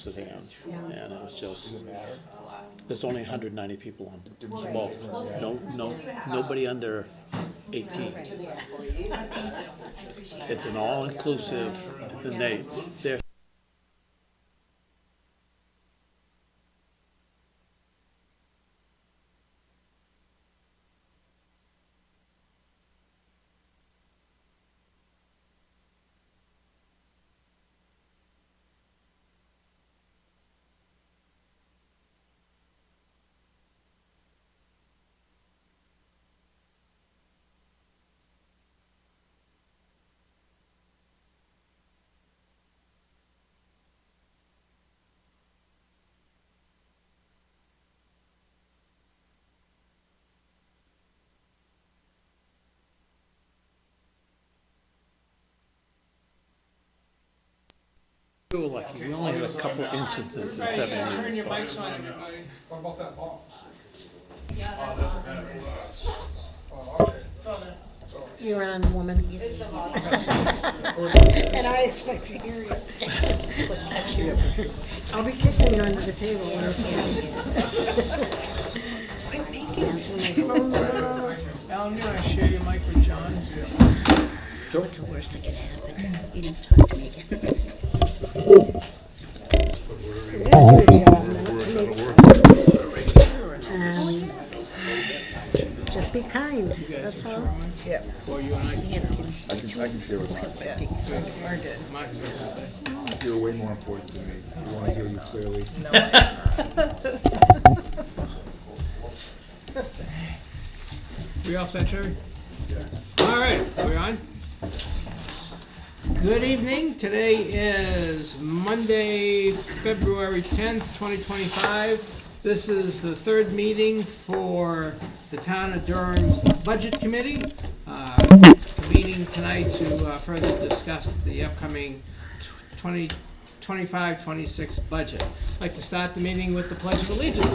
Amsterdam, and it was just, there's only 190 people on the boat. Nobody under 18. It's an all-inclusive, and they're we were lucky. We only had a couple of instances in 7 years. So. What about that box? You're on, woman. And I expect to hear you. I'll be kicking you under the table when it's done. Alan, you want to share your mic with John? What's the worst that could happen? You didn't talk to me again. Just be kind, that's all. Yeah. Or you and I can. Yeah, I can share with Mark. Yeah. We're good. Mike's good. You're way more important than me. I want to hear you clearly. No. We all set, Sherry? Yes. All right, we're on. Good evening. Today is Monday, February 10th, 2025. This is the third meeting for the Town of Durham's Budget Committee. Meeting tonight to further discuss the upcoming 2025-26 budget. I'd like to start the meeting with the Pledge of Allegiance.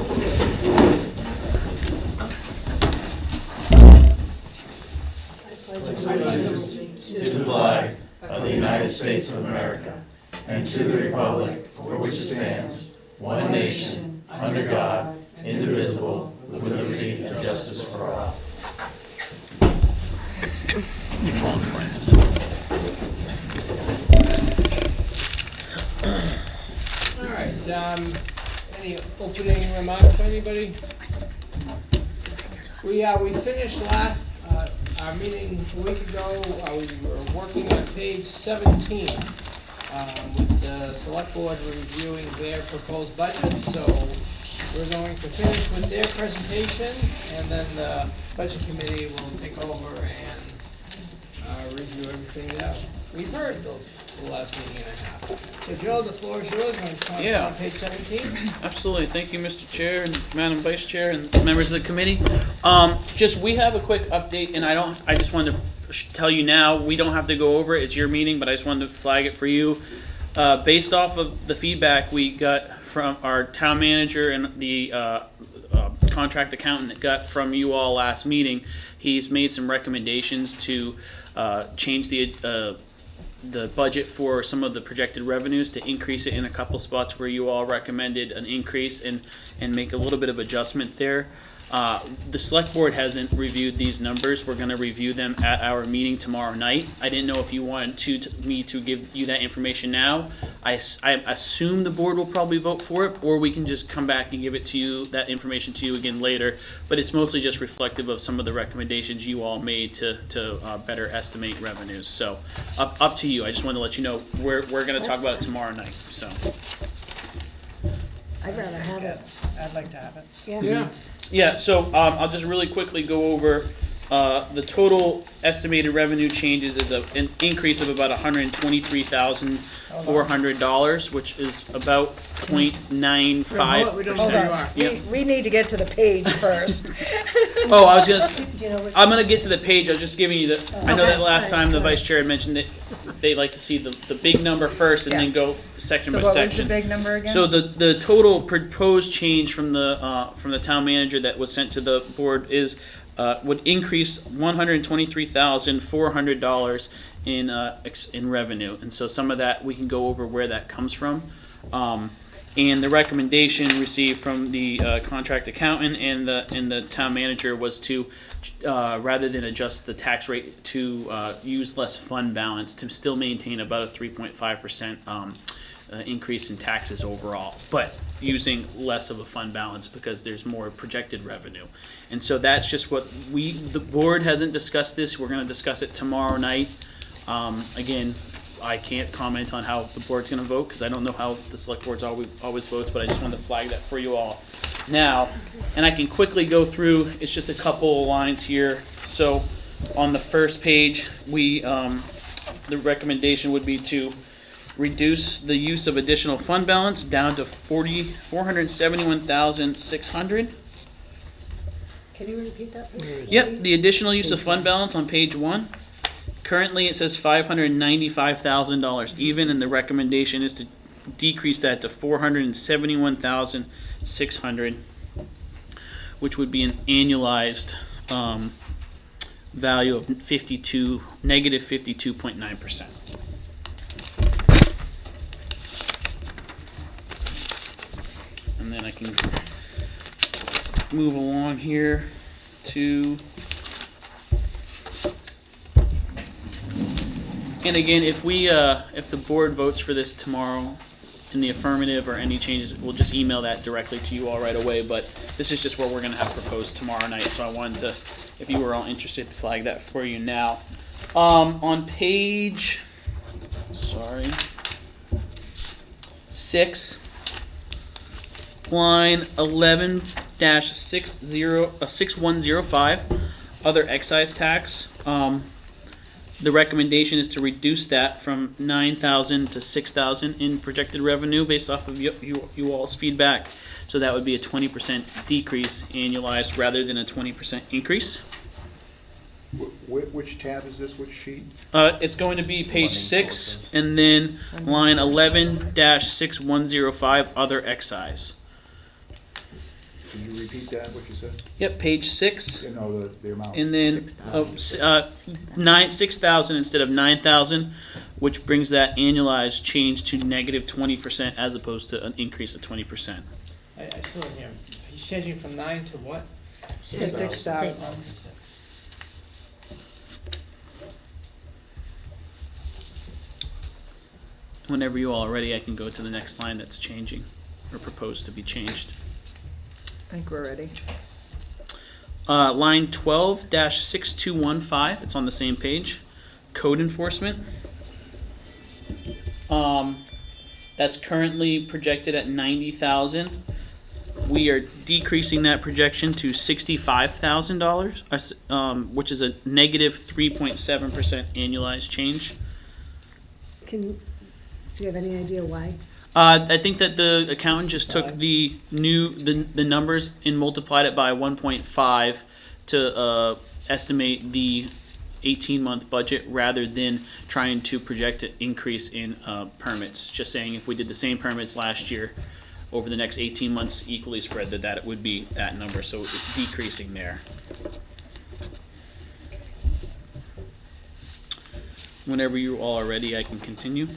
To the flag of the United States of America and to the republic for which it stands, one nation, under God, indivisible, with liberty and justice for all. All right, any opening remarks by anybody? We finished our meeting a week ago. We were working on page 17 with the select board reviewing their proposed budget. So we're going to finish with their presentation, and then the budget committee will take over and review everything that we've heard the last meeting and a half. So Joe, the floor is yours. Yeah. On page 17. Absolutely. Thank you, Mr. Chair and Madam Vice Chair and members of the committee. We have a quick update, and I just wanted to tell you now, we don't have to go over it. It's your meeting, but I just wanted to flag it for you. Based off of the feedback we got from our town manager and the contract accountant that got from you all last meeting, he's made some recommendations to change the budget for some of the projected revenues, to increase it in a couple spots where you all recommended an increase, and make a little bit of adjustment there. The select board hasn't reviewed these numbers. We're going to review them at our meeting tomorrow night. I didn't know if you wanted me to give you that information now. I assume the board will probably vote for it, or we can just come back and give it to you, that information to you again later. But it's mostly just reflective of some of the recommendations you all made to better estimate revenues. So up to you. I just wanted to let you know we're going to talk about it tomorrow night. So I'd rather have it. I'd like to have it. Yeah. yeah, so I'll just really quickly go over the total estimated revenue changes is an increase of about $123,400, which is about 0.95%. We don't know who you are. Yeah. We need to get to the page first. Oh, I was just, Do you know what? I'm gonna get to the page. I was just giving you the, I know that last Okay, time the sorry. vice chair had mentioned that they like to see the big number first and then go section So by what was the section. big number again? So the total proposed change from the town manager that was sent to the board is, would increase $123,400 in revenue. And so some of that, we can go over where that comes from. And the recommendation received from the contract accountant and the town manager was to, rather than adjust the tax rate, to use less fund balance to still maintain about a 3.5% increase in taxes overall, but using less of a fund balance because there's more projected revenue. And so that's just what the board hasn't discussed this. We're going to discuss it tomorrow night. Again, I can't comment on how the board's gonna vote, because I don't know how the select board's always votes, but I just wanted to flag that for you all now. And I can quickly go through, it's just a couple of lines here. So on the first page, the recommendation would be to reduce the use of additional fund balance down to $471,600. Can you repeat that, please? Yep, the additional use of fund balance on page 1. Currently, it says $595,000 even, and the recommendation is to decrease that to $471,600, which would be an annualized value of negative 52.9%. And then I can move along here to. And again, if the board votes for this tomorrow in the affirmative or any changes, we'll just email that directly to you all right away. But this is just what we're gonna have proposed tomorrow night. So I wanted to, if you were all interested, flag that for you now. On page, 6, line 11-6105, other excise tax. The recommendation is to reduce that from $9,000 to $6,000 in projected revenue based off of you all's feedback. So that would be a 20% decrease annualized rather than a 20% increase. Which tab is this, which sheet? It's going to be page 6 and then line 11-6105, other excise. Can you repeat that, what you said? Yep, page 6. You know, the amount. And then 6,000 instead of 9,000, which brings that annualized change to negative 20% as opposed to an increase of 20%. I still didn't hear him. He's changing from 9 to what? 6,000. Whenever you all are ready, I can go to the next line that's changing or proposed to be changed. I think we're ready. Line 12-6215, it's on the same page. Code enforcement. That's currently projected at 90,000. We are decreasing that projection to $65,000, which is a negative 3.7% annualized change. Do you have any idea why? I think that the accountant just took the numbers and multiplied it by 1.5 to estimate the 18-month budget rather than trying to project an increase in permits. Just saying if we did the same permits last year over the next 18 months equally spread, that it would be that number. So it's decreasing there. Whenever you all are ready, I can continue.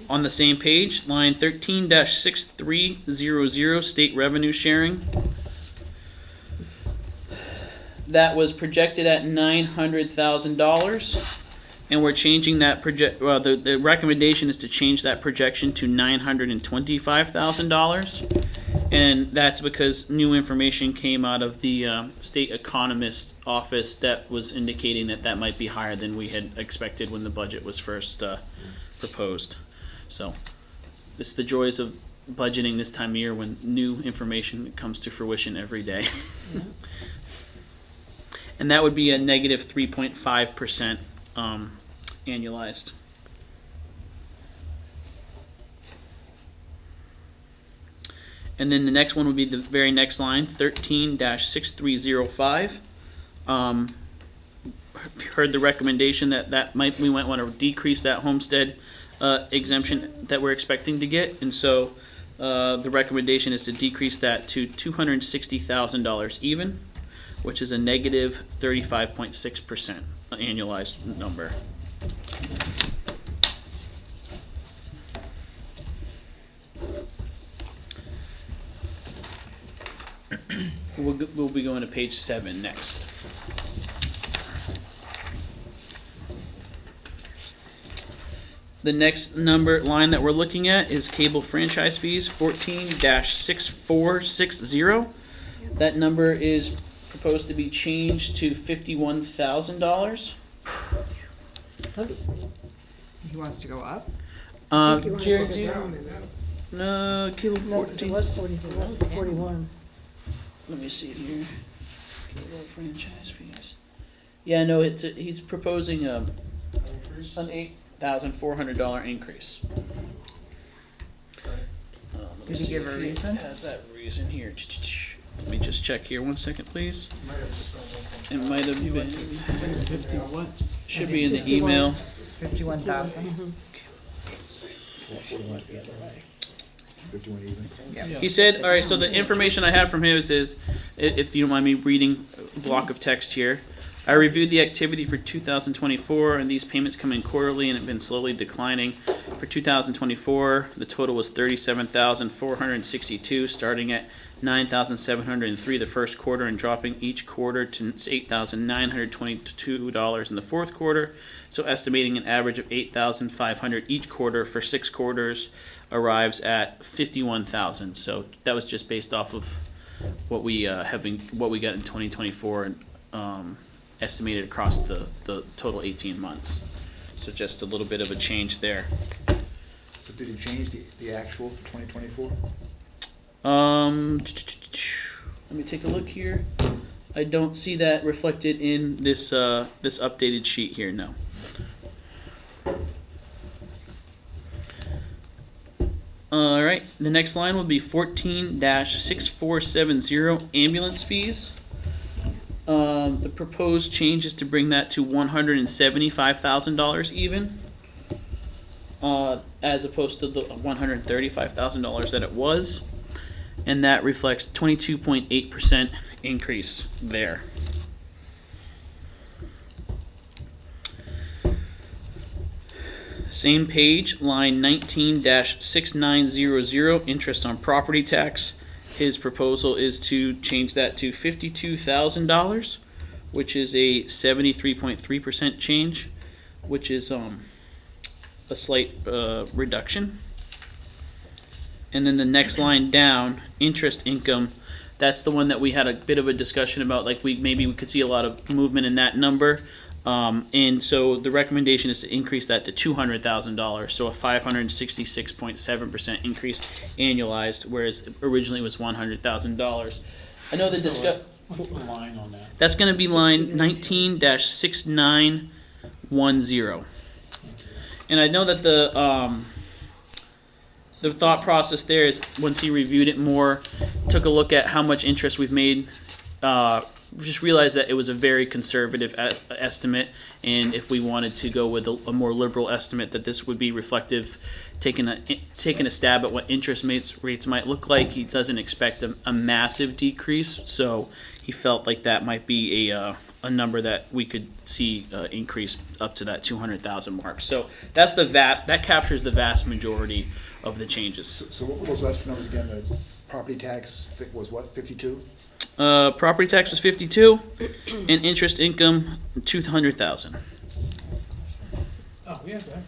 On the same page, line 13-6300, state revenue sharing. That was projected at $900,000, and we're changing that the recommendation is to change that projection to $925,000, and that's because new information came out of the state economist's office that was indicating that might be higher than we had expected when the budget was first proposed. So, this is the joys of budgeting this time of year when new information comes to fruition every day. And that would be a negative 3.5% annualized. And then the next one would be the very next line, 13-6305. Heard the recommendation we might want to decrease that homestead exemption that we're expecting to get, and so the recommendation is to decrease that to $260,000 even, which is a negative 35.6% annualized number. we'll be going to page 7 next. The next line that we're looking at is cable franchise fees, 14-6460. That number is proposed to be changed to $51,000. He wants to go up? think you wanna Jared, take do it you- down. no, cable No, 'cause it 14. was 41. Let me see here. Cable franchise fees. Yeah, no, he's proposing an $8,400 increase. Let me Did he see give if a reason? Has that reason here. Let me just check here 1 second, please. It might have been. Should be in the 51. email. 51,000. 51 even? He said, all right, so the information I have from him is, if you don't mind me reading a block of text here. I reviewed the activity for 2024, and these payments come in quarterly and have been slowly declining. For 2024, the total was $37,462, starting at $9,703 the first quarter and dropping each quarter to $8,922 in the fourth quarter. So estimating an average of $8,500 each quarter for 6 quarters arrives at $51,000. So that was just based off of what we what we got in 2024 and estimated across the total 18 months. So just a little bit of a change there. So did he change the actual for 2024? Let me take a look here. I don't see that reflected in this this updated sheet here. No. All right. The next line will be 14-6470 ambulance fees. The proposed change is to bring that to $175,000 even, as opposed to the $135,000 that it was. And that reflects 22.8% increase there. Same page, line 19-6900, interest on property tax. His proposal is to change that to $52,000, which is a 73.3% change, which is a slight reduction. And then the next line down, interest income, that's the one that we had a bit of a discussion about, like maybe we could see a lot of movement in that number. And so the recommendation is to increase that to $200,000, so a 566.7% increase annualized, whereas originally it was $100,000. I know the discuss. What's the line on that? That's going to be line 19-6910. And I know that the thought process there is once he reviewed it more, took a look at how much interest we've made, just realized that it was a very conservative estimate, and if we wanted to go with a more liberal estimate, that this would be reflective, taking a stab at what interest rates might look like. He doesn't expect a massive decrease, so he felt like that might be a number that we could see increase up to that 200,000 mark. So that's that captures the vast majority of the changes. So what were those last two numbers again? The property tax was what, 52? Property tax was 52, and interest income 200,000. Oh, yeah, good.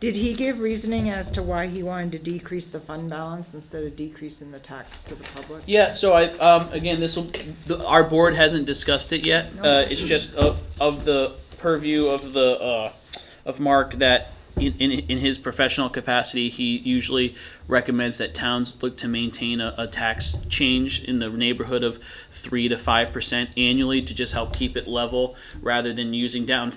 Did he give reasoning as to why he wanted to decrease the fund balance instead of decreasing the tax to the public? Yeah. So again, our board hasn't discussed it yet. It's just of the purview of Mark that. In his professional capacity, he usually recommends that towns look to maintain a tax change in the neighborhood of 3 to 5% annually to just help keep it level, rather than using down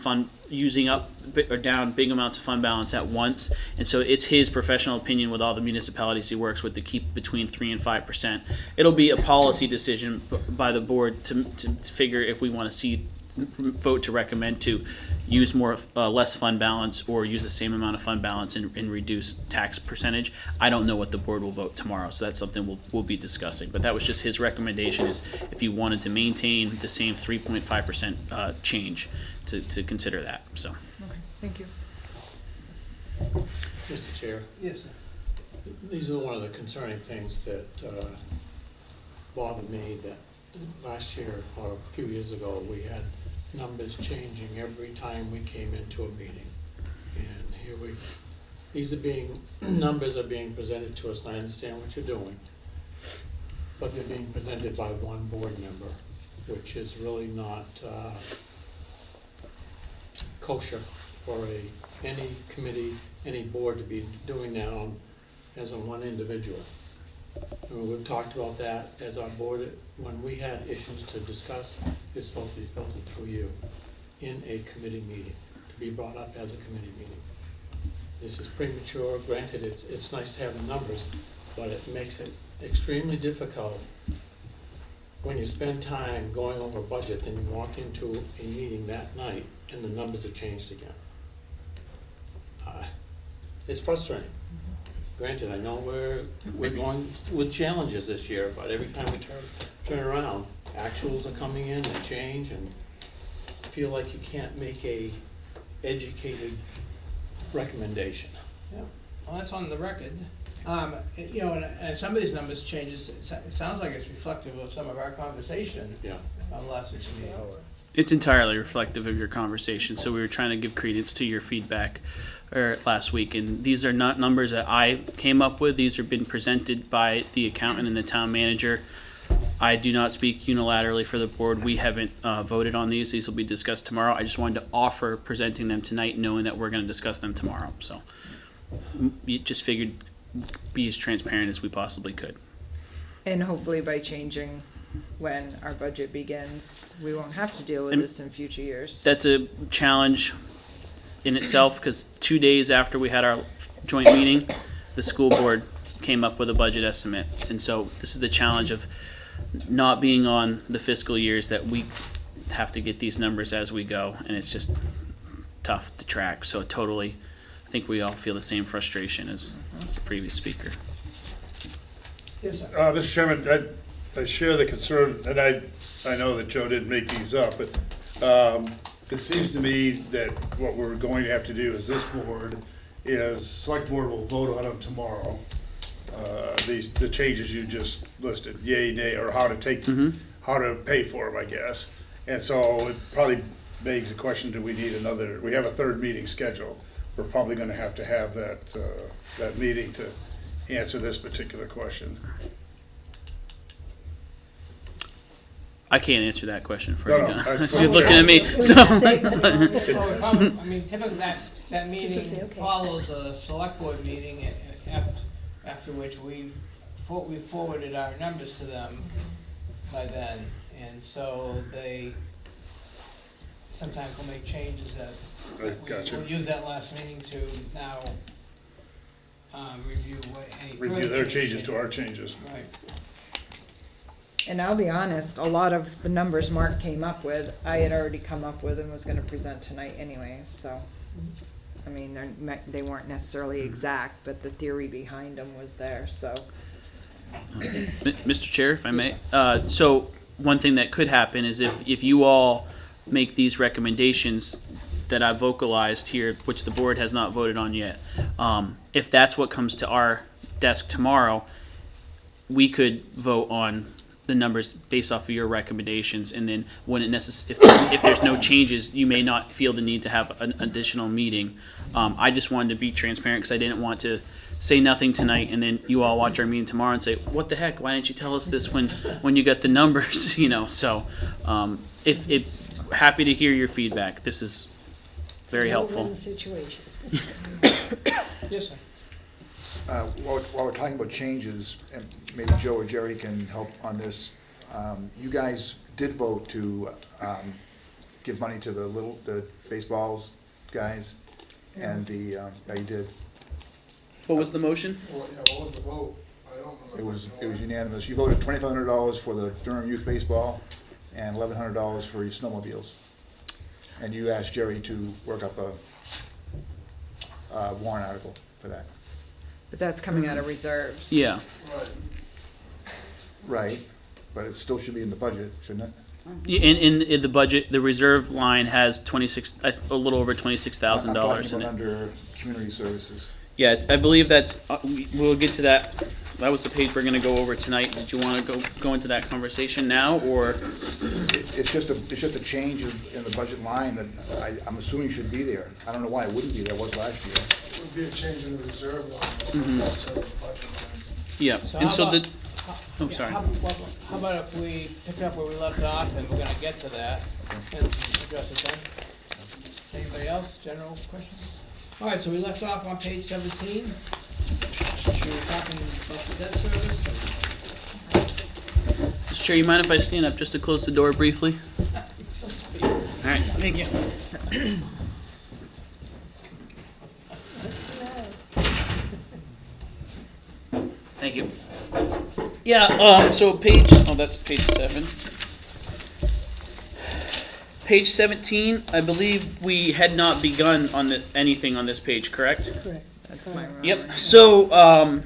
big amounts of fund balance at once. And so it's his professional opinion with all the municipalities he works with to keep between 3 and 5%. It'll be a policy decision by the board to figure if we want to vote to recommend to use less fund balance or use the same amount of fund balance and reduce tax percentage. I don't know what the board will vote tomorrow, so that's something we'll be discussing. But that was just his recommendation, is if you wanted to maintain the same 3.5% change, to consider that. So. Okay, thank you. Mr. Chair, Yes, sir. these are one of the concerning things that bothered me, that last year or a few years ago, we had numbers changing every time we came into a meeting. And here numbers are being presented to us, and I understand what you're doing, but they're being presented by one board member, which is really not kosher for any committee, any board to be doing that as on one individual. I mean, we've talked about that as our board, when we had issues to discuss, it's supposed to be filtered through you in a committee meeting, to be brought up as a committee meeting. This is premature, granted, it's nice to have the numbers, but it makes it extremely difficult when you spend time going over budget, then you walk into a meeting that night and the numbers have changed again. It's frustrating. Granted, I know we're going with challenges this year, but every time we turn around, actuals are coming in, they change, and I feel like you can't make a educated recommendation. Yeah, well, that's on the record. You know, and some of these numbers changes, it sounds like it's reflective of some of our conversation Yeah. last week's meeting. It's entirely reflective of your conversation, so we were trying to give credence to your feedback last week, and these are not numbers that I came up with. These have been presented by the accountant and the town manager. I do not speak unilaterally for the board. We haven't voted on these. These will be discussed tomorrow. I just wanted to offer presenting them tonight, knowing that we're going to discuss them tomorrow. So you just figured be as transparent as we possibly could. And hopefully by changing when our budget begins, we won't have to deal with And this in future years. That's a challenge in itself, because 2 days after we had our joint meeting, the school board came up with a budget estimate. And so this is the challenge of not being on the fiscal years, that we have to get these numbers as we go, and it's just tough to track. So totally, I think we all feel the same frustration as the previous speaker. Yes, sir. Mr. Chairman, I share the concern, and I know that Joe didn't make these up, but it seems to me that what we're going to have to do as this board is, select board will vote on them tomorrow. The changes you just listed, yay, nay, or how to pay for them, I guess. And so it probably begs the question, do we need we have a third meeting scheduled. We're probably gonna have to have that meeting to answer this particular question. I can't answer that question for No, you. no, now. that's So you're fine. looking at me. So Well, probably, I mean, typically that meeting say, okay. follows a select board meeting, after which we've forwarded our numbers to them by then. And so they sometimes will make changes that Gotcha. we'll use that last meeting to now review any further Review their changes to our changes. Right. And I'll be honest, a lot of the numbers Mark came up with, I had already come up with and was gonna present tonight anyways, so. I mean, they weren't necessarily exact, but the theory behind them was there, so. Mr. Chair, if I may, so one thing that could happen is if you all make these recommendations that I vocalized here, which the board has not voted on yet, if that's what comes to our desk tomorrow, we could vote on the numbers based off of your recommendations, and then when if there's no changes, you may not feel the need to have an additional meeting. I just wanted to be transparent, because I didn't want to say nothing tonight and then you all watch our meeting tomorrow and say, what the heck, why didn't you tell us this when you got the numbers, you know? So if happy to hear your feedback. This is very helpful. No-win situation. Yes, sir. While we're talking about changes, and maybe Joe or Jerry can help on this, you guys did vote to give money to the baseballs guys, and yeah, you did. What was the motion? What was the vote? I don't remember. It was unanimous. You voted $2,500 for the Durham Youth Baseball and $1,100 for your snowmobiles. And you asked Jerry to work up a warrant article for that. But that's coming out of reserves. Yeah. Right. Right, but it still should be in the budget, shouldn't it? In the budget, the reserve line has a little over $26,000 I'm in talking it. about under community services. Yeah, I believe that's, we'll get to that that was the page we're gonna go over tonight. Did you wanna go into that conversation now, or? It's just a change in the budget line that I'm assuming should be there. I don't know why it wouldn't be there, it was last year. It would be a change in the reserve line. Mhm. That's the budget line. Yeah, So and how so about- the, oh, sorry. How about if we pick up where we left off, and we're gonna get to that, and address it then? Anybody else, general questions? All right, so we left off on page 17. We were talking about the debt service. Mr. Chair, you mind if I stand up just to close the door briefly? All right, thank you. Thank you. Yeah, so that's page 7. Page 17, I believe we had not begun on anything on this page, correct? Correct. That's my room. Yep, so,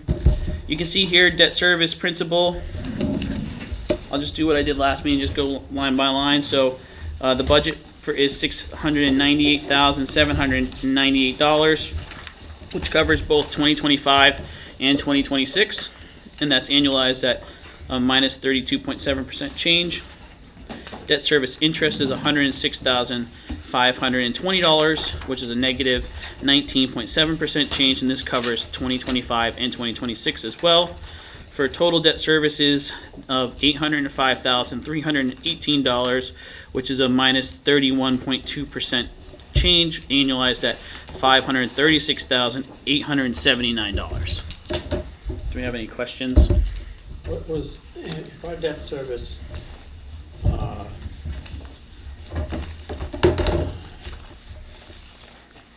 you can see here, debt service principal. I'll just do what I did last meeting, just go line by line. So, the budget is $698,798, which covers both 2025 and 2026, and that's annualized at minus 32.7% change. Debt service interest is $106,520, which is a negative 19.7% change, and this covers 2025 and 2026 as well. For total debt services of $805,318, which is a minus 31.2% change, annualized at $536,879. Do we have any questions? What was, if our debt service,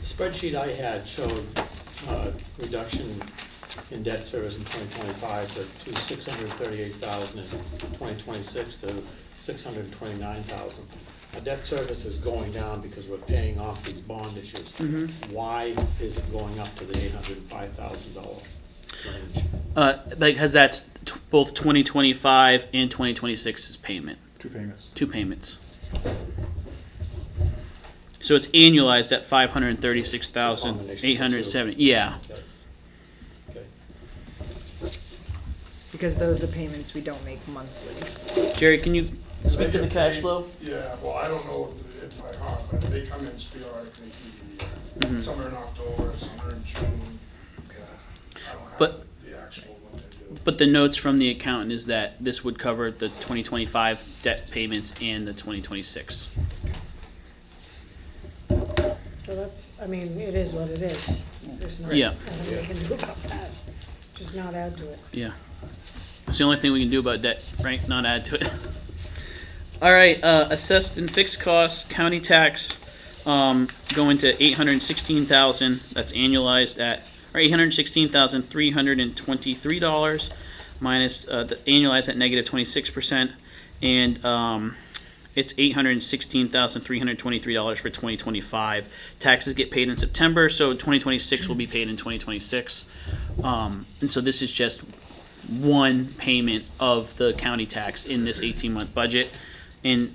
the spreadsheet I had showed reduction in debt service in 2025 to 638,000, in 2026 to 629,000. Our debt service is going down because we're paying off these bond issues. Why is it going up to the $805,000 range? Because that's both 2025 and 2026's payment. 2 payments. 2 payments. So it's annualized at 536,870. Yeah. Okay. Because those are payments we don't make monthly. Jerry, can you They speak to the get cash paid- flow? Yeah, well, I don't know it by heart, but they come in periodically through the year. Mhm. Some are in October, some are in June. I don't But- have the actual when they do. But the notes from the accountant is that this would cover the 2025 debt payments and the 2026. So that's, I mean, it is what it is. There's not, Yeah. nothing we can do about that. Just not add to it. Yeah. That's the only thing we can do about debt, right? Not add to it. All right, assessed and fixed costs, county tax, going to 816,000. That's annualized at, or $816,323 minus the annualized at negative 26%, and it's $816,323 for 2025. Taxes get paid in September, so 2026 will be paid in 2026. And so this is just one payment of the county tax in this 18-month budget. And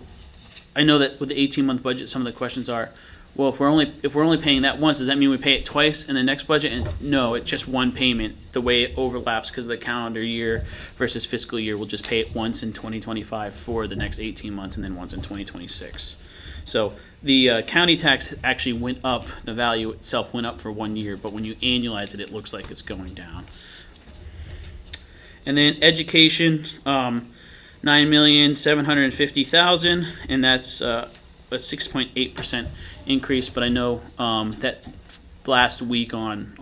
I know that with the 18-month budget, some of the questions are, well, if we're only paying that once, does that mean we pay it twice in the next budget? And no, it's just one payment. The way it overlaps because of the calendar year versus fiscal year, we'll just pay it once in 2025 for the next 18 months and then once in 2026. So the county tax actually went up, the value itself went up for 1 year, but when you annualize it, it looks like it's going down. And then education, 9,750,000, and that's a 6.8% increase. But I know that last week on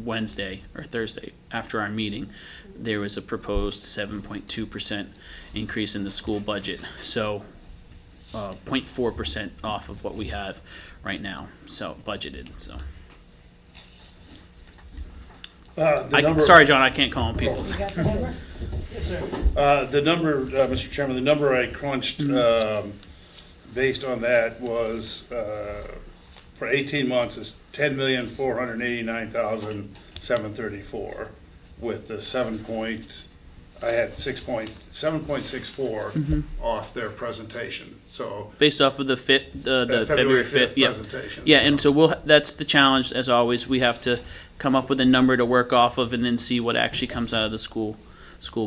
Wednesday or Thursday after our meeting, there was a proposed 7.2% increase in the school budget. So 0.4% off of what we have right now, so budgeted. So sorry, John, I can't call them people. You got the number? Yes, sir. The number, Mr. Chairman, the number I crunched, based on that was, for 18 months is 10,489,734 with the 7.64 off their presentation, so. Based off of the February 5th, yeah. presentation. Yeah, and so that's the challenge, as always, we have to come up with a number to work off of, and then see what actually comes out of the school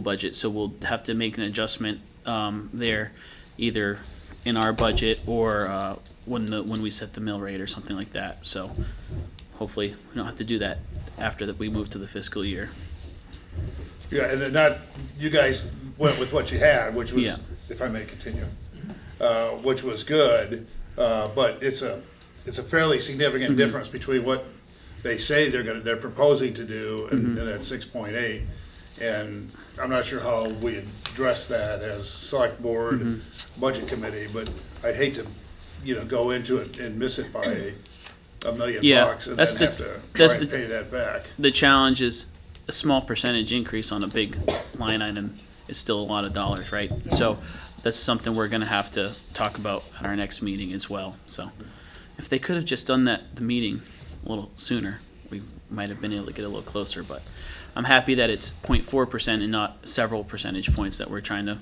budget. So we'll have to make an adjustment there, either in our budget or when we set the mill rate or something like that. So hopefully we don't have to do that after that we move to the fiscal year. Yeah, and then you guys went with what you had, which was, Yeah. if I may continue, which was good, but it's a fairly significant difference between what they say they're proposing to do and that 6.8. And I'm not sure how we address that as select board, budget committee, but I'd hate to, go into it and miss it by $1 million Yeah, and then that's have to that's try and pay that back. The challenge is a small percentage increase on a big line item is still a lot of dollars, right? So that's something we're gonna have to talk about at our next meeting as well. So if they could have just done the meeting a little sooner, we might have been able to get a little closer, but I'm happy that it's 0.4% and not several percentage points that we're trying to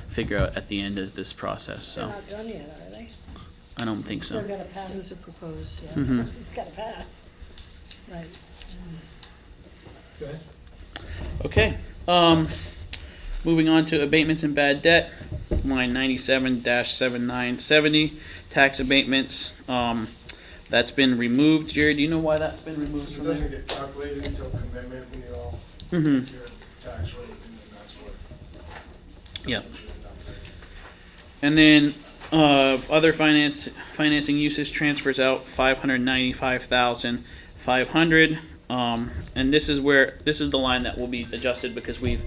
figure out at the end of this process, They're so not done yet, are they? I don't think so. Still gotta pass. Those are proposed, yeah. Mhm. It's gotta pass. Right. Go ahead. Okay, moving on to abatements and bad debt, line 97-7970, tax abatements. That's been removed. Jerry, do you know why that's been removed It from doesn't there? get calculated until commitment when you all Mhm. your tax rate, and then that's what. Yeah. And then, other financing uses transfers out 595,500. And this is the line that will be adjusted because we've,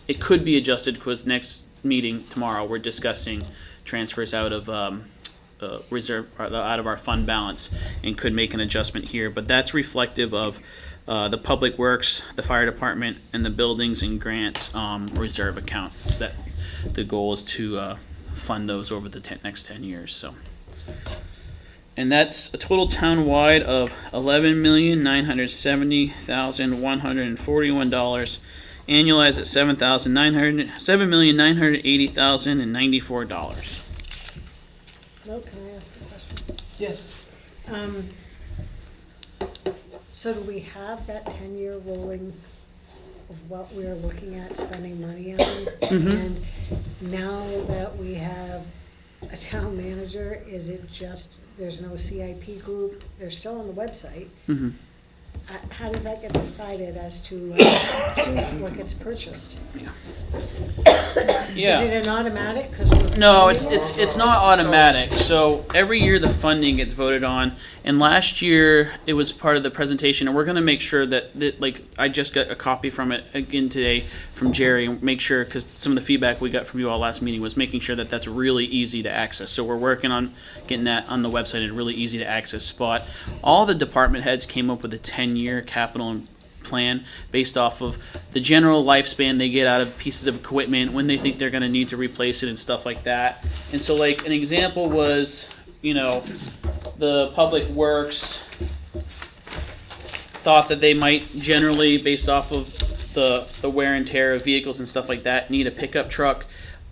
it could be adjusted because next meeting tomorrow, we're discussing transfers out of, reserve, out of our fund balance, and could make an adjustment here, but that's reflective of the Public Works, the Fire Department, and the Buildings and Grants reserve accounts. That the goal is to fund those over the next 10 years. So, and that's a total townwide of $11,970,141, annualized at $7,980,094. No, can I ask a question? Yes. So do we have that 10-year rolling of what we're looking at spending money on? And now that we have a town manager, is it just, there's no CIP group, they're still on the website? Mm-hmm. How does that get decided as to what gets purchased? Yeah. Is it an automatic? 'Cause No, it's not automatic. So every year the funding gets voted on, and last year it was part of the presentation, and we're going to make sure that like I just got a copy from it again today from Jerry, and make sure, because some of the feedback we got from you all last meeting was making sure that that's really easy to access. So we're working on getting that on the website in a really easy to access spot. All the department heads came up with a 10-year capital plan based off of the general lifespan they get out of pieces of equipment, when they think they're going to need to replace it and stuff like that. And so like an example was, the Public Works thought that they might generally, based off of the wear and tear of vehicles and stuff like that, need a pickup truck.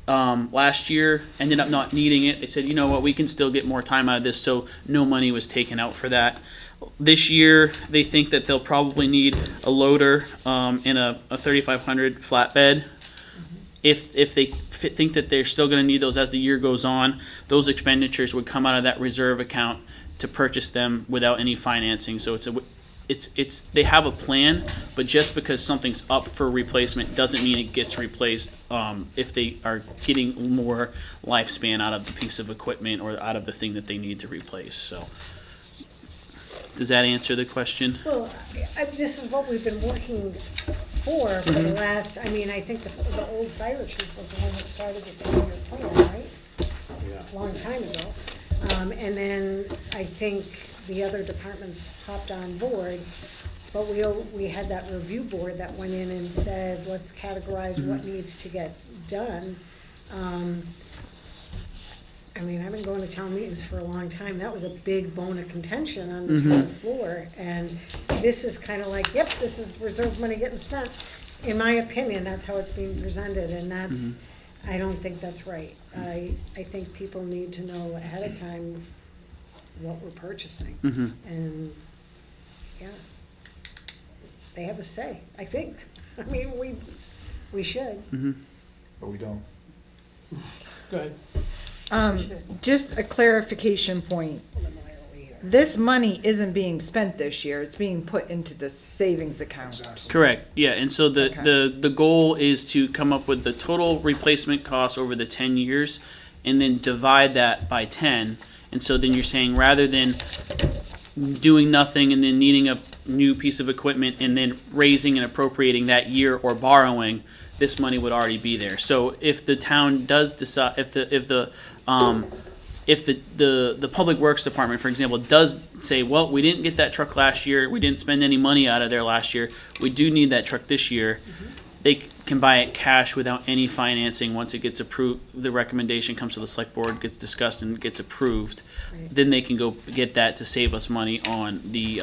Last year ended up not needing it. They said, you know what, we can still get more time out of this, so no money was taken out for that. This year, they think that they'll probably need a loader and a 3500 flatbed. If they think that they're still going to need those as the year goes on, those expenditures would come out of that reserve account to purchase them without any financing. So it's they have a plan, but just because something's up for replacement doesn't mean it gets replaced if they are getting more lifespan out of the piece of equipment or out of the thing that they need to replace. So. Does that answer the question? Well, this is what we've been working for the last, I think the old fire chief was the one that started the 10-year plan, right? Yeah. Long time ago. And then I think the other departments hopped on board, but we had that review board that went in and said, let's categorize what needs to get done. I've been going to town meetings for a long time. That was a big bone of contention on the town floor. And this is kind of like, yep, this is reserve money getting spent. In my opinion, that's how it's being presented, and that's, I don't think that's right. I think people need to know ahead of time what we're purchasing. And yeah. They have a say, I think. I mean, we should. But we don't. Go ahead. Just a clarification point. This money isn't being spent this year, it's being put into the savings account. Exactly. Correct, yeah, and so Okay. the goal is to come up with the total replacement cost over the 10 years, and then divide that by 10, and so then you're saying, rather than doing nothing and then needing a new piece of equipment and then raising and appropriating that year or borrowing, this money would already be there. So if the town does decide, if the public works department, for example, does say, well, we didn't get that truck last year, we didn't spend any money out of there last year, we do need that truck this year, they can buy it cash without any financing. Once it gets approved, the recommendation comes to the select board, gets discussed and gets approved, then they can go get that to save us money on the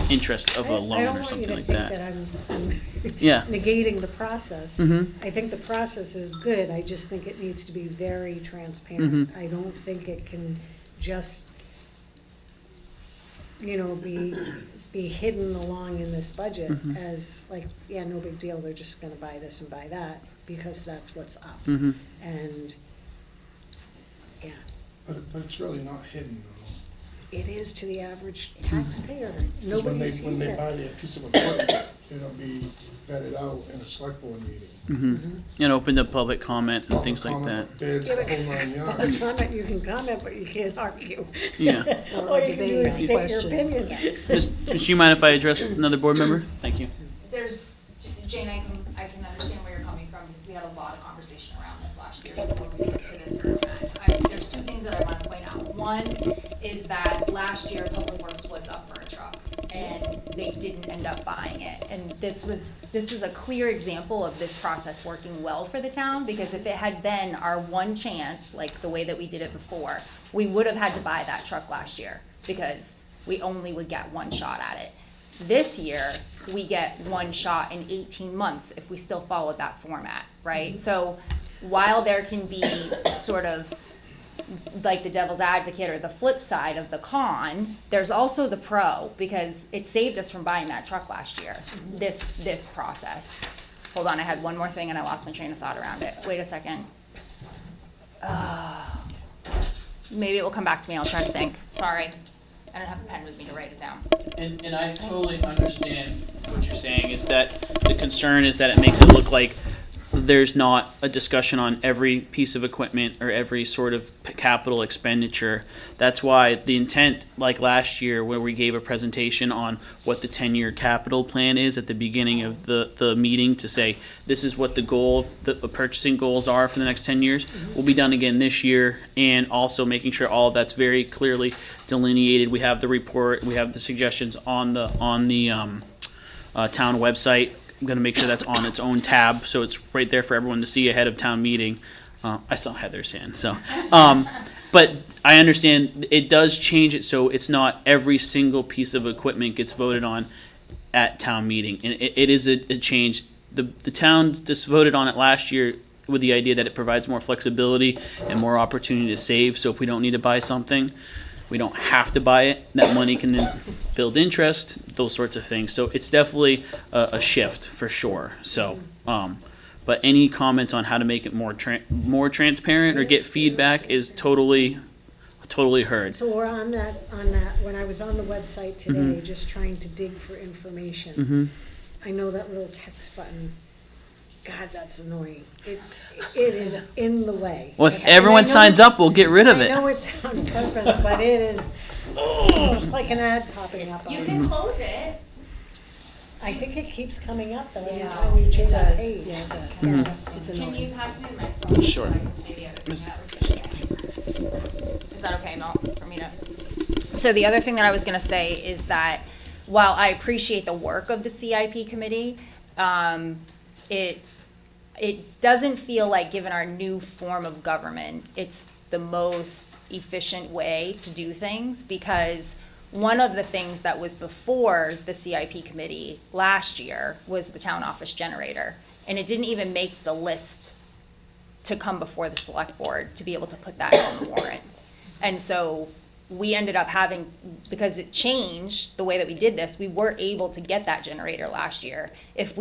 interest of a loan or something like that. I don't want you to think that I'm Yeah. negating the process. Mhm. I think the process is good, I just think it needs to be very transparent. Mhm. I don't think it can just, be hidden along in this budget Mhm. as like, yeah, no big deal, they're just gonna buy this and buy that, because that's what's up. Mhm. And, yeah, But it's really not hidden though. it is to the average taxpayer. 'Cause Nobody sees when they it. buy their piece of equipment, it'll be vetted out in a select board meeting. And open to public comment and things like Public that. comment, bids, Yeah, the but whole nine yards. public comment, you can comment, but you can't argue. Yeah. All you can do is state your opinion. Does she mind if I address another board member? Thank you. There's, Jane, I can understand where you're coming from, because we had a lot of conversation around this last year before we went to this room. There's two things that I want to point out. One is that last year Public Works was up for a truck, and they didn't end up buying it. And this was a clear example of this process working well for the town, because if it had been our one chance, like the way that we did it before, we would have had to buy that truck last year, because we only would get one shot at it. This year, we get one shot in 18 months if we still followed that format, right? So while there can be sort of like the devil's advocate or the flip side of the con, there's also the pro, because it saved us from buying that truck last year, this process. Hold on, I had one more thing and I lost my train of thought around it. Wait a second. Maybe it will come back to me, I'll try to think. Sorry. I don't have a pen with me to write it down. And I totally understand what you're saying, is that the concern is that it makes it look like there's not a discussion on every piece of equipment or every sort of capital expenditure. That's why the intent, like last year where we gave a presentation on what the 10-year capital plan is at the beginning of the meeting, to say this is what the goal, the purchasing goals are for the next 10 years, will be done again this year, and also making sure all of that's very clearly delineated. We have the report, we have the suggestions on the town website. I'm going to make sure that's on its own tab, so it's right there for everyone to see ahead of town meeting. I saw Heather's hand, so. But I understand it does change it, so it's not every single piece of equipment gets voted on at town meeting. And it is a change. The town just voted on it last year with the idea that it provides more flexibility and more opportunity to save. So if we don't need to buy something, we don't have to buy it. That money can then build interest, those sorts of things. So it's definitely a shift for sure. So, but any comments on how to make it more transparent or get feedback is totally heard. So we're on that, when I was on the website today, just trying to dig for information. I know that little text button, God, that's annoying. It is in the way. Well, if everyone signs up, we'll get rid of it. I know it's on purpose, but it is, it's like an ad popping up. You can close it. I think it keeps coming up though, every Yeah, time you change the page. Yeah, it does. It's Can annoying. you pass me the microphone? Sure. So I can say the other thing that was gonna say? Is that okay, Mel, for me to? So the other thing that I was gonna say is that while I appreciate the work of the CIP committee, it doesn't feel like, given our new form of government, it's the most efficient way to do things, because one of the things that was before the CIP committee last year was the town office generator, and it didn't even make the list to come before the select board to be able to put that on the warrant. And so we ended up having, because it changed the way that we did this, we were able to get that generator last year. If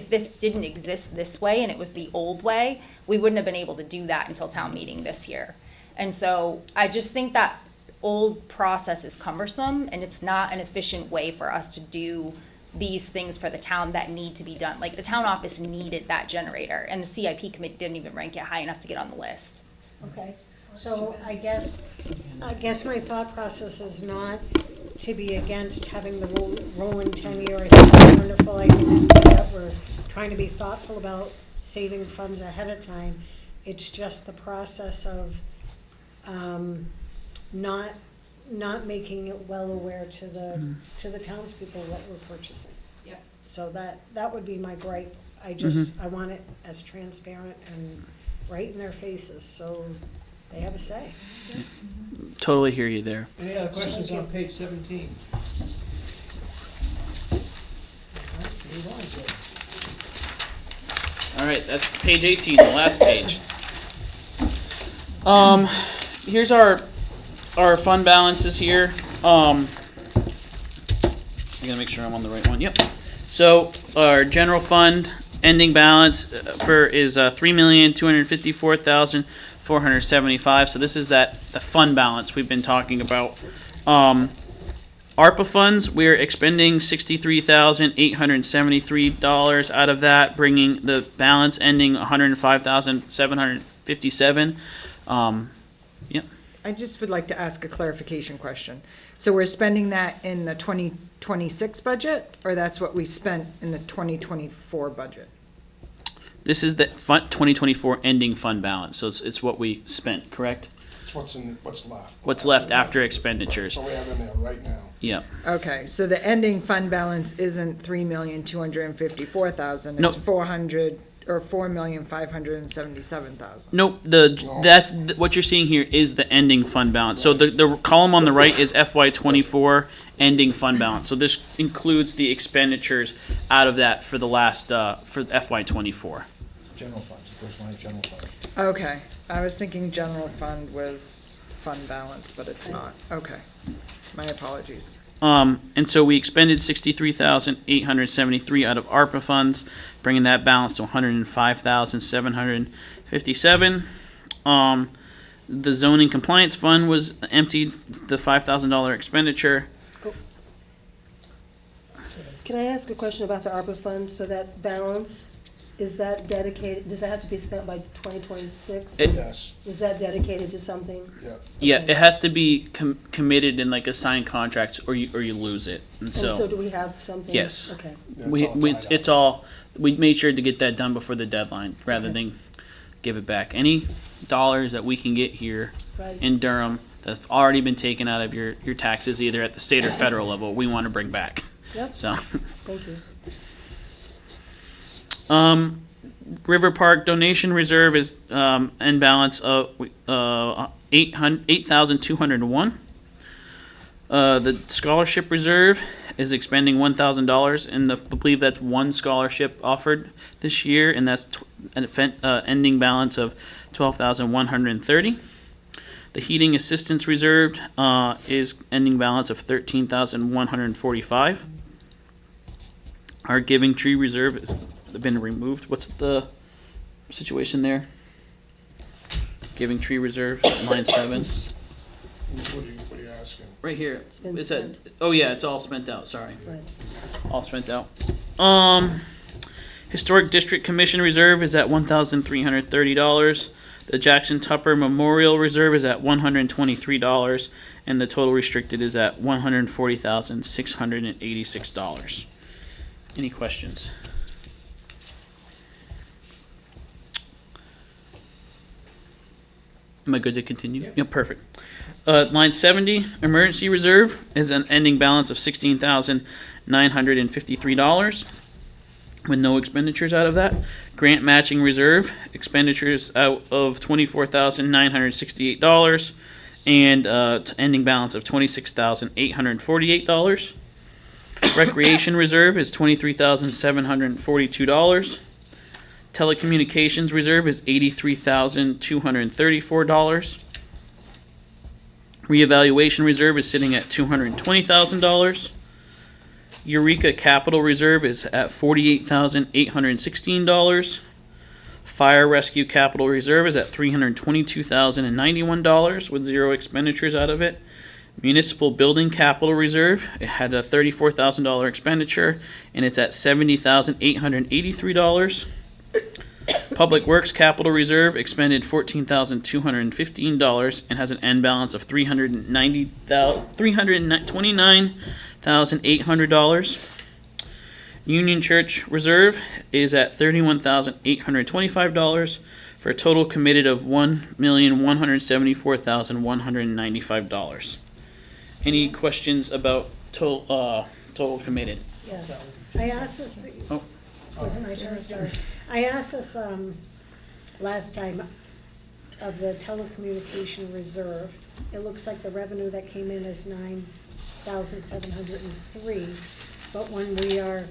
this didn't exist this way and it was the old way, we wouldn't have been able to do that until town meeting this year. And so I just think that old process is cumbersome, and it's not an efficient way for us to do these things for the town that need to be done. Like, the town office needed that generator, and the CIP committee didn't even rank it high enough to get on the list. Okay, so I guess my thought process is not to be against having the rolling 10-year. I think it's wonderful. I think it's good that we're trying to be thoughtful about saving funds ahead of time. It's just the process of not making it well aware to the townspeople what we're purchasing. Yep. So that would be my gripe. I just, I want it as transparent and right in their faces, so they have a say. Totally hear you there. Any other questions on page 17? Move on, Joe. All right, that's page 18, the last page. Here's our fund balances here. I gotta make sure I'm on the right one. Yep. So our general fund ending balance is $3,254,475. So this is the fund balance we've been talking about. ARPA funds, we're expending $63,873 out of that, bringing the balance ending $105,757. Yep. I just would like to ask a clarification question. So we're spending that in the 2026 budget, or that's what we spent in the 2024 budget? This is the 2024 ending fund balance, so it's what we spent, correct? It's what's left. What's left after expenditures. So we have in there right now. Yeah. Okay, so the ending fund balance isn't $3,254,000, No. it's 400, or $4,577,000. Nope. That's what you're seeing here is the ending fund balance. So the column on the right is FY24 ending fund balance. So this includes the expenditures out of that for the last for FY24. General funds, the first line is general fund. Okay, I was thinking general fund was fund balance, but it's not. Okay, my apologies. And so we expended $63,873 out of ARPA funds, bringing that balance to $105,757. The zoning compliance fund was emptied, the $5,000 expenditure. Can I ask a question about the ARPA fund? So that balance, is that dedicated, does that have to be spent by 2026? Yes. Is that dedicated to something? Yeah. Yeah, it has to be committed in like a signed contract, or you lose it. And And so so, do we have something? yes, Okay. Yeah, it's all we made sure to get that done before the deadline, rather than give it back. Any dollars that we can get here Right. in Durham that's already been taken out of your taxes, either at the state or federal level, we want to bring back. Yep. So. Thank you. River Park donation reserve is end balance of $8,201. The scholarship reserve is expending $1,000, and I believe that's one scholarship offered this year, and that's an ending balance of $12,130. The heating assistance reserve is ending balance of $13,145. Our Giving Tree reserve has been removed. What's the situation there? Giving Tree reserve, line 7. What are you asking? Right here. It's been It's spent. oh yeah, it's all spent out. Sorry, Right. all spent out. Historic District Commission reserve is at $1,330. The Jackson Tupper Memorial Reserve is at $123, and the total restricted is at $140,686. Any questions? Am I good to continue? Yep, perfect. Line 70, emergency reserve is an ending balance of $16,953 with no expenditures out of that. Grant matching reserve, expenditures out of $24,968 and ending balance of $26,848. Recreation reserve is $23,742. Telecommunications reserve is $83,234. Reevaluation reserve is sitting at $220,000. Eureka Capital Reserve is at $48,816. Fire Rescue Capital Reserve is at $322,091 with zero expenditures out of it. Municipal Building Capital Reserve, it had a $34,000 expenditure, and it's at $70,883. Public Works Capital Reserve expended $14,215 and has an end balance of $329,800. Union Church Reserve is at $31,825 for a total committed of $1,174,195. Any questions about total committed? Yes. I asked this, Oh. was it my turn? Sorry. I asked this last time of the telecommunication reserve. It looks like the revenue that came in is 9,703, but when we are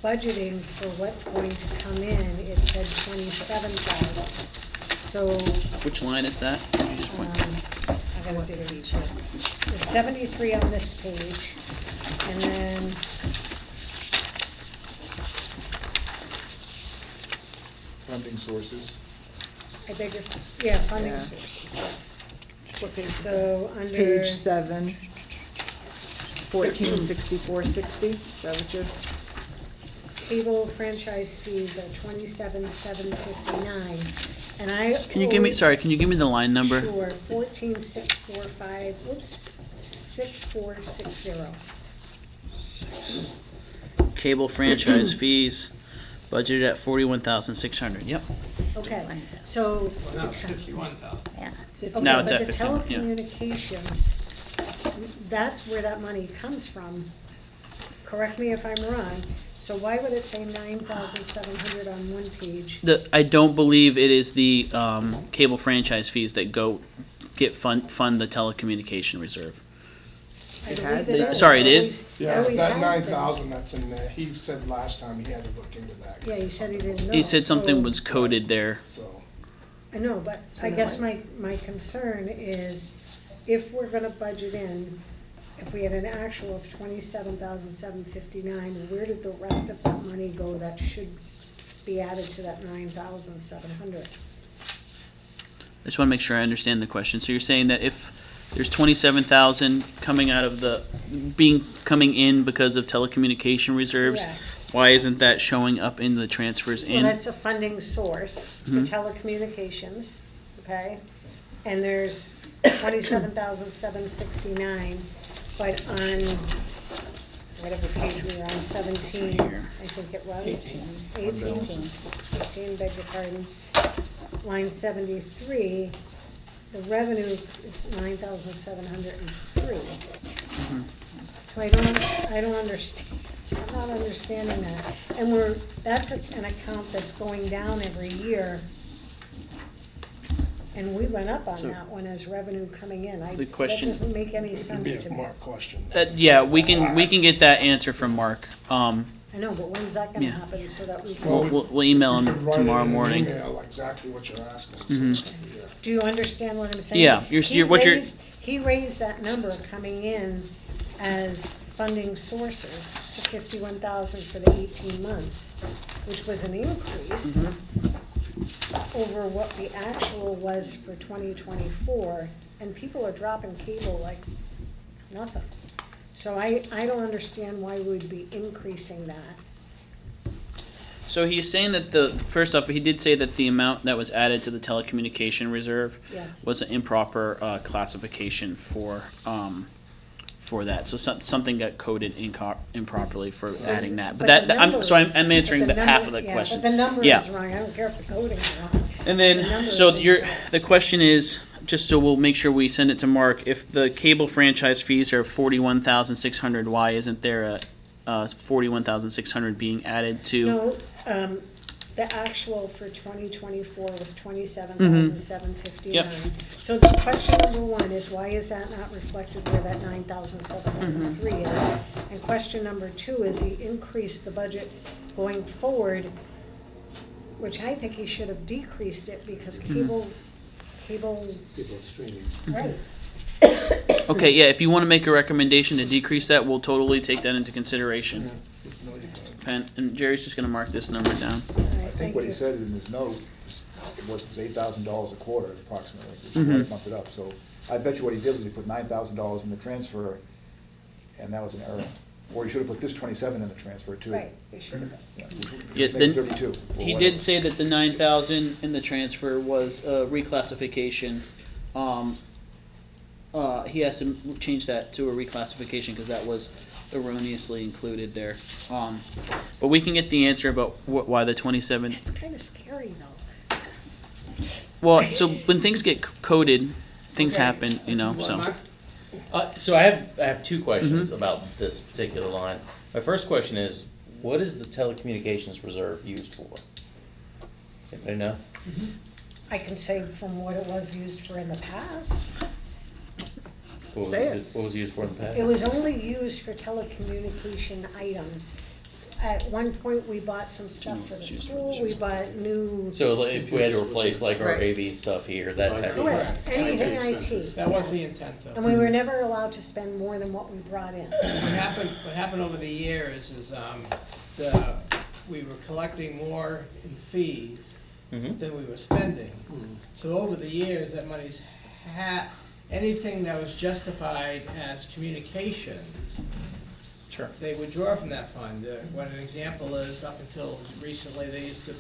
budgeting for what's going to come in, it said 27,000. So Which line is that? Could you just point- I gotta dig a page here. It's 73 on this page, and then Funding sources. I beg your, yeah, funding Yeah. sources, yes. What page? So under. Page 7, 146460, is that what you're? Cable franchise fees are 27,759, and I. Can you give me, sorry, can you give me the line number? Sure, 14,645, oops, 6460. Cable franchise fees, budgeted at $41,600, yep. Okay, so. Well, now it's 51,000. Yeah. Okay, Now it's but at 15, yeah. the telecommunications, that's where that money comes from. Correct me if I'm wrong. So why would it say 9,700 on one page? I don't believe it is the cable franchise fees that fund the telecommunication reserve. I It believe has it it. is. Sorry, it Always- is? Yeah, always that has 9,000 that's in there, he said last time he had to look into that. been. Yeah, he said he didn't know. He said something so- was coded there. So, I know, but So I then guess what? my concern is, if we're gonna budget in, if we had an actual of 27,759, where did the rest of that money go that should be added to that 9,700? I just want to make sure I understand the question. So you're saying that if there's 27,000 coming out of coming in because of telecommunication reserves, Correct. why isn't that showing up in the transfers Well, in? that's a funding source for Mhm. telecommunications, okay? And there's 27,769, but on whatever page we were on, 17, I think it was. 18, beg your pardon. Line 73, the revenue is 9,703. So I don't understand, I'm not understanding that. And that's an account that's going down every year. And we went up on So- that one as revenue coming in. The question- That doesn't make any it'd sense be to a me. Mark question. Yeah, we can get that answer from Mark. I know, but when's that gonna Yeah. happen so that we Well, can, We'll email You him could write it tomorrow in an morning. email, exactly what you're asking. so, Mhm. yeah. do you understand what I'm saying? Yeah, He raised that number coming in as funding sources to 51,000 for the 18 months, which was an increase over what the actual was for 2024, and people are dropping cable like nothing. So I don't understand why we'd be increasing that. So he's saying that first off, he did say that the amount that was added to the telecommunication reserve Yes. was an improper classification for that. So something got coded improperly for adding that. But the I'm numbers- answering but the half number- of the yeah, question. But the number Yeah. is wrong, I don't care if the coding's wrong. And The then, number so is incorrect. the question is, just so we'll make sure we send it to Mark, if the cable franchise fees are 41,600, why isn't there a 41,600 being added to? No, the actual for 2024 was 27,759. Yep. So the question number one is, why is that not reflected where that 9,703 is? And question number two is, he increased the budget going forward, which I think he should have decreased it because cable, People streaming. right. Okay, yeah, if you wanna make a recommendation to decrease that, we'll totally take that into consideration. And Jerry's just gonna mark this number down. I think what he said in his note, was $8,000 a quarter approximately, if Mhm. you bumped it up. So I bet you what he did was he put $9,000 in the transfer, and that was an error. Or he should have put this 27 in the transfer too. Right, it should have been. Yeah, which Yeah, makes then 32. or he whatever. did say that the 9,000 in the transfer was a reclassification. He has to change that to a reclassification because that was erroneously included there. But we can get the answer about why the 27. It's kind of scary though. Well, so when things get coded, things Okay. happen, you know, What, so. Mark? So I have two questions about this particular line. My first question is, what is the telecommunications reserve used for? Does anybody know? I can say from what it was used for in the past. Say it. What was it used for in the past? It was only used for telecommunication items. At one point, we bought some stuff for the school, we bought new. So like, if we had to replace like our Right. AV stuff here, that type of. Correct, anything IT. That was the yes. intent though. And we were never allowed to spend more than what we brought in. What happened over the years is, we were collecting more in fees Mhm. than we were spending. So over the years, that money's anything that was justified as communications, Sure. they would draw from that fund. What an example is, up until recently, they used to,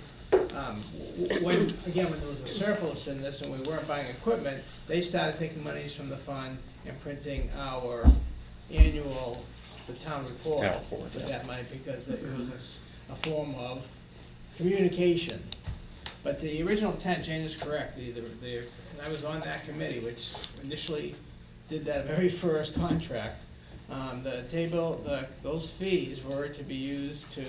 when there was a surplus in this and we weren't buying equipment, they started taking monies from the fund and printing our annual, the town report Town report, with yeah. that money, because it was a form of communication. But the original intent, Jane is correct, and I was on that committee, which initially did that very first contract. Those fees were to be used to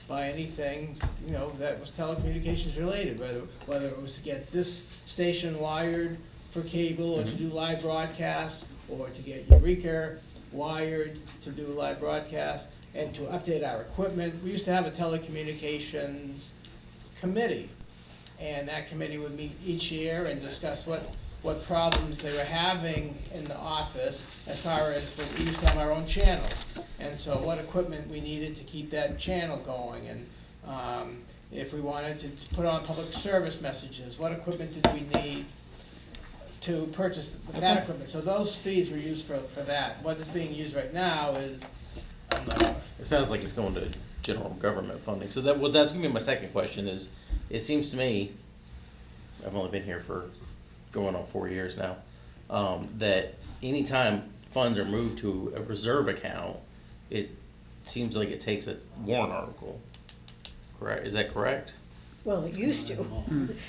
buy anything, you know, that was telecommunications related, whether it was to get this station wired for cable, or to do live broadcasts, or to get Eureka wired to do live broadcasts, and to update our equipment. We used to have a telecommunications committee, and that committee would meet each year and discuss what problems they were having in the office, as far as, we used to have our own channel. And so what equipment we needed to keep that channel going, and if we wanted to put on public service messages, what equipment did we need to purchase that equipment? So those fees were used for that. What is being used right now is, It sounds like it's going to general government funding. So that's gonna be my second question is, it seems to me, I've only been here for going on 4 years now, that anytime funds are moved to a reserve account, it seems like it takes a warrant article. Correct? Is that correct? Well, it used to,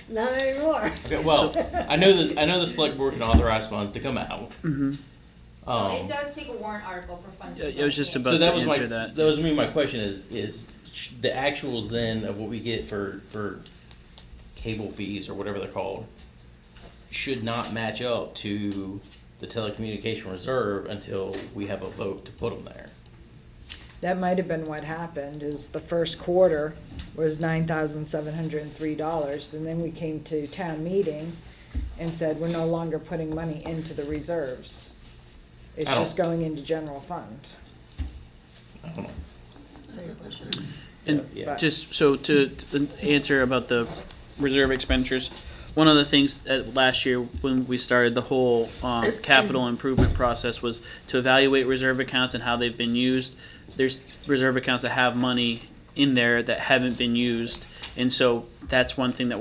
not anymore. Okay, well, I know the select board can authorize funds to come out. Mm-hmm. It does take a warrant article for funds to It was just go in. about So to that was answer that. That was my question is the actuals then of what we get for cable fees or whatever they're called should not match up to the telecommunication reserve until we have a vote to put them there. That might have been what happened, is the first quarter was $9,703, and then we came to town meeting and said, we're no longer putting money into the reserves. It's I don't- just going into general fund. I don't know. And Yeah. just so to answer about the reserve expenditures, one of the things last year when we started the whole capital improvement process was to evaluate reserve accounts and how they've been used. There's reserve accounts that have money in there that haven't been used, and so that's one thing that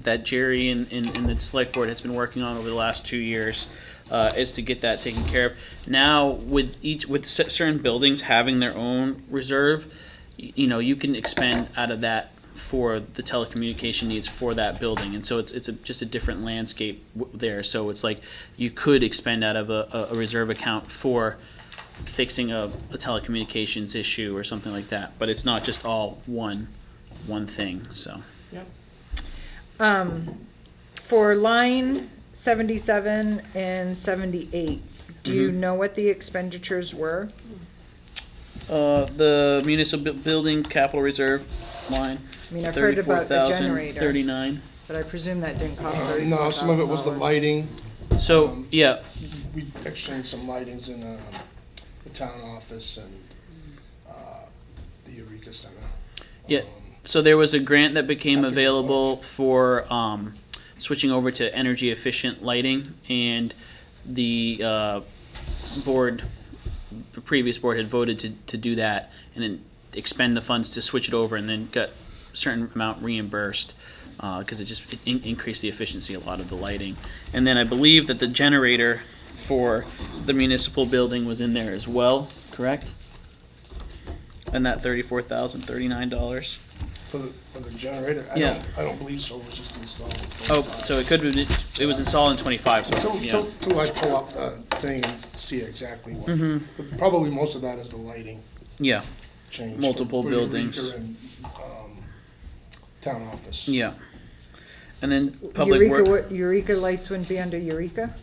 that Jerry and the select board has been working on over the last 2 years. Is to get that taken care of. Now, with certain buildings having their own reserve, you know, you can expend out of that for the telecommunication needs for that building, and so it's just a different landscape there. So it's like you could expend out of a reserve account for fixing a telecommunications issue or something like that. But it's not just all one thing. So. Yep. For line 77 and 78, do you know what the expenditures were? The municipal building capital reserve line. I mean, I've heard about the generator. 34,039. But I presume that didn't cost $34,000. No, some of it was the lighting. So yeah, we exchanged some lightings in the town office and the Eureka Center. Yeah, so there was a grant that became available for switching over to energy efficient lighting, and the previous board had voted to do that and then expend the funds to switch it over, and then got a certain amount reimbursed because it increased the efficiency a lot of the lighting. And then I believe that the generator for the municipal building was in there as well, correct? And that $34,039. For the generator? Yeah. I don't believe so, it was just installed. Oh, so it could have been, it was installed in 25, so, yeah. Till I pull up the thing and see exactly what, Mhm. but probably most of that is the lighting Yeah, change. multiple for buildings. Eureka and, town office. Yeah. And then public work. Eureka lights wouldn't be under Eureka?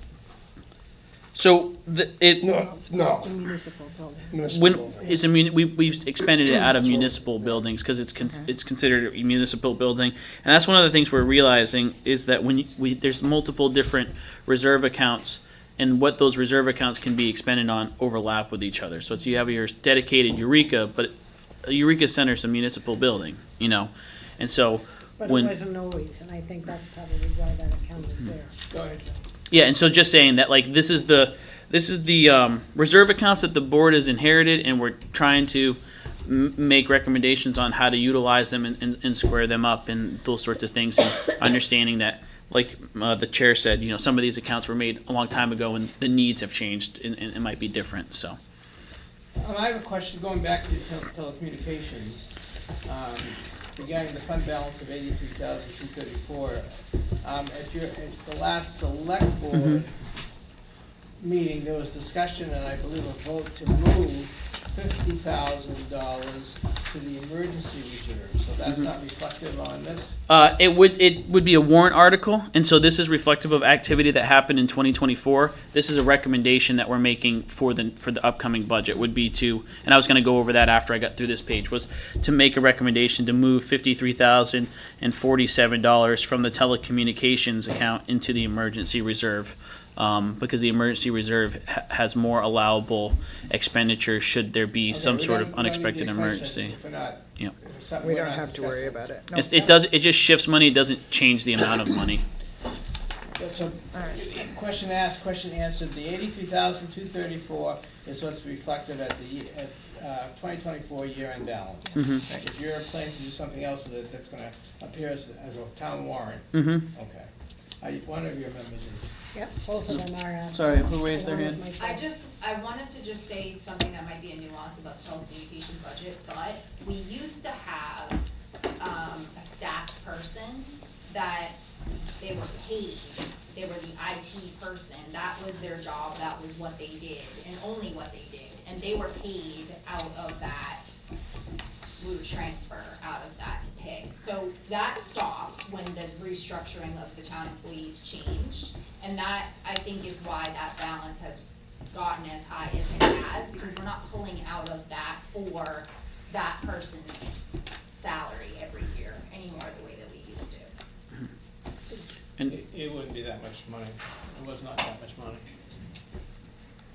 So No. Municipal building. Municipal when buildings. it's a we've expended it out of municipal buildings because it's considered a municipal building, and that's one of the things we're realizing is that when there's multiple different reserve accounts, and what those reserve accounts can be expended on overlap with each other. So you have your dedicated Eureka, but a Eureka Center is a municipal building, and so But when it wasn't always, and I think that's probably why that account is there. Go ahead, John. Yeah, and so just saying that, like, this is the reserve accounts that the board has inherited, and we're trying to make recommendations on how to utilize them and square them up and those sorts of things, and understanding that, like the chair said, some of these accounts were made a long time ago, and the needs have changed, and it might be different. So, I have a question going back to telecommunications. Regarding the fund balance of $83,234, at the last select board meeting, there was discussion and I believe a vote to move $50,000 to the emergency reserve. So that's not reflective on this. it would be a warrant article, and so this is reflective of activity that happened in 2024. This is a recommendation that we're making for the upcoming budget. Would be to, and I was going to go over that after I got through this page, was to make a recommendation to move $53,047 from the telecommunications account into the emergency reserve. Because the emergency reserve has more allowable expenditures should there be some sort of unexpected emergency. Yep. We don't have to worry about it. No. It just shifts money. It doesn't change the amount of money. So, question asked, question answered. The $83,234 is what's reflected at the 2024one year-end balance. If you're planning to do something else with it, that's going to appear as a town warrant. Okay. One of your members is. Yep, both of them are asking. Sorry, who raised their hand? I wanted to just say something that might be a nuance about the telecommunications budget, but we used to have a staff person that they were paid. They were the IT person. That was their job. That was what they did, and only what they did. And they were paid out of that. We would transfer out of that to pay. So that stopped when the restructuring of the town employees changed. And that, I think, is why that balance has gotten as high as it has, because we're not pulling out of that for that person's salary every year anymore the way that we used to. And It wouldn't be that much money. It was not that much money.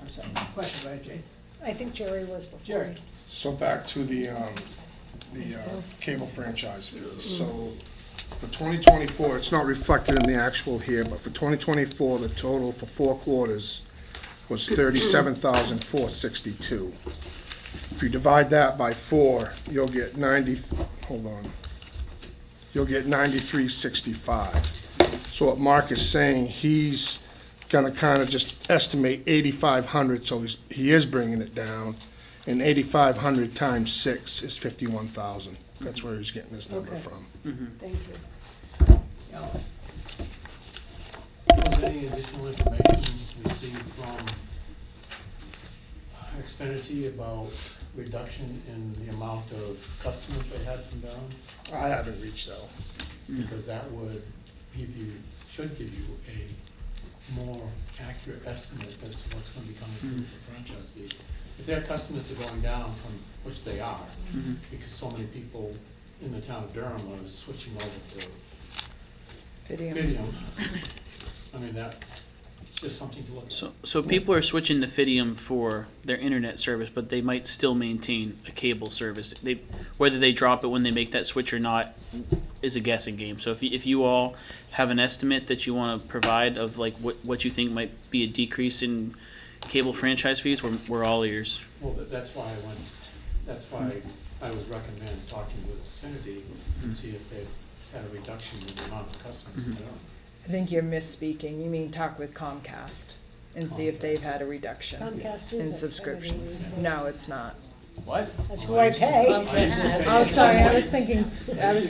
I'm sorry. Question, right, Jane? I think Jerry was before. Jerry. So back to the cable franchise fees. So for 2024, it's not reflected in the actual here, but for 2024, the total for 4 quarters was $37,462. If you divide that by 4, you'll get you'll get $93.65. So what Mark is saying, he's gonna kind of just estimate 8,500, so he is bringing it down. And 8,500 times 6 is 51,000. That's where he's getting his number from. Thank you. Was any additional information received from Xfinity about reduction in the amount of customers they had from Durham? I haven't reached out. Because that would should give you a more accurate estimate as to what's going to be coming through for franchise fees. If their customers are going down, from which they are, because so many people in the town of Durham are switching over to Fidium. I mean, that it's just something to look at. So people are switching to Fidium for their internet service, but they might still maintain a cable service. Whether they drop it when they make that switch or not is a guessing game. So if you all have an estimate that you want to provide of like what you think might be a decrease in cable franchise fees, we're all ears. Well, that's why I was recommending talking with Xfinity and see if they had a reduction in the amount of customers. I don't know. I think you're misspeaking. You mean talk with Comcast and see if they've had a reduction Comcast in is subscriptions. Xfinity. No, it's not. What? That's who I pay. Oh, sorry, I was thinking video. I was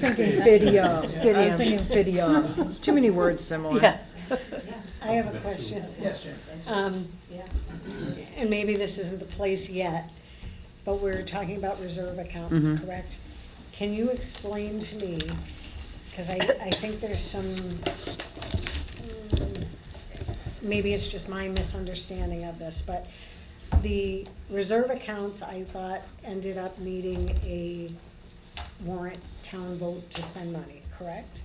thinking video. It's too many words similar. Yeah. I have a question. Yes, Jen. And maybe this isn't the place yet, but we're talking about reserve accounts, Mhm. correct? Can you explain to me, because I think there's some, maybe it's just my misunderstanding of this, but the reserve accounts, I thought, ended up needing a warrant town vote to spend money, correct?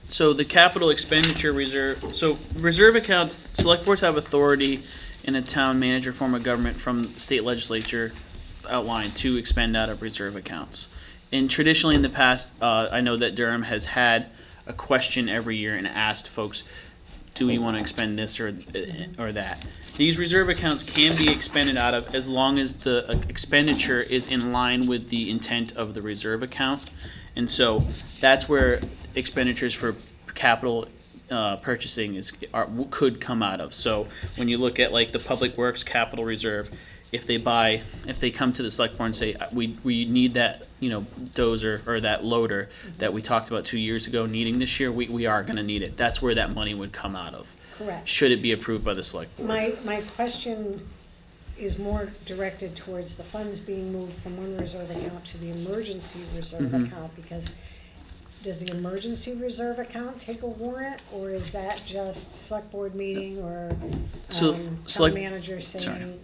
So the capital expenditure reserve, so reserve accounts, select boards have authority in a town manager form of government from state legislature outlined to expend out of reserve accounts. And traditionally in the past, I know that Durham has had a question every year and asked folks, do we want to expend this or that? These reserve accounts can be expended out of as long as the expenditure is in line with the intent of the reserve account. And so that's where expenditures for capital purchasing could come out of. So when you look at like the Public Works Capital Reserve, if they come to the select board and say, we need that, dozer or that loader that we talked about 2 years ago needing this year, we are gonna need it. That's where that money would come out of. Correct. Should it be approved by the select board. My question is more directed towards the funds being moved from one reserve account to the emergency reserve Mhm. account, because does the emergency reserve account take a warrant, or is that just select board meeting or So, town select- manager sorry. saying,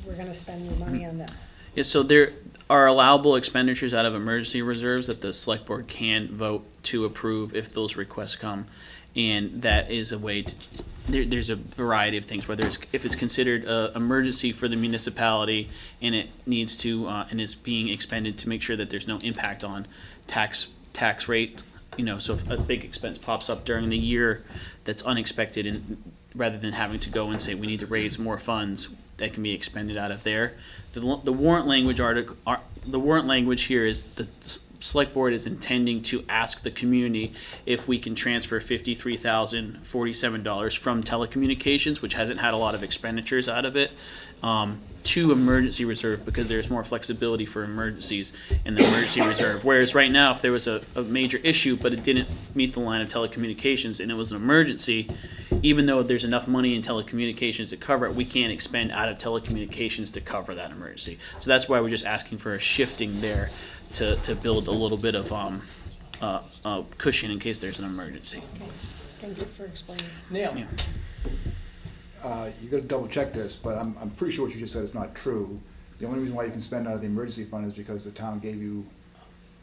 we're gonna spend your money on this? Yeah, so there are allowable expenditures out of emergency reserves that the select board can vote to approve if those requests come. And that is a way to, there's a variety of things, whether if it's considered an emergency for the municipality and it needs to, and is being expended to make sure that there's no impact on tax rate. So if a big expense pops up during the year that's unexpected, and rather than having to go and say we need to raise more funds, that can be expended out of there. The warrant language the warrant language here is the select board is intending to ask the community if we can transfer $53,047 from telecommunications, which hasn't had a lot of expenditures out of it, to emergency reserve, because there's more flexibility for emergencies in the emergency reserve. Whereas right now, if there was a major issue, but it didn't meet the line of telecommunications and it was an emergency, even though there's enough money in telecommunications to cover it, we can't expend out of telecommunications to cover that emergency. So that's why we're just asking for a shifting there to build a little bit of cushion in case there's an emergency. Okay, thank you for explaining. Neil? Yeah. You gotta double check this, but I'm pretty sure what you just said is not true. The only reason why you can spend out of the emergency fund is because the town gave you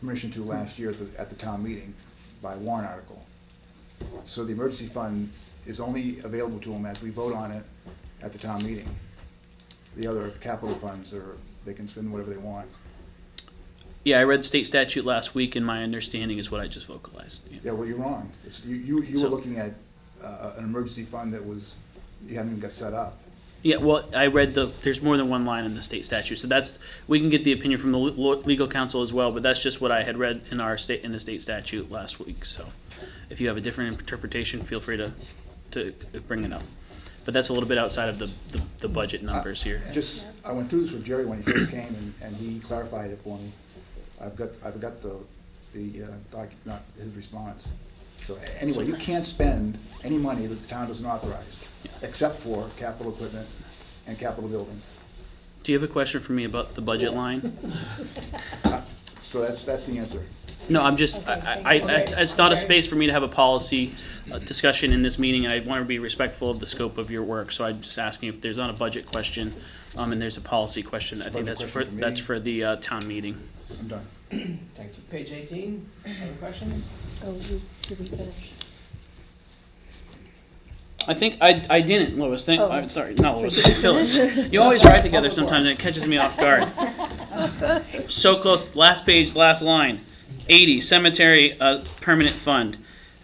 permission to last year at the town meeting by warrant article. So the emergency fund is only available to them as we vote on it at the town meeting. The other capital funds they can spend whatever they want. Yeah, I read state statute last week, and my understanding is what I just vocalized. Yeah. Yeah, well, you're wrong. You were looking at an emergency fund that you haven't even got set up. Yeah, well, I read there's more than one line in the state statute, so we can get the opinion from the legal counsel as well, but that's just what I had read in the state statute last week, so if you have a different interpretation, feel free to bring it up. But that's a little bit outside of the budget numbers here. I went through this with Jerry when he first came, and he clarified it for me. I've got the document, his response. So anyway, you can't spend any money that the town doesn't authorize, except for capital equipment and capital building. Do you have a question for me about the budget line? So that's the answer. No, I'm just, it's not a space for me to have a policy discussion in this meeting, and I want to be respectful of the scope of your work, so I'm just asking if there's not a budget question, and there's a policy question. I think that's for the town meeting. I'm done. Thank you. Page 18, other questions? Oh, did we finish? I think I didn't, Lois. Oh. I'm sorry, not Lois. So did you Phyllis. finish? You always ride together sometimes and it catches me off guard. So close. Last page, last line. 80 cemetery permanent fund.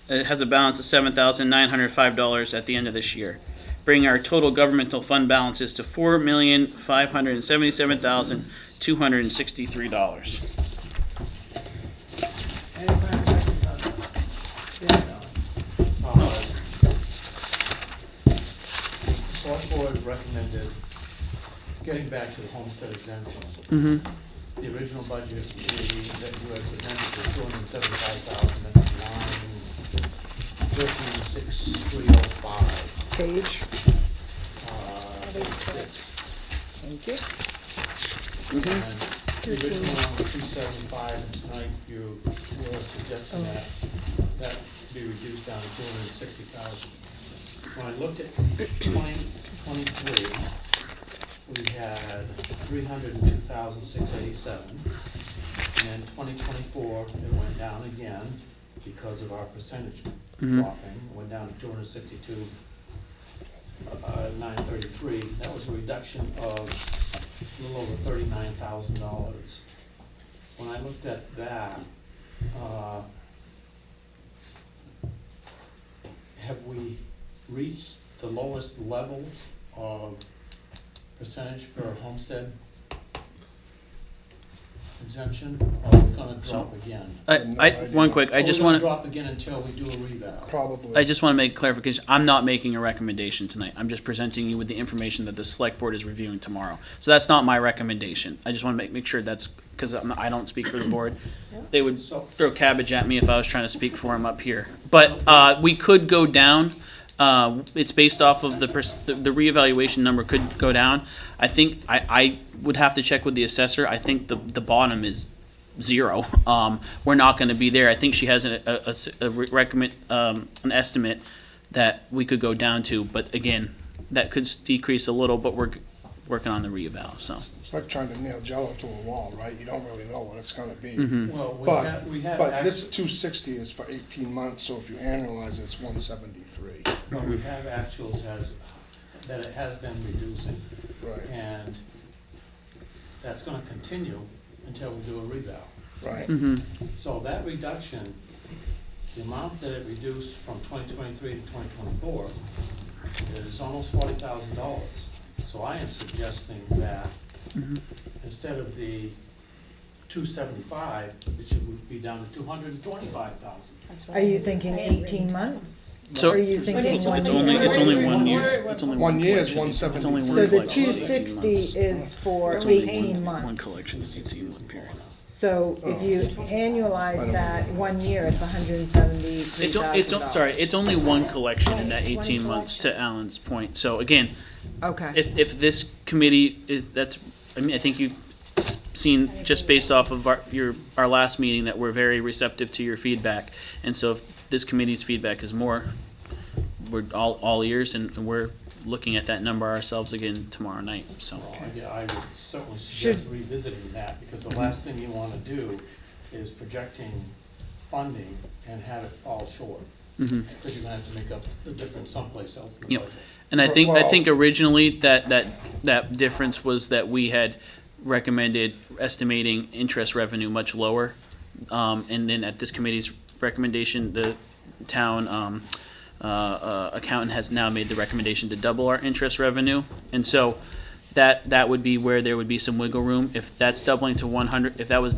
It has a balance of $7,905 at the end of this year, bringing our total governmental fund balances to $4,577,263. Any kind of questions on that? Yeah, Select board recommended getting back to the homestead exemption. Mm-hmm. The original budget that you had presented was $275,000, that's line 136305. Page. Page 6. Thank you. And the original one was 275, and tonight you were suggesting that be reduced down to 260,000. When I looked at 2023, we had 302,687, and then 2024, it went down again because of our percentage Mhm. dropping, it went down to 262,933. That was a reduction of a little over $39,000. When I looked at that, have we reached the lowest level of percentage for homestead exemption, or are we gonna drop again? One quick, I just Or are we want gonna drop again until we do a revow? Probably. I just want to make clarification. I'm not making a recommendation tonight. I'm just presenting you with the information that the select board is reviewing tomorrow. So that's not my recommendation. I just want to make sure that's, because I don't speak for the board. They would throw cabbage at me if I was trying to speak for them up here. But we could go down. It's based off of the reevaluation number could go down. I think I would have to check with the assessor. I think the bottom is 0. We're not going to be there. I think she has an estimate that we could go down to, but again, that could decrease a little. But we're working on the reeval. So It's like trying to nail Jello to a wall, right? You don't really know what it's gonna be. Mhm. Well, we have But this 260 is for 18 months, so if you annualize it, it's 173. we have actuals that it has been reducing. Right. And that's gonna continue until we do a revow. Right. Mhm. So that reduction, the amount that it reduced from 2023 to 2024 is almost $40,000. So I am suggesting that instead of the 275, it should be down to 225,000. Are you thinking 18 months? So Or are you thinking it's 1 only year? 1 year. It's only 1 year is collection. It's only 170. one So the collection. 260 is for It's only 18 one months. collection is 18-month period. So if you annualize that 1 year, it's $173,000. Sorry, it's only one collection in that 18 months, to Alan's point. So again, Okay. if this committee I think you've seen just based off of our last meeting that we're very receptive to your feedback. And so if this committee's feedback is more, we're all ears, and we're looking at that number ourselves again tomorrow night, so. Well, I would certainly suggest revisiting that, because the last thing you wanna do is projecting funding and have it fall short. Mhm. Because you're gonna have to make up the difference someplace else in the Yep. budget. And I think originally that difference was that we had recommended estimating interest revenue much lower. And then at this committee's recommendation, the town accountant has now made the recommendation to double our interest revenue. And so that would be where there would be some wiggle room. If that's doubling to 100, if that was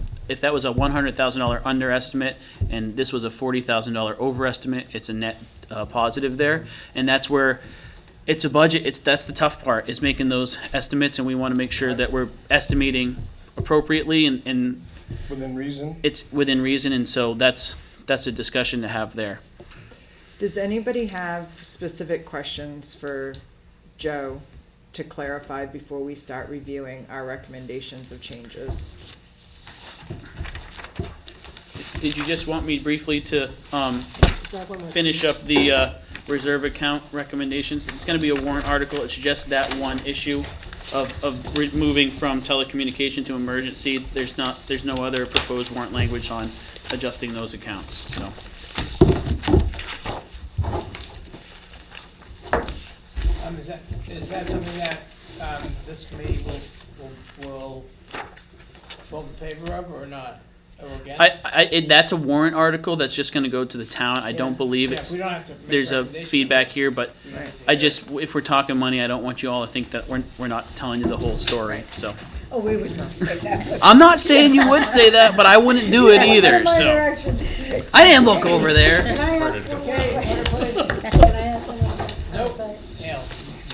a $100,000 underestimate and this was a $40,000 overestimate, it's a net positive there. And that's where it's a budget. That's the tough part, is making those estimates, and we want to make sure that we're estimating appropriately and Within reason? it's within reason. And so that's a discussion to have there. Does anybody have specific questions for Joe to clarify before we start reviewing our recommendations of changes? Did you just want me briefly to finish up the reserve account recommendations? It's going to be a warrant article. It's just that one issue of moving from telecommunication to emergency. There's no other proposed warrant language on adjusting those accounts. So Is that something that, this committee will vote in favor of or not, or against? That's a warrant article that's just gonna go to the town. I don't believe Yeah, it's, we don't have to make there's a recommendations. feedback here, but Right. I just, if we're talking money, I don't want you all to think that we're not telling you the whole story, so. Oh, we would not say that. I'm not saying you would say that, but I wouldn't do it either, My so. direction. I didn't look over there. Can I ask one more Okay, question? order, please. Can I ask one more question? Nope. I'm sorry. Neil.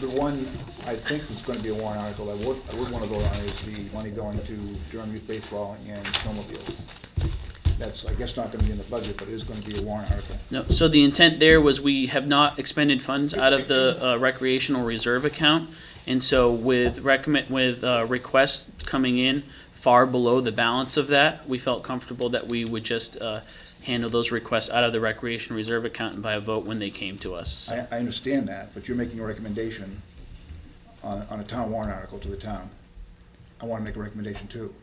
The one I think is gonna be a warrant article I would wanna vote on is the money going to Durham Youth Baseball and snowmobiles. That's, I guess, not gonna be in the budget, but it is gonna be a warrant article. No, so the intent there was we have not expended funds out of the recreational reserve account. And so with requests coming in far below the balance of that, we felt comfortable that we would just handle those requests out of the recreation reserve account and by a vote when they came to us. So- I understand that, but you're making a recommendation on a town warrant article to the town. I wanna make a recommendation too.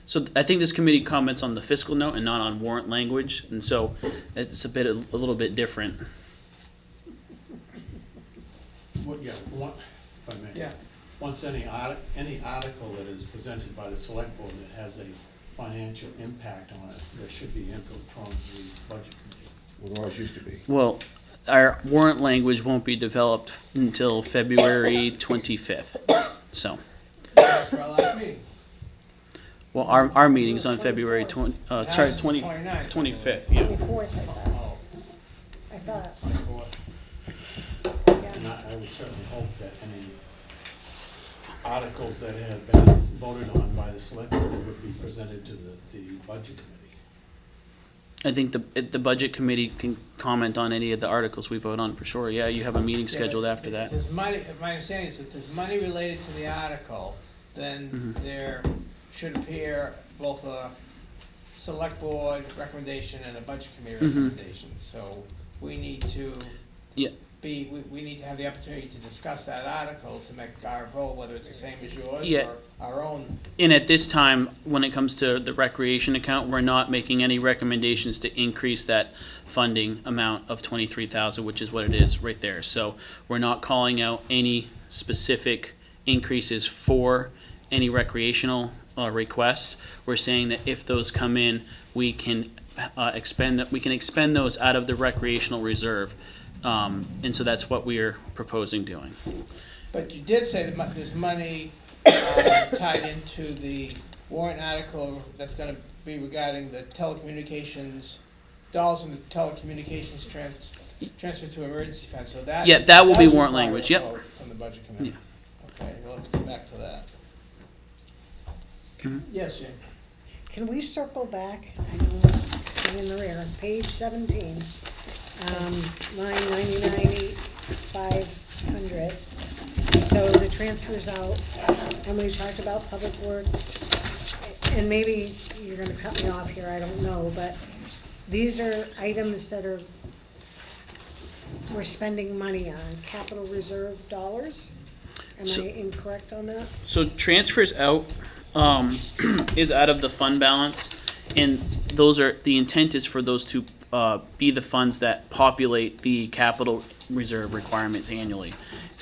So I think this committee comments on the fiscal note and not on warrant language, and so it's a little bit different. If I may. Yeah. Once any article that is presented by the select board that has a financial impact on it, there should be input from the budget committee. Well, there always used to be. Well, our warrant language won't be developed until February 25th, so. For our last meeting. Well, our meeting's on February 25th, yeah. 24th, I thought. Oh, I thought. 24. And I would certainly hope that any articles that have been voted on by the select board would be presented to the budget committee. I think the budget committee can comment on any of the articles we vote on for sure. Yeah, you have a meeting scheduled after that. There's money, my understanding is that there's money related to the article, then there should appear both a select board recommendation and a budget committee recommendation. So we need to Yeah. we need to have the opportunity to discuss that article to make our vote, whether it's the same as yours Yeah. or our own. And at this time, when it comes to the recreation account, we're not making any recommendations to increase that funding amount of 23,000, which is what it is right there. So we're not calling out any specific increases for any recreational requests. We're saying that if those come in, we can expend those out of the recreational reserve. And so that's what we are proposing doing. But you did say that there's money tied into the warrant article that's gonna be regarding the telecommunications, dollars in the telecommunications transfer to emergency fund, so that. Yeah, that will be does warrant require language, a yep. vote from the budget committee. Okay, well, let's get back to that. Yes, Jane? Can we circle back? I know I'm in the rear, on page 17, line 99,500. So the transfers out, and we talked about public works, and maybe you're gonna cut me off here, I don't know, but these are items that we're spending money on, capital reserve dollars? Am So- I incorrect on that? So transfers out is out of the fund balance, and the intent is for those to be the funds that populate the capital reserve requirements annually.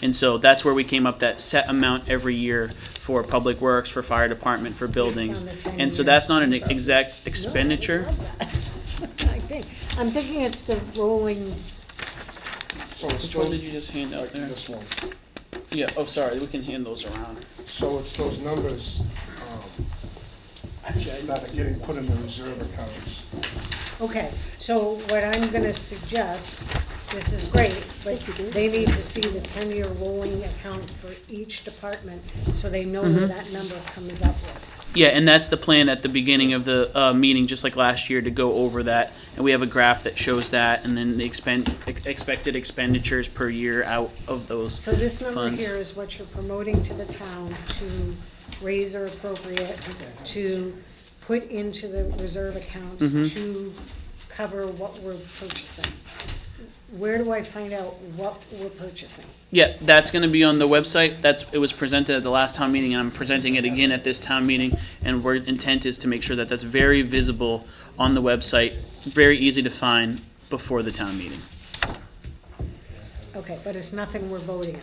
And so that's where we came up that set amount every year for public works, for fire department, for buildings. Based on the And so 10-year. that's not an exact expenditure. I'm thinking it's the rolling, So it's Which one those, did you just hand out like there? this one. Yeah, oh, sorry, we can hand those around. So it's those numbers, that are getting put in the reserve accounts. okay, so what I'm gonna suggest, this is great, but they need to see the 10-year rolling account for each department, so they know where that number comes up with. Yeah, and that's the plan at the beginning of the meeting, just like last year, to go over that. And we have a graph that shows that, and then the expected expenditures per year out of those So this number funds. here is what you're promoting to the town to raise or appropriate, to put into the reserve accounts to cover what we're purchasing. Where do I find out what we're purchasing? Yeah, that's gonna be on the website. It was presented at the last town meeting, and I'm presenting it again at this town meeting. And our intent is to make sure that that's very visible on the website, very easy to find before the town meeting. Okay, but it's nothing we're voting on.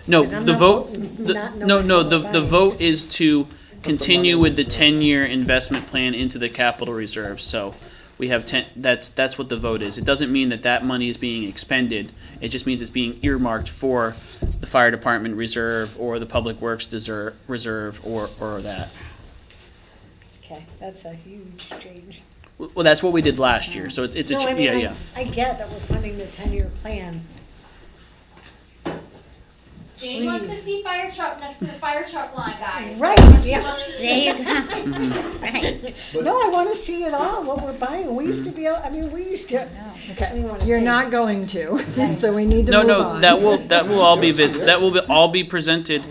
No, 'Cause I'm the not vote, voting the- not no, knowing no, what the, we're the buying. vote is to continue with the 10-year investment plan into the capital reserve, so we have 10, that's what the vote is. It doesn't mean that that money is being expended, it just means it's being earmarked for the fire department reserve, or the public works reserve, or that. Okay, that's a huge change. Well, that's what we did last year, so it's a, No, I mean, yeah, yeah. I get that we're funding the 10-year plan. Jane wants to Please. see fire truck next to the fire truck line, guys. Right, That's what she yeah. wants to There you see. go. Right. No, I wanna see it all, what we're buying. We used to be, I mean, we used to. Okay, We wanna you're see. not going to, so we need to No, move no, on. that will all be all be presented,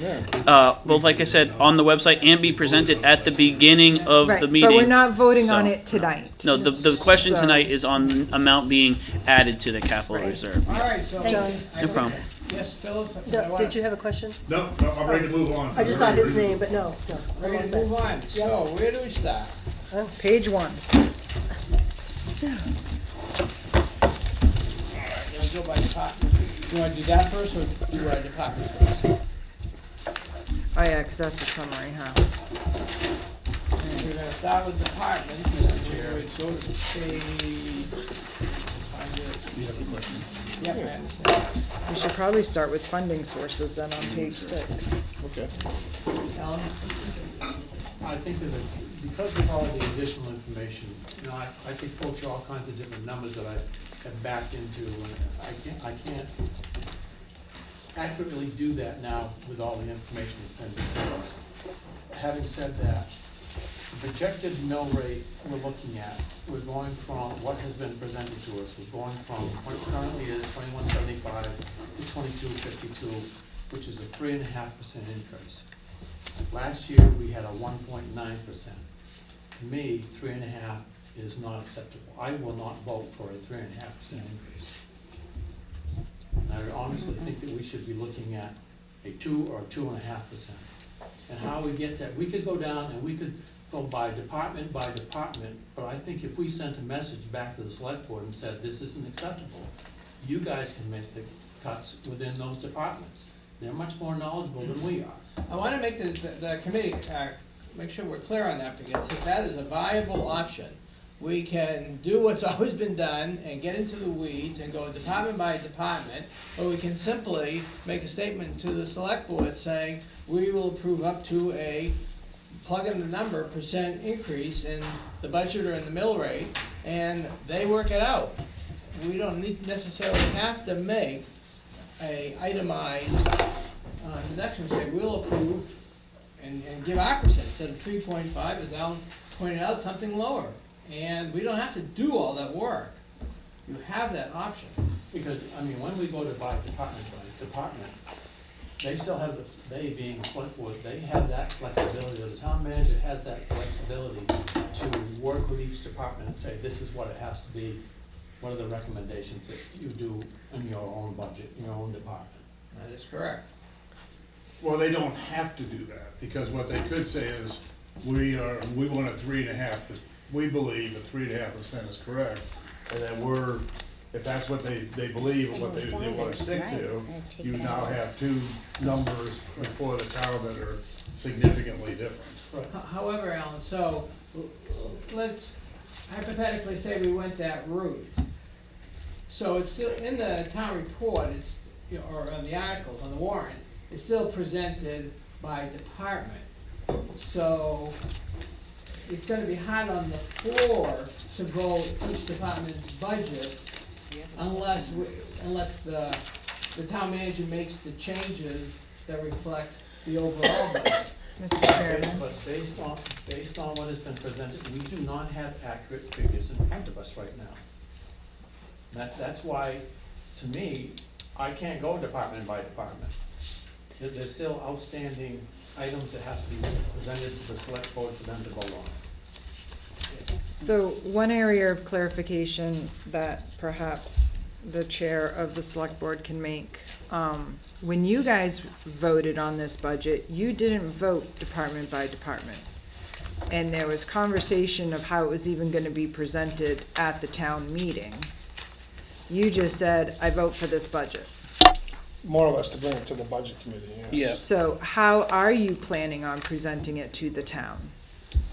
both, like I said, on the website and be presented at the beginning of Right, the meeting. but we're not voting on so- it tonight. No, the question So- tonight is on amount being added to the capital Right. reserve. All right, so. John. I No think- problem. Yes, Phyllis? I No, wanna- did you have a question? No, I'm ready to move on. I just saw his name, but no, no. I'm all Ready to set. move on. So, where do we start? Page 1. You wanna go by department? You wanna do that first, or do you want department first? Oh, yeah, because that's the summary, huh? We're gonna start with departments, and we're going to go to page. You have a question? Yep, I understand. We should probably start with funding sources then on page 6. Okay. Ellen? I think that because of all the additional information, I think folks are all kinds of different numbers that I have backed into, and I can't accurately do that now with all the information that's been before us. Having said that, the projected mill rate we're looking at, we're going from what has been presented to us, we're going from what currently is 21.75 to 22.52, which is a 3.5% increase. Last year, we had a 1.9%. To me, 3.5 is not acceptable. I will not vote for a 3.5% increase. And I honestly think that we should be looking at a 2 or 2.5%. And how we get that, we could go down and we could go by department, but I think if we sent a message back to the select board and said, this isn't acceptable, you guys can make the cuts within those departments. They're much more knowledgeable than we are. I wanna make the committee, make sure we're clear on that, because if that is a viable option, we can do what's always been done and get into the weeds and go department by department, or we can simply make a statement to the select board saying, we will approve up to a plug in the number % increase in the budget or in the mill rate, and they work it out. We don't necessarily have to make a itemized deduction, say we'll approve and give our percent, instead of 3.5, as Alan pointed out, something lower. And we don't have to do all that work. You have that option. Because, I mean, when we go to buy department by department, they still have, they being the select board, they have that flexibility, or the town manager has that flexibility to work with each department and say, this is what it has to be. What are the recommendations that you do in your own budget, in your own department? That is correct. Well, they don't have to do that, because what they could say is, we want a 3.5, but we believe a 3.5% is correct, and then if that's what they believe and what they want to stick to, you now have two numbers for the town that are significantly different. However, Alan, so let's hypothetically say we went that route. So it's still in the town report, it's, or on the articles, on the warrant, it's still presented by department. So it's gonna be hard on the floor to vote each department's budget unless the town manager makes the changes that reflect the overall budget. Mr. Chairman. But based on what has been presented, we do not have accurate figures in front of us right now. That's why, to me, I can't go department by department. There's still outstanding items that have to be presented to the select board for them to vote on. So one area of clarification that perhaps the chair of the select board can make, when you guys voted on this budget, you didn't vote department by department. And there was conversation of how it was even gonna be presented at the town meeting. You just said, I vote for this budget. more or less to bring it to the budget committee, yes. Yeah. So how are you planning on presenting it to the town?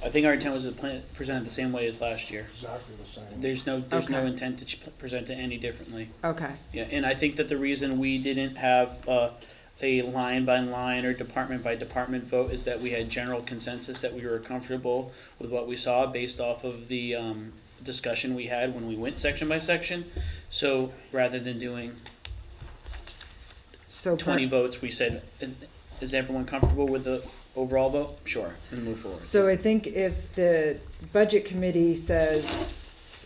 I think our intent was to present it the same way as last year. Exactly the same. There's no Okay. intent to present it any differently. Okay, Yeah, and I think that the reason we didn't have a line by line or department by department vote is that we had general consensus that we were comfortable with what we saw based off of the discussion we had when we went section by section. So rather than doing so. 20 votes, we said, is everyone comfortable with the overall vote? Sure, and move forward. So I think if the budget committee says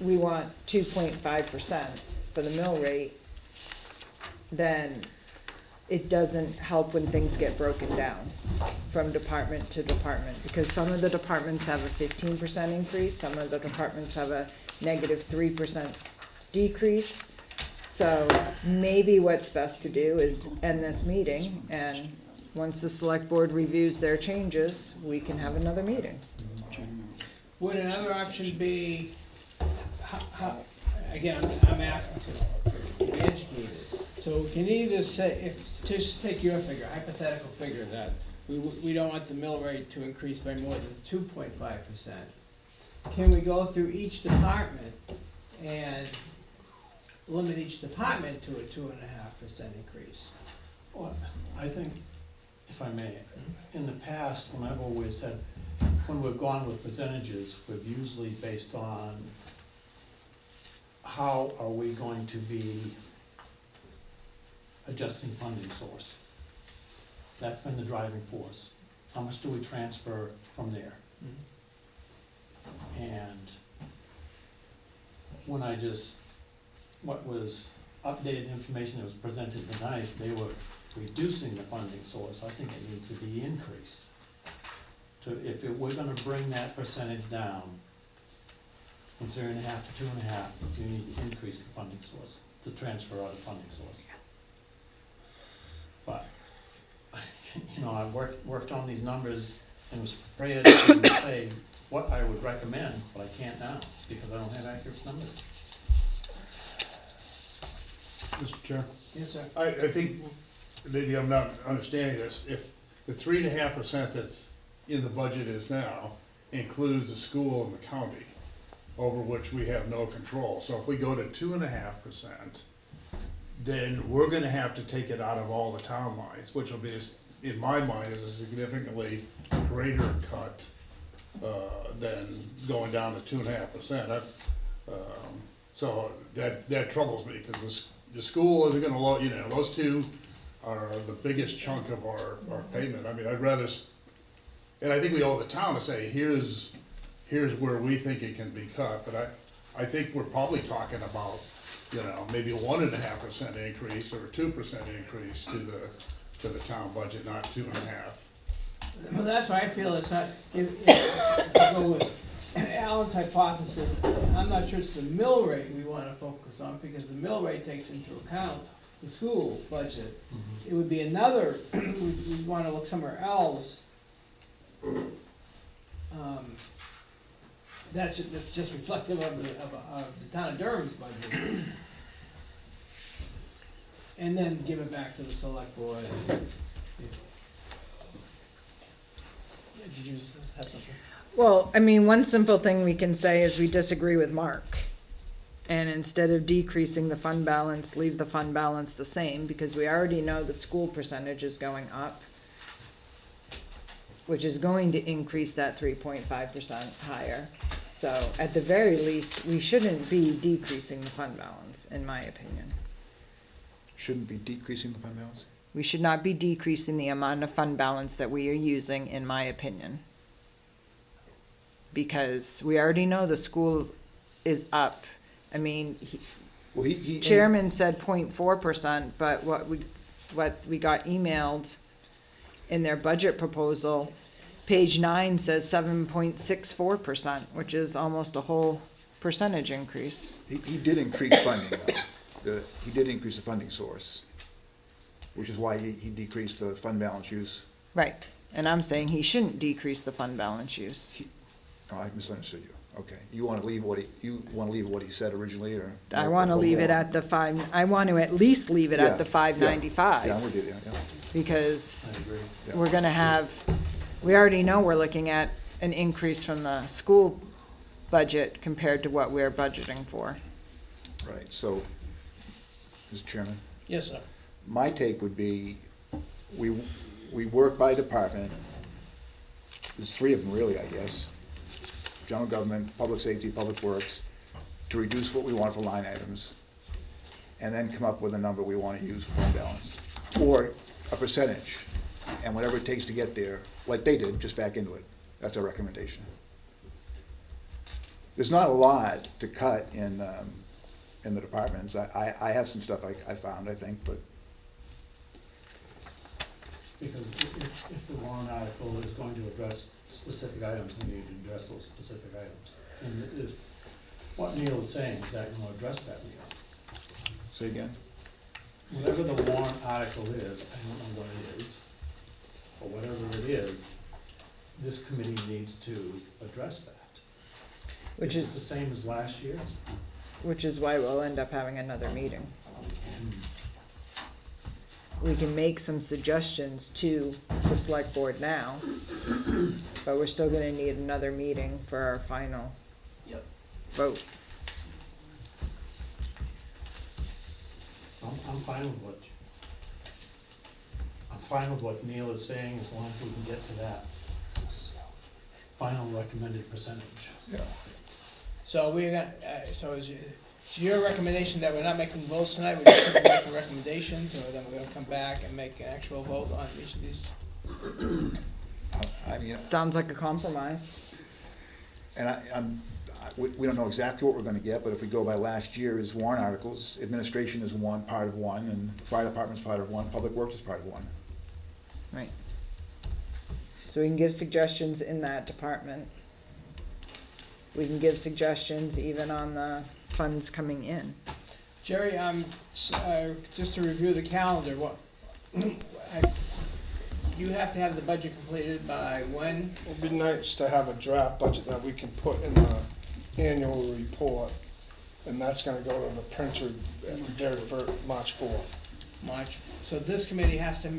we want 2.5% for the mill rate, then it doesn't help when things get broken down from department to department, because some of the departments have a 15% increase, some of the departments have a -3% decrease. So maybe what's best to do is end this meeting, and once the select board reviews their changes, we can have another meeting. Would another option be, again, I'm asking to be educated. So we can either say, if, just take your figure, hypothetical figure, that we don't want the mill rate to increase by more than 2.5%. Can we go through each department and limit each department to a 2.5% increase? Well, I think, if I may, in the past, when I've always said, when we've gone with percentages, we've usually based on how are we going to be adjusting funding source. That's been the driving force. How much do we transfer from there? And when what was updated information that was presented tonight, they were reducing the funding source. I think it needs to be increased. If we're gonna bring that percentage down from 3.5 to 2.5, you need to increase the funding source, to transfer out of funding source. But, I've worked on these numbers and was prepared to say what I would recommend, but I can't now, because I don't have accurate numbers. Mr. Chair? Yes, sir. I think, maybe I'm not understanding this, if the 3.5% that's in the budget is now includes the school and the county, over which we have no control. So if we go to 2.5%, then we're gonna have to take it out of all the town lines, which will be, in my mind, is a significantly greater cut than going down to 2.5%. So that troubles me, because the school isn't gonna, those two are the biggest chunk of our payment. I mean, I'd rather, and I think we owe the town to say, here's where we think it can be cut, but I think we're probably talking about, maybe a 1.5% increase or a 2% increase to the town budget, not 2.5%. Well, that's why I feel it's not, if I go with Alan's hypothesis, I'm not sure it's the mill rate we want to focus on, because the mill rate takes into account the school budget. It would be another, we'd want to look somewhere else. That's just reflective of the town of Durham's budget. And then give it back to the select board. Did you have something? Well, I mean, one simple thing we can say is we disagree with Mark. And instead of decreasing the fund balance, leave the fund balance the same, because we already know the school percentage is going up, which is going to increase that 3.5% higher. So at the very least, we shouldn't be decreasing the fund balance, in my opinion. Shouldn't be decreasing the fund balance? We should not be decreasing the amount of fund balance that we are using, in my opinion. Because we already know the school is up. I mean, Well, he Chairman said 0.4%, but what we got emailed in their budget proposal, page 9 says 7.64%, which is almost a whole percentage increase. He did increase funding, though. He did increase the funding source, which is why he decreased the fund balance use. Right, and I'm saying he shouldn't decrease the fund balance use. Oh, I misunderstood you. Okay, you wanna leave what he said originally, or? I wanna leave it at the I want to at least leave it Yeah, at the yeah. 595. Yeah, I'm with you there, yeah. Because I agree. Yeah. we're gonna have, we already know we're looking at an increase from the school budget compared to what we're budgeting for. Right, so, Mr. Chairman, Yes, sir. my take would be, we work by department. There's three of them really, I guess. General government, public safety, public works, to reduce what we want for line items, and then come up with a number we want to use for fund balance, or a percentage, and whatever it takes to get there, like they did, just back into it. That's our recommendation. There's not a lot to cut in the departments. I have some stuff I found, I think, but Because if the warrant article is going to address specific items, we need to address those specific items. And if, what Neil is saying, is that going to address that, Neil? say again? Whatever the warrant article is, I don't know what it is, but whatever it is, this committee needs to address that. Which Is is, it the same as last year's? which is why we'll end up having another meeting. We can make some suggestions to the select board now, but we're still gonna need another meeting for our final Yep. vote. I'm fine with what Neil is saying, as long as we can get to that final recommended percentage. Yeah. So we're gonna, so is your recommendation that we're not making votes tonight, we're just simply making recommendations, or then we're gonna come back and make an actual vote on each of these? I mean, Sounds like a compromise. and we don't know exactly what we're gonna get, but if we go by last year's warrant articles, administration is one, part of one, and fire department's part of one, public works is part of one. Right. So we can give suggestions in that department. We can give suggestions even on the funds coming in. Jerry, just to review the calendar, you have to have the budget completed by when? It'd be nice to have a draft budget that we can put in the annual report, and that's gonna go to the printer at the very first, March 4th. March. So this committee has to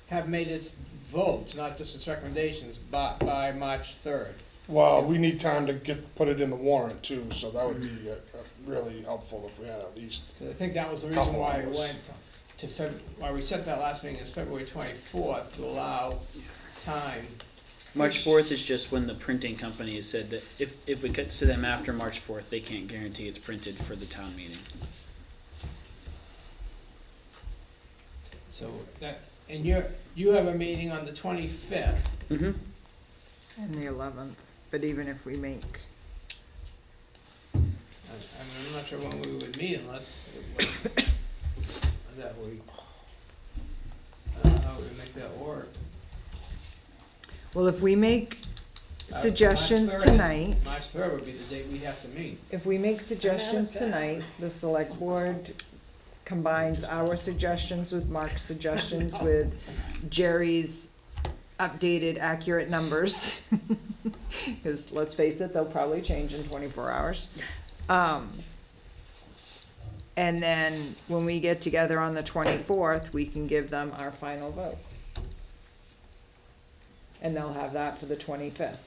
have made its votes, not just its recommendations, by March 3rd. Well, we need time to put it in the warrant too, so that would be really helpful if we had at least. I think that was the reason why it went to why we set that last meeting as February 24th, to allow time. March 4th is just when the printing company has said that if it gets to them after March 4th, they can't guarantee it's printed for the town meeting. So that, and you have a meeting on the 25th. Mm-hmm. And the 11th, but even if we make, I mean, I'm not sure when we would meet unless it was that week. I don't know how we would make that work. well, if we make suggestions tonight, March 3rd would be the date we'd have to meet. if we make suggestions tonight, the select board combines our suggestions with Mark's suggestions with Jerry's updated, accurate numbers. Because let's face it, they'll probably change in 24 hours. And then when we get together on the 24th, we can give them our final vote. And they'll have that for the 25th.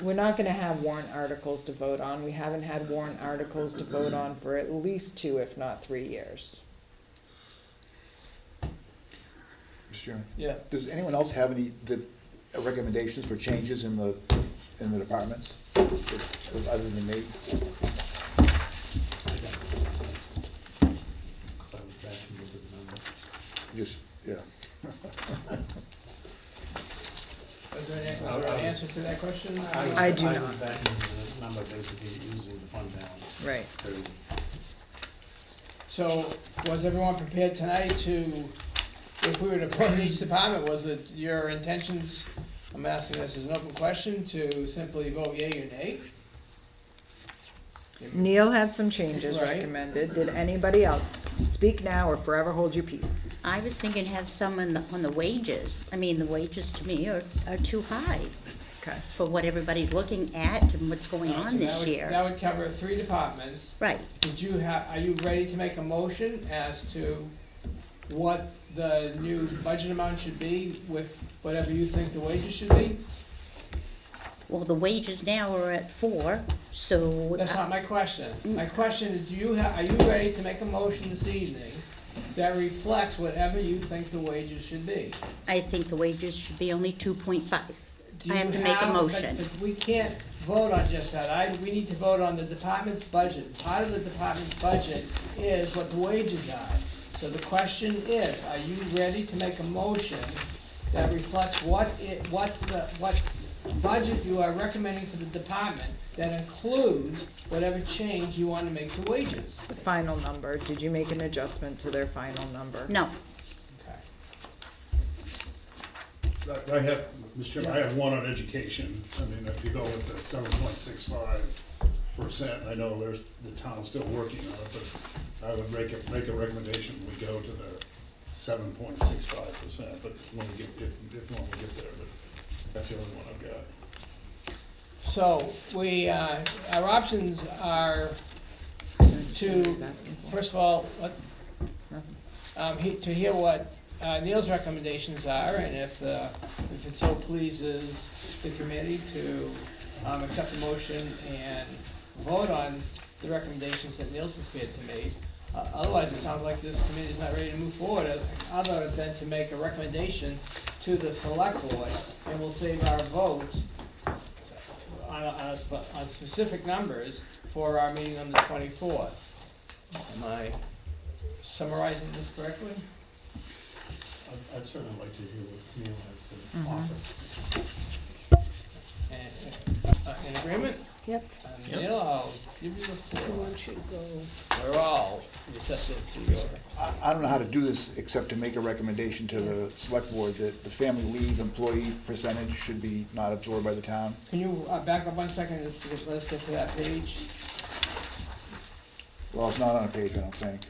We're not gonna have warrant articles to vote on. We haven't had warrant articles to vote on for at least 2, if not 3 years. Mr. Chairman? Yeah. Does anyone else have any recommendations for changes in the departments, other than me? Just, yeah. Is there an answer to that question? I do not. I was back into the number basically using the fund balance. Right. So, was everyone prepared tonight to, if we were to vote in each department, was it your intentions, I'm asking this as an open question, to simply vote yea or nay? Neil had some changes Right. recommended. Did anybody else? Speak now or forever hold your peace. I was thinking have some on the wages. I mean, the wages to me are too high. Okay. for what everybody's looking at and what's going So on that this would- year. That would cover 3 departments. Right. Are you ready to make a motion as to what the new budget amount should be with whatever you think the wages should be? Well, the wages now are at 4, so. That's not my question. My question is, are you ready to make a motion this evening that reflects whatever you think the wages should be? I think the wages should be only 2.5. Do I have to make a motion. but we can't vote on just that. We need to vote on the department's budget. Part of the department's budget is what the wages are. So the question is, are you ready to make a motion that reflects what budget you are recommending for the department that includes whatever change you want to make to wages? The final number, did you make an adjustment to their final number? No. Okay. I have, Mr. Chairman, I have one on education. I mean, if you go with the 7.65%, I know the town's still working on it, but I would make a recommendation, we go to the 7.65%, but when we get, if when we get there, but that's the only one I've got. So our options are to, first of all, to hear what Neil's recommendations are, and if it so pleases the committee to accept the motion and vote on the recommendations that Neil's prepared to make. Otherwise, it sounds like this committee is not ready to move forward, other than to make a recommendation to the select board, and we'll save our votes on specific numbers for our meeting on the 24th. Am I summarizing this correctly? I'd certainly like to hear what Neil has to offer. In agreement? Yep. Neil, I'll give you the Why floor. don't you go? We're all receptive to your. I don't know how to do this except to make a recommendation to the select board that the family leave employee percentage should be not absorbed by the town. Can you back up 1 second, let's get to that page. Well, it's not on a page, I don't think.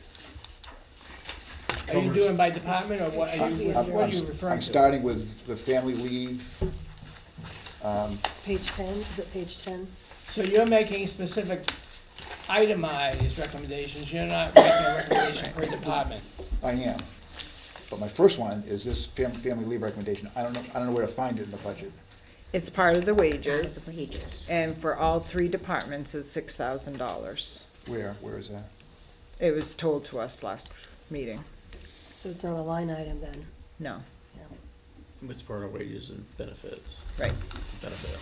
Are you doing by department, or what are you referring I'm to? starting with the family leave. Page 10, is it page 10? So you're making specific itemized recommendations, you're not making a recommendation per department. I am. But my first one is this family leave recommendation. I don't know where to find it in the budget. It's part of the Part of wages, the wages. and for all 3 departments is $6,000. Where is that? It was told to us last meeting. So it's not a line item then? No, It's part of wages and benefits. right. It's a benefit.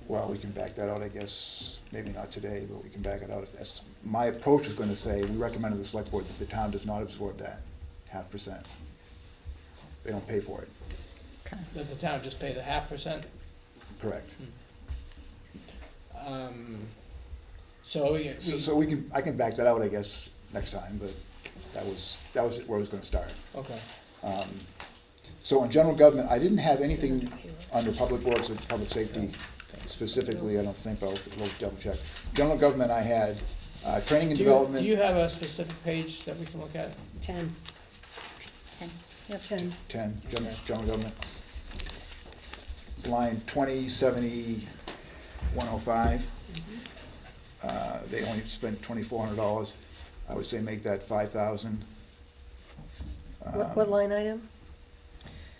Well, we can back that out, I guess, maybe not today, but we can back it out if that's, my approach is gonna say, we recommend to the select board that the town does not absorb that 0.5%. They don't pay for it, Okay. Does the town just pay the 0.5%? correct. So I can back that out, I guess, next time, but that was where I was gonna start. okay. So in general government, I didn't have anything under public works or public safety specifically, I don't think, but I'll double check. General government, I had training and development. Do you have a specific page that we can look at? 10. 10. 10, general government. Line 2070, 105. They only spent $2,400. I would say make that 5,000. What line item?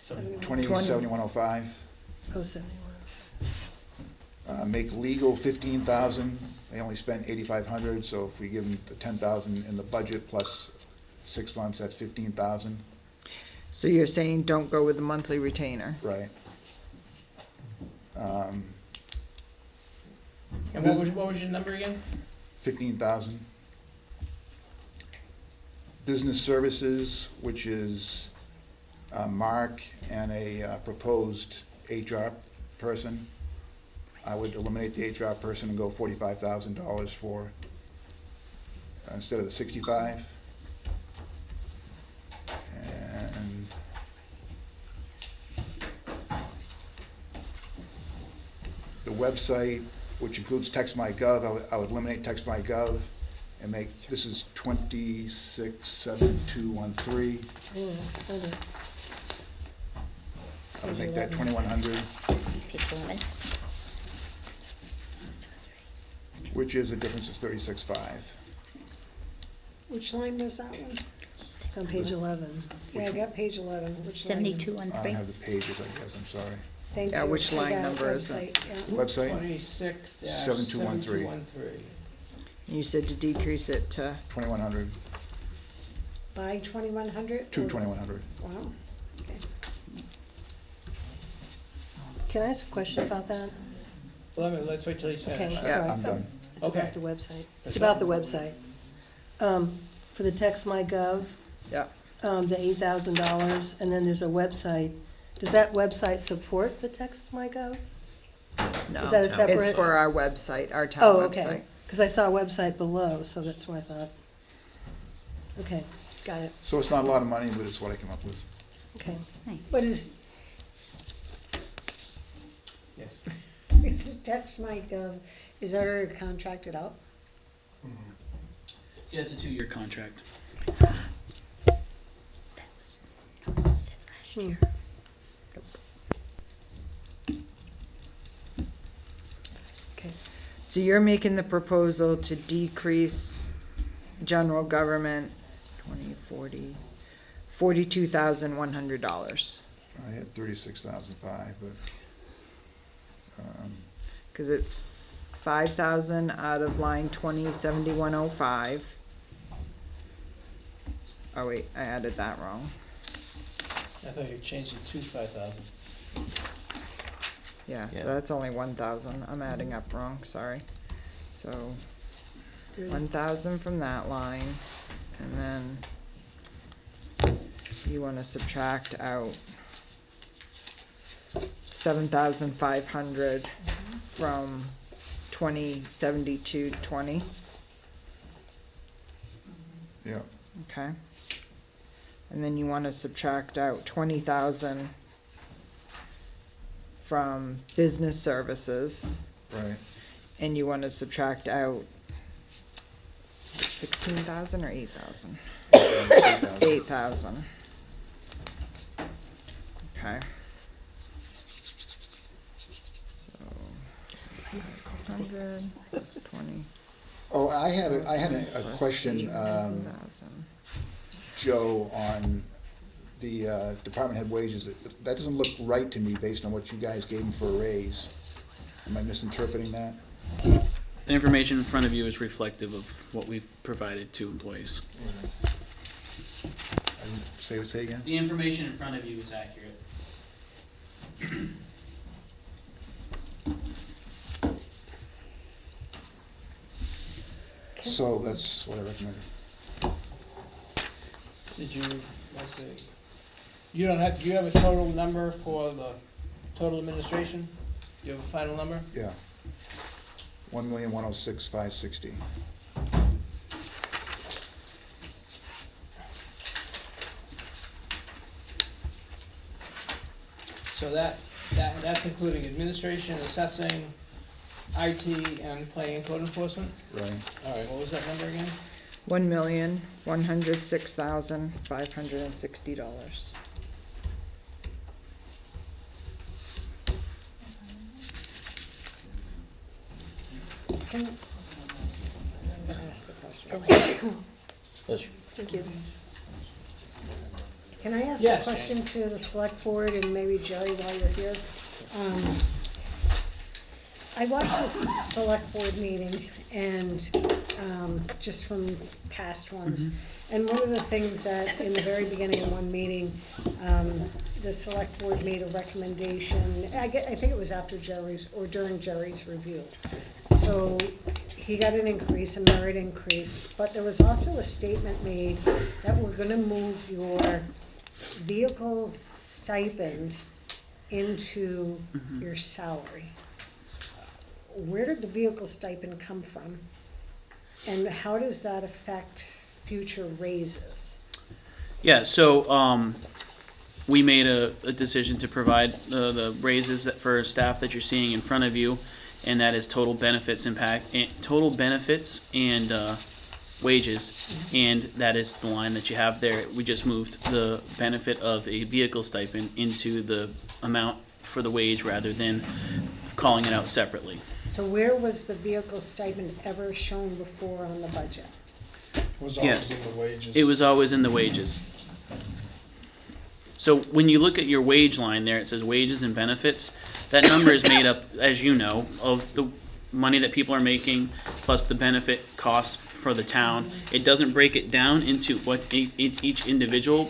2070, 105. Oh, 71. Make legal 15,000. They only spent 8,500, so if we give them the 10,000 in the budget plus 6 months, that's 15,000. So you're saying don't go with the monthly retainer? Right. And what was your number again? 15,000. Business services, which is Mark and a proposed HR person. I would eliminate the HR person and go $45,000 for, instead of the 65. And the website, which includes TextMyGov, I would eliminate TextMyGov and make, this is 267213. Hold it. I would make that 2,100, Page 11. which is a difference of 36.5. Which line was that one? It's on page 11. Yeah, I got page 11, which line? 72 on I don't 3. have the pages, I guess, I'm sorry. Thank Yeah, you. which I line got it, number is it? website, yeah. Website, 26-7213. You said to decrease it to, 2,100, By 2,100? to 2,100. Wow, okay. Can I ask a question about that? Let's wait till he's Okay, finished. sorry. Yeah, I'm done. It's Okay. about the website. It's That's about the fine. website. For the TextMyGov, yeah, the $8,000, and then there's a website. Does that website support the TextMyGov? no. Is that a It's separate? for our website, our town Oh, website. okay, because I saw a website below, so that's what I thought. Okay, got it, So it's not a lot of money, but it's what I came up with. okay. But is Yes. the TextMyGov, is that already contracted out? Yeah, it's a 2-year contract. Hmm. Okay, So you're making the proposal to decrease general government, 42,100, I had 36,005, but, because it's 5,000 out of line 207105. Oh wait, I added that wrong. I thought you changed it to 5,000. Yeah, so Yeah. that's only 1,000. I'm adding up wrong, sorry. So 1,000 from that line, and then you want to subtract out 7,500 from 207220. yeah, Okay. And then you want to subtract out 20,000 from business services, right. and you want to subtract out 16,000 or 8,000? 8,000. 8,000. Okay. So, 100 plus 20. Oh, I had a plus question, 8,000. Joe, on the department head wages. That doesn't look right to me based on what you guys gave him for a raise. Am I misinterpreting that? The information in front of you is reflective of what we've provided to employees. Say again? The information in front of you is accurate. So that's what I recommended. Did you, let's see, do you have a total number for the total administration? Do you have a final number? Yeah. 1,106,560. So that's including administration, assessing, IT, and planning and code enforcement? Right. All right, what was that number again? $1,106,560. Can, I'm gonna ask the question. thank you. Can I ask a Yes, question to the select board and maybe Jerry while you're here? I watched this select board meeting and, just from past ones. And one of the things that, in the very beginning of one meeting, the select board made a recommendation, I think it was after Jerry's, or during Jerry's review. So he got an increase, a merit increase, but there was also a statement made that we're gonna move your vehicle stipend into your salary. Where did the vehicle stipend come from? And how does that affect future raises? Yeah, so we made a decision to provide the raises that for staff that you're seeing in front of you, and that is total benefits and wages, and that is the line that you have there. We just moved the benefit of a vehicle stipend into the amount for the wage rather than calling it out separately. So where was the vehicle stipend ever shown before on the budget? It was Yeah. always in the wages. It was always in the wages. So when you look at your wage line there, it says wages and benefits. That number is made up, as you know, of the money that people are making plus the benefit costs for the town. It doesn't break it down into what each individual.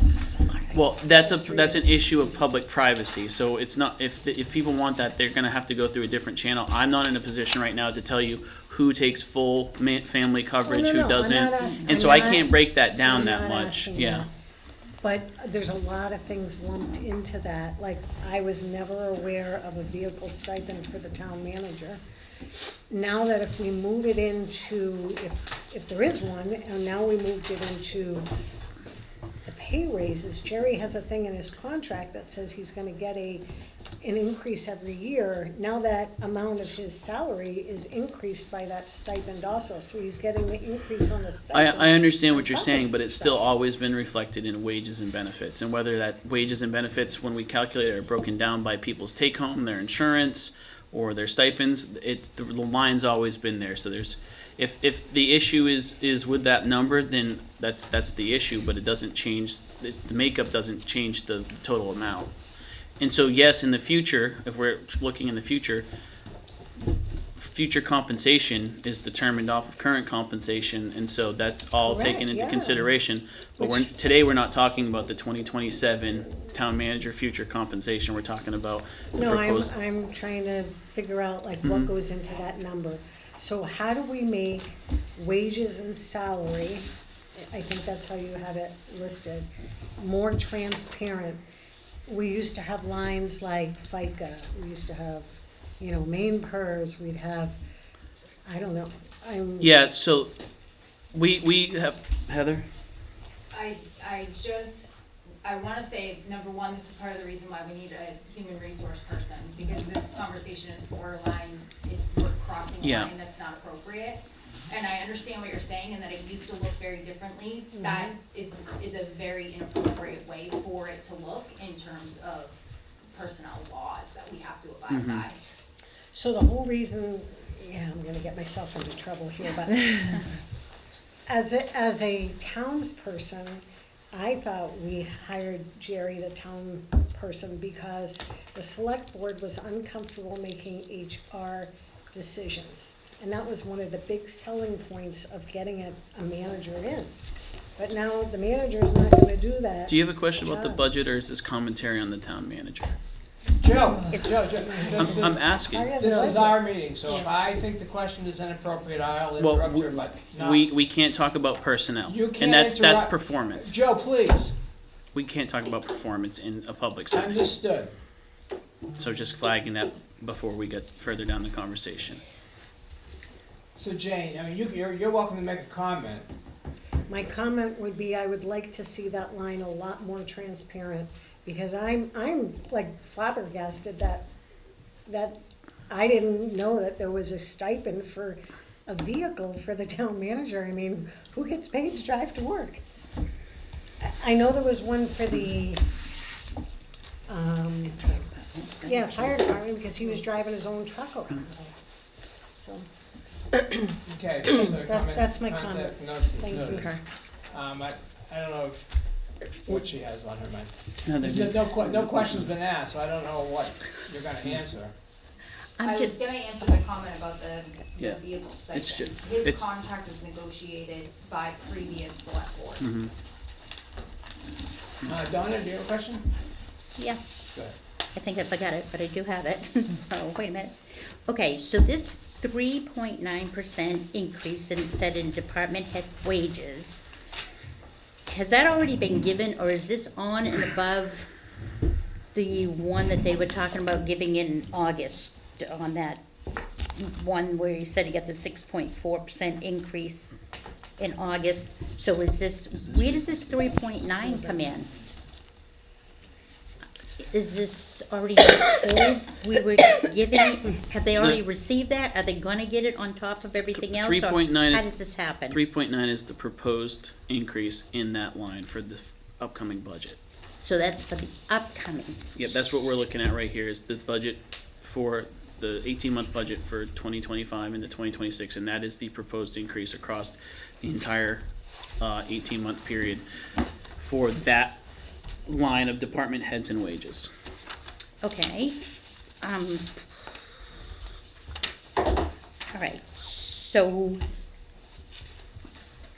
Well, that's an issue of public privacy. So it's not, if people want that, they're gonna have to go through a different channel. I'm not in a position right now to tell you who takes full family coverage, no, who no, I'm doesn't. not asking- And so I'm I not- can't break that down I'm that not much, asking yeah. that. But there's a lot of things lumped into that, like, I was never aware of a vehicle stipend for the town manager. Now that if we move it into, if there is one, and now we moved it into the pay raises, Jerry has a thing in his contract that says he's gonna get an increase every year. Now that amount of his salary is increased by that stipend also, so he's getting the increase on the stipend. I understand what on you're top of saying, but the it's still stipend. always been reflected in wages and benefits. And whether that wages and benefits, when we calculate it, are broken down by people's take-home, their insurance, or their stipends, the line's always been there. So there's, if the issue is with that number, then that's the issue, but it doesn't change, the makeup doesn't change the total amount. And so yes, in the future, if we're looking in the future, future compensation is determined off of current compensation, and so that's all taken Correct, into yeah. consideration. But today we're not talking about the 2027 town manager future compensation, we're talking about the No, proposed. I'm trying to figure out like what Mhm. goes into that number. So how do we make wages and salary, I think that's how you have it listed, more transparent? We used to have lines like FICA, we used to have, main PERS, we'd have, I don't know, Yeah, so we have, Heather? I wanna say, number one, this is part of the reason why we need a human resource person, because this conversation is borderline, we're crossing a Yeah. line that's not appropriate. And I understand what you're saying, and that it used to look very differently. That is a very inappropriate way for it to look in terms of personnel laws that we have to abide by. So the whole reason, I'm gonna get myself into trouble here, but as a townsperson, I thought we hired Jerry, the town person, because the select board was uncomfortable making HR decisions. And that was one of the big selling points of getting a manager in. But now the manager's not gonna do that. Do you have a question about the job. budget, or is this commentary on the town manager? Joe, It's- I'm asking. I have this is budget. our meeting, so if I think the question is inappropriate, I'll Well, interrupt her, but not. we can't talk about personnel, You can't and that's interrupt- performance. Joe, please, We can't talk about performance in a public setting. understood. So just flagging that before we get further down the conversation. So Jane, I mean, you're welcome to make a comment. My comment would be, I would like to see that line a lot more transparent, because I'm like flabbergasted that I didn't know that there was a stipend for a vehicle for the town manager. I mean, who gets paid to drive to work? I know there was one for the, fire department, because he was driving his own truck around. So, Okay, so comment. that's my comment. Noted, Thank you. noted. I don't know what she has on her mind. No, they're good. No question's been asked, so I don't know what you're gonna answer. I'm I was just, gonna answer the comment about the Yeah, vehicle it's stipend. ju- His it's- contract was negotiated by previous select boards. Mhm. Donna, do you have a question? yeah, Go ahead. I think I forgot it, but I do have it. Oh, wait a minute. Okay, so this 3.9% increase in, said in department head wages, has that already been given, or is this on and above the one that they were talking about giving in August, on that one where you said you got the 6.4% increase in August? So is this, where does this 3.9 come in? Is this already told we were giving, have they already received that? Are they gonna get it on top of everything else? or 3.9 How is- does this happen? 3.9 is the proposed increase in that line for the upcoming budget. So that's for the upcoming. Yep, that's what we're looking at right here, is the budget for the 18-month budget for 2025 and the 2026, and that is the proposed increase across the entire 18-month period for that line of department heads and wages. Okay. All right, so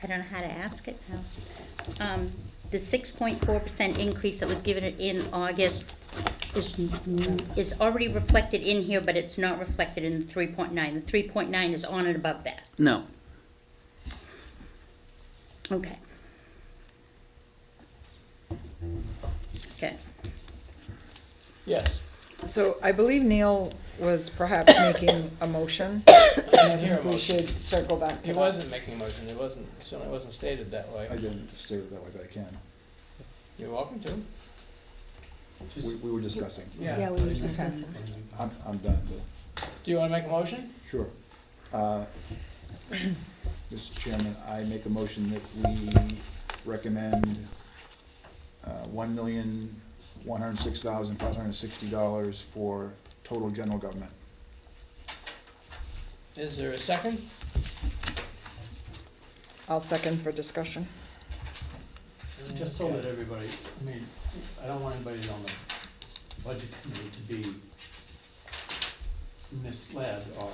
I don't know how to ask it now. The 6.4% increase that was given in August is already reflected in here, but it's not reflected in the 3.9. The 3.9 is on and above that. No. Okay. Okay. Yes. So I believe Neil was perhaps making a motion. And hear a we motion. should circle back to He that. wasn't making a motion, it certainly wasn't stated that way. I didn't say it that way, but I can. You're welcome to. We were discussing. Yeah, we were discussing. I'm done, Bill. Do you wanna make a motion? Sure. Mr. Chairman, I make a motion that we recommend $1,106,560 for total general government. Is there a second? I'll second for discussion. Just so that everybody, I mean, I don't want anybody on the budget committee to be misled or,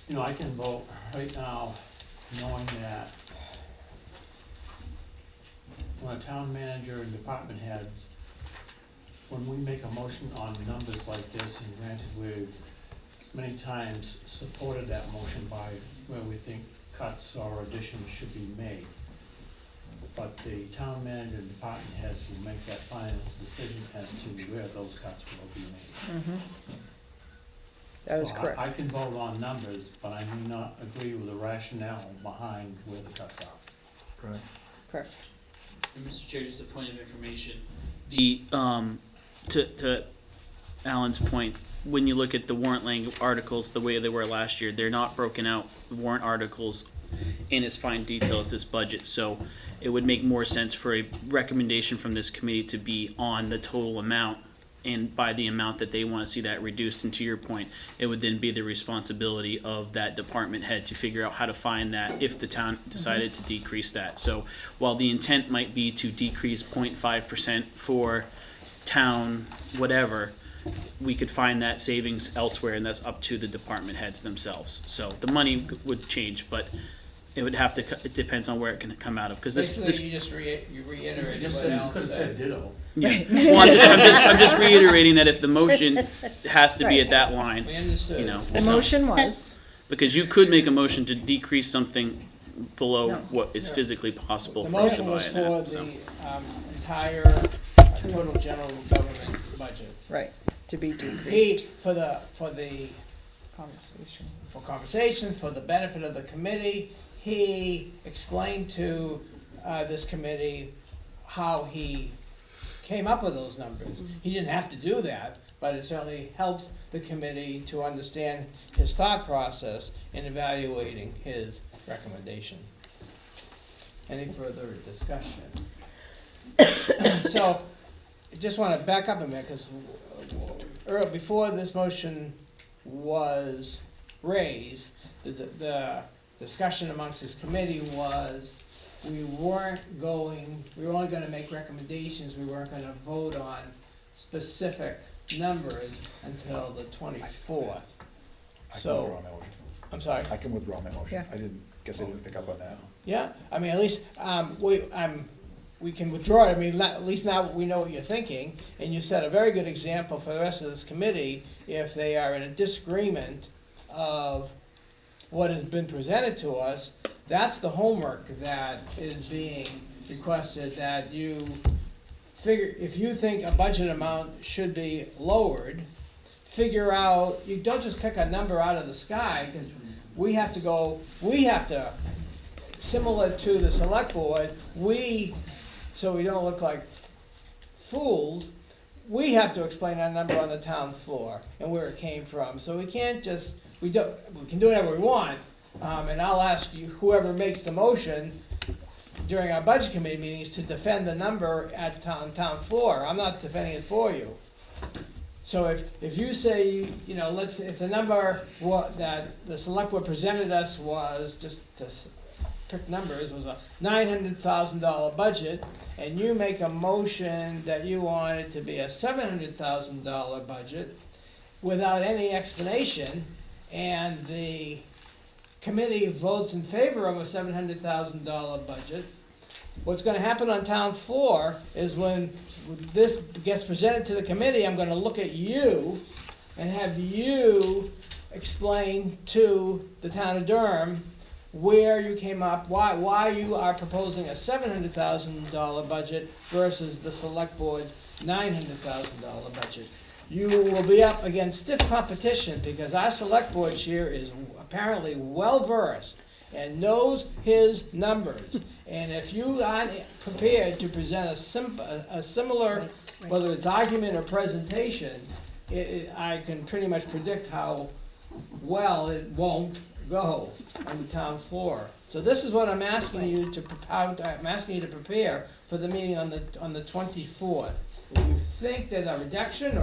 you know, I can vote right now knowing that when a town manager and department heads, when we make a motion on numbers like this, and granted, we've many times supported that motion by where we think cuts or additions should be made. But the town manager and department heads will make that final decision as to where those cuts will be made. That is So correct. I can vote on numbers, but I may not agree with the rationale behind where the cuts are. Right. Correct. And Mr. Chair, just a point of information, the, to Alan's point, when you look at the warrant articles, the way they were last year, they're not broken out, the warrant articles, in as fine detail as this budget, so it would make more sense for a recommendation from this committee to be on the total amount, and by the amount that they want to see that reduced, and to your point, it would then be the responsibility of that department head to figure out how to find that if the town decided to decrease that. So while the intent might be to decrease 0.5% for town whatever, we could find that savings elsewhere, and that's up to the department heads themselves. So the money would change, but it would have to, it depends on where it can come out of, because this, Basically, you just you reiterated Just what said, you Alan could have said said. ditto. yeah. Well, I'm just reiterating that if the motion has to be at that line, We understood. you know. The so- motion was, Because you could make a motion to decrease something below No. what is No. physically possible The for us to motion was buy for that, so. the entire total general government budget. right, to be decreased. He, for conversation, for the benefit of the committee, he explained to this committee how he came up with those numbers. He didn't have to do that, but it certainly helps the committee to understand his thought process in evaluating his recommendation. Any further discussion? So, just want to back up a minute, because before this motion was raised, the discussion amongst this committee was we were only going to make recommendations, we weren't going to vote on specific numbers until the 24th. I can So- withdraw my motion. I'm sorry? I can withdraw my motion. Yeah. I didn't pick up on that. Yeah, I mean, at least, we can withdraw it, I mean, at least now we know what you're thinking, and you set a very good example for the rest of this committee, if they are in a disagreement of what has been presented to us, that's the homework that is being requested, that you figure, if you think a budget amount should be lowered, figure out, you don't just pick a number out of the sky, because we have to, similar to the select board, so we don't look like fools, we have to explain our number on the town floor and where it came from. So we can't just, we can do whatever we want, and I'll ask you, whoever makes the motion, during our budget committee meetings to defend the number at town floor. I'm not defending it for you. So if you say, you know, if the number that the select board presented us was, just to pick numbers, was a $900,000 budget, and you make a motion that you want it to be a $700,000 budget without any explanation, and the committee votes in favor of a $700,000 budget, what's gonna happen on town floor is when this gets presented to the committee, I'm gonna look at you and have you explain to the town of Durham where you came up, why you are proposing a $700,000 budget versus the select board's $900,000 budget. You will be up against stiff competition because our select board chair is apparently well-versed and knows his numbers. And if you aren't prepared to present a similar, whether it's argument or presentation, I can pretty much predict how well it won't go on the town floor. So this is what I'm asking you to prepare for the meeting on the 24th. If you think that a reduction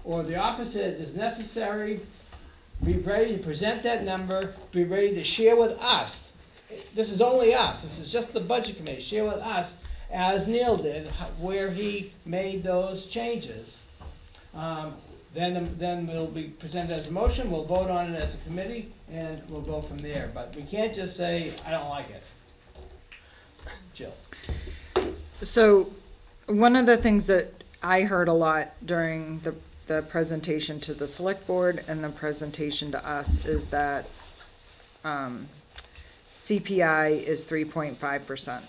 or the opposite is necessary, be ready to present that number, be ready to share with us. This is only us, this is just the budget committee, share with us, as Neil did, where he made those changes. Then it'll be presented as a motion, we'll vote on it as a committee, and we'll go from there. But we can't just say, I don't like it. Jill. So, one of the things that I heard a lot during the presentation to the select board and the presentation to us is that CPI is 3.5%.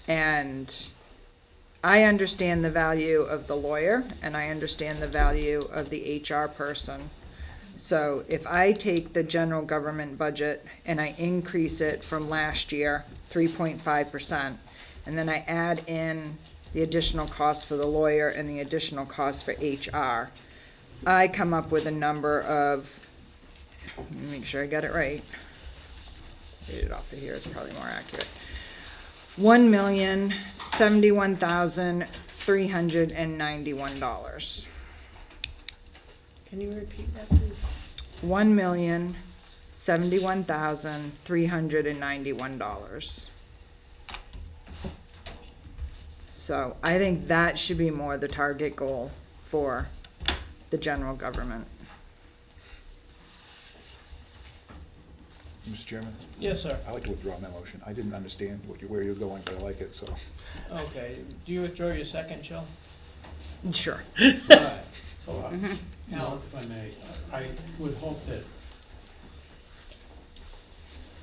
And I understand the value of the lawyer and I understand the value of the HR person. So if I take the general government budget and I increase it from last year, 3.5%, and then I add in the additional cost for the lawyer and the additional cost for HR, I come up with a number of, let me make sure I got it right. Read it off of here is probably more accurate. $1,071,391. Can you repeat that, please? $1,071,391. So I think that should be more the target goal for the general government. Mr. Chairman? Yes, sir. I'd like to withdraw my motion. I didn't understand where you're going, but I like it, so. Okay, do you withdraw your second, Jill? Sure. All right. So, now, if I may, I would hope that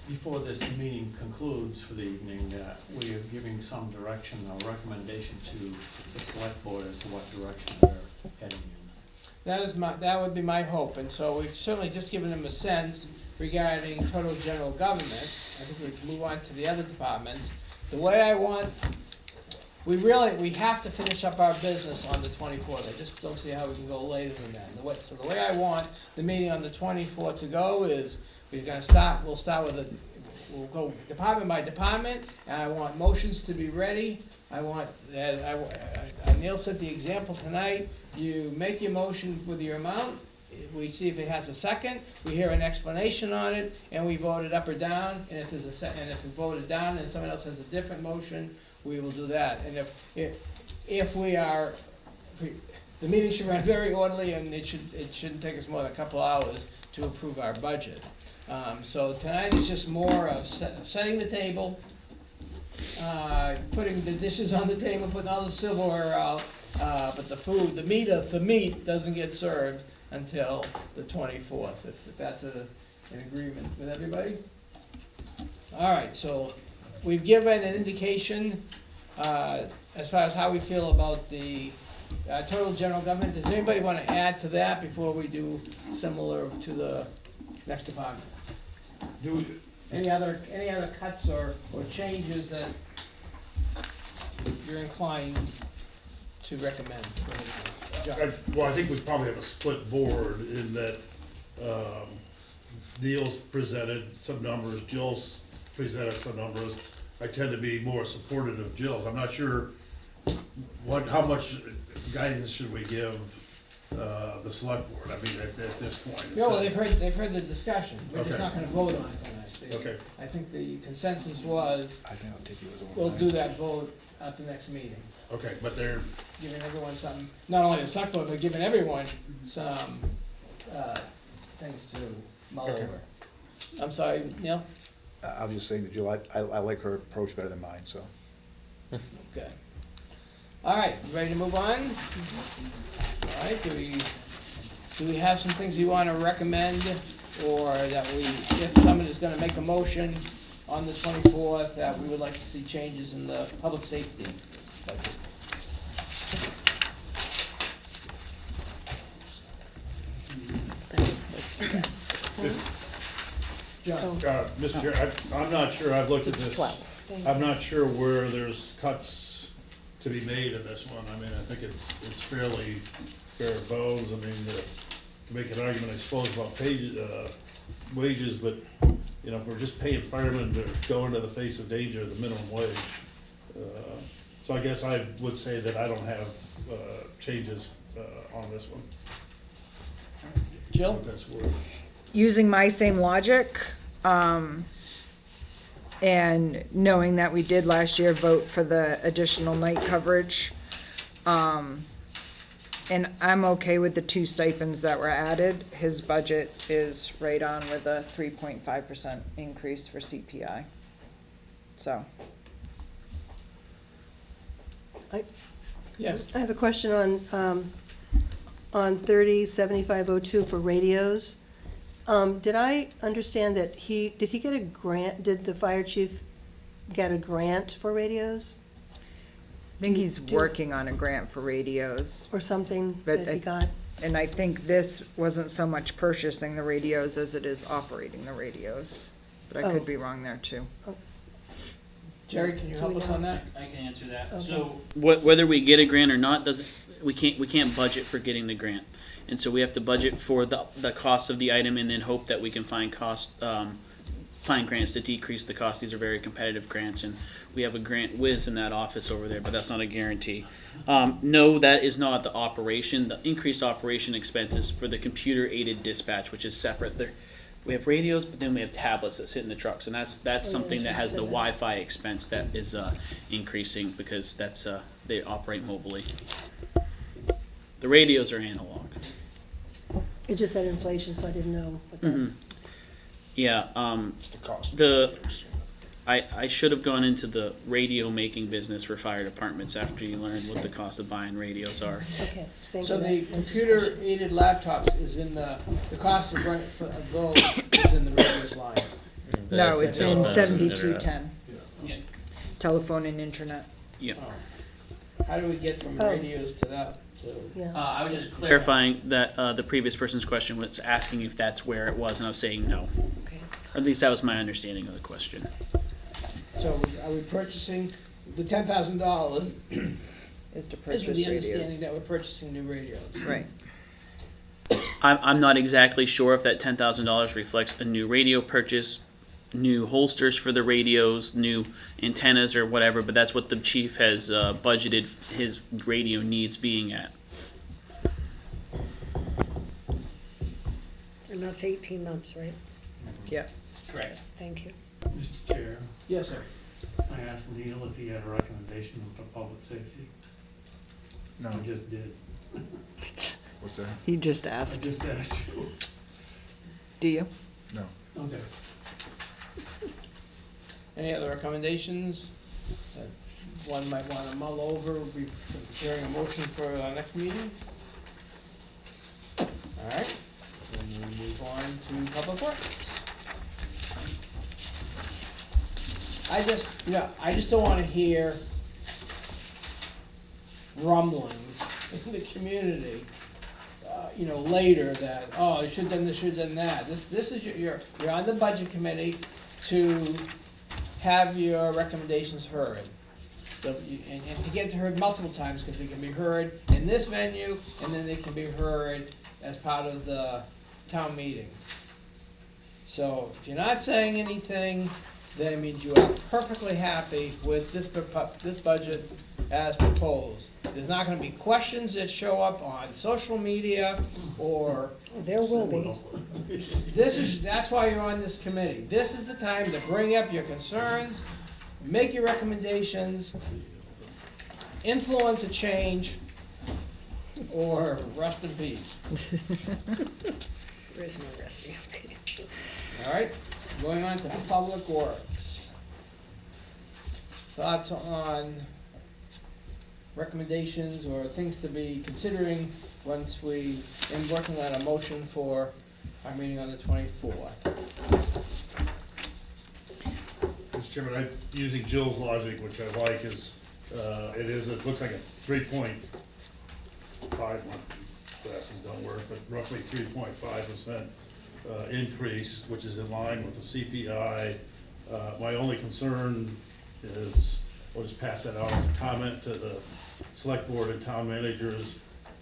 before this meeting concludes for the evening, that we are giving some direction or recommendation to the select board as to what direction they're heading in. That would be my hope, and so we've certainly just given them a sense regarding total general government. I think we can move on to the other departments. The way I want, we have to finish up our business on the 24th. I just don't see how we can go later than that. So the way I want the meeting on the 24th to go is, we'll go department by department, and I want motions to be ready. I want, Neil set the example tonight, you make your motion with your amount, we see if it has a second, we hear an explanation on it, and we vote it up or down, and if there's a and if we vote it down and someone else has a different motion, we will do that. And the meeting should run very orderly, and it shouldn't take us more than a couple hours to approve our budget. So tonight is just more of setting the table, putting the dishes on the table, putting all the silverware out, but the meat doesn't get served until the 24th, if that's an agreement with everybody. All right, so we've given an indication as far as how we feel about the total general government. Does anybody want to add to that before we do similar to the next department? Any other cuts or changes that you're inclined to recommend? Well, I think we probably have a split board in that Neil's presented some numbers, Jill's presented some numbers. I tend to be more supportive of Jill's. I'm not sure how much guidance should we give the select board, I mean, at this point? Yeah, well, they've heard the discussion, we're just Okay. not gonna vote on it tonight. Okay. I think the consensus was, I think I'll take you as a we'll one. do that vote at the next meeting, Okay, but they're, giving everyone some, not only the select board, but giving everyone some, things to mull Okay. over. I'm sorry, Neil? I was just saying to Jill, I like her approach better than mine, so. Okay. All right, ready to move on? All right, do we have some things you want to recommend, or that we, if somebody's gonna make a motion on the 24th, that we would like to see changes in the public safety budget? John? Mr. Chair, I'm not sure, I've looked at Page this. 12. I'm not sure where there's cuts to be made in this one. I mean, I think it's fairly bare bones. I mean, to make an argument, I suppose, about wages, but, you know, if we're just paying firemen to go into the face of danger, the minimum wage. So I guess I would say that I don't have changes on this one. Jill? What that's worth. Using my same logic, and knowing that we did last year vote for the additional night coverage, and I'm okay with the 2 stipends that were added. His budget is right on with a 3.5% increase for CPI. So, Yes. I have a question on 307502 for radios. Did I understand that did he get a grant, did the fire chief get a grant for radios? I think he's working on a grant for radios. Or something But that he got? And I think this wasn't so much purchasing the radios as it is operating the radios. But I Oh. could be wrong there too. Jerry, can you help us on that? I can answer that. Okay. So whether we get a grant or not, we can't budget for getting the grant. And so we have to budget for the cost of the item and then hope that we can find grants to decrease the cost. These are very competitive grants, and we have a grant whiz in that office over there, but that's not a guarantee. No, that is not the operation. The increased operation expenses for the computer-aided dispatch, which is separate. We have radios, but then we have tablets that sit in the trucks, and that's something that has the Wi-Fi expense that is increasing because they operate mobily. The radios are analog. It just said inflation, so I didn't know what that. Mhm. Yeah, It's the cost. I should have gone into the radio making business for fire departments after you learned what the cost of buying radios are. Okay, thank you. So the That answers the question. computer-aided laptops is in the cost of those is in the radios line. No, it's in That's 7210, Yeah. telephone and internet. Yeah. How do we get from Oh. radios to that? Yeah. I was just clarifying that the previous person's question was asking if that's where it was, and I was saying no. Okay. Or at least that was my understanding of the question. So are we purchasing, the $10,000 Is to is purchase with the understanding radios. that we're purchasing new radios? Right. I'm not exactly sure if that $10,000 reflects a new radio purchase, new holsters for the radios, new antennas or whatever, but that's what the chief has budgeted his radio needs being at. And that's 18 months, right? Yeah. Correct. Thank you. Mr. Chair, Yes, sir. I asked Neil if he had a recommendation for public safety. No, I just did. what's that? He just I asked. just asked you. Do you? No. Okay. Any other recommendations that one might want to mull over, preparing a motion for our next meeting? All right, then we move on to public works. I just don't want to hear rumblings in the community, later that, oh, you should have done this, should have done that. This is you're on the budget committee to have your recommendations heard. So and to get it heard multiple times, because they can be heard in this venue, and then they can be heard as part of the town meeting. So if you're not saying anything, then it means you are perfectly happy with this budget as proposed. There's not gonna be questions that show up on social media or. There will be. That's why you're on this committee. This is the time to bring up your concerns, make your recommendations, influence a change, or rest in peace. There is no resting, okay. All right, going on to Public Works. Thoughts on recommendations or things to be considering once we am working on a motion for our meeting on the 24th. Mr. Chairman, using Jill's logic, which I like, is, it looks like a 3.5, glasses don't work, but roughly 3.5% increase, which is in line with the CPI. My only concern is, I'll just pass that out as a comment to the select board and town managers,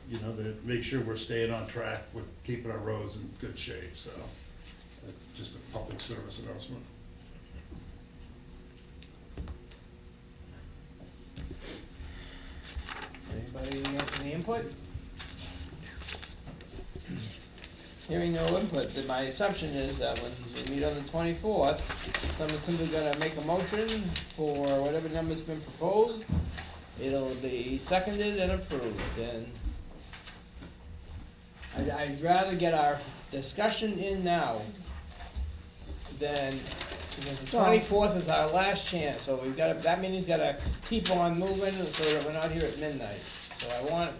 you know, to make sure we're staying on track with keeping our roads in good shape, so it's just a public service announcement. Anybody got any input? Hearing no input, then my assumption is that when we meet on the 24th, someone's simply gonna make a motion for whatever number's been proposed. It'll be seconded and approved, and I'd rather get our discussion in now than, because the 24th is our last chance, so that meeting's gotta keep on moving so that we're not here at midnight. So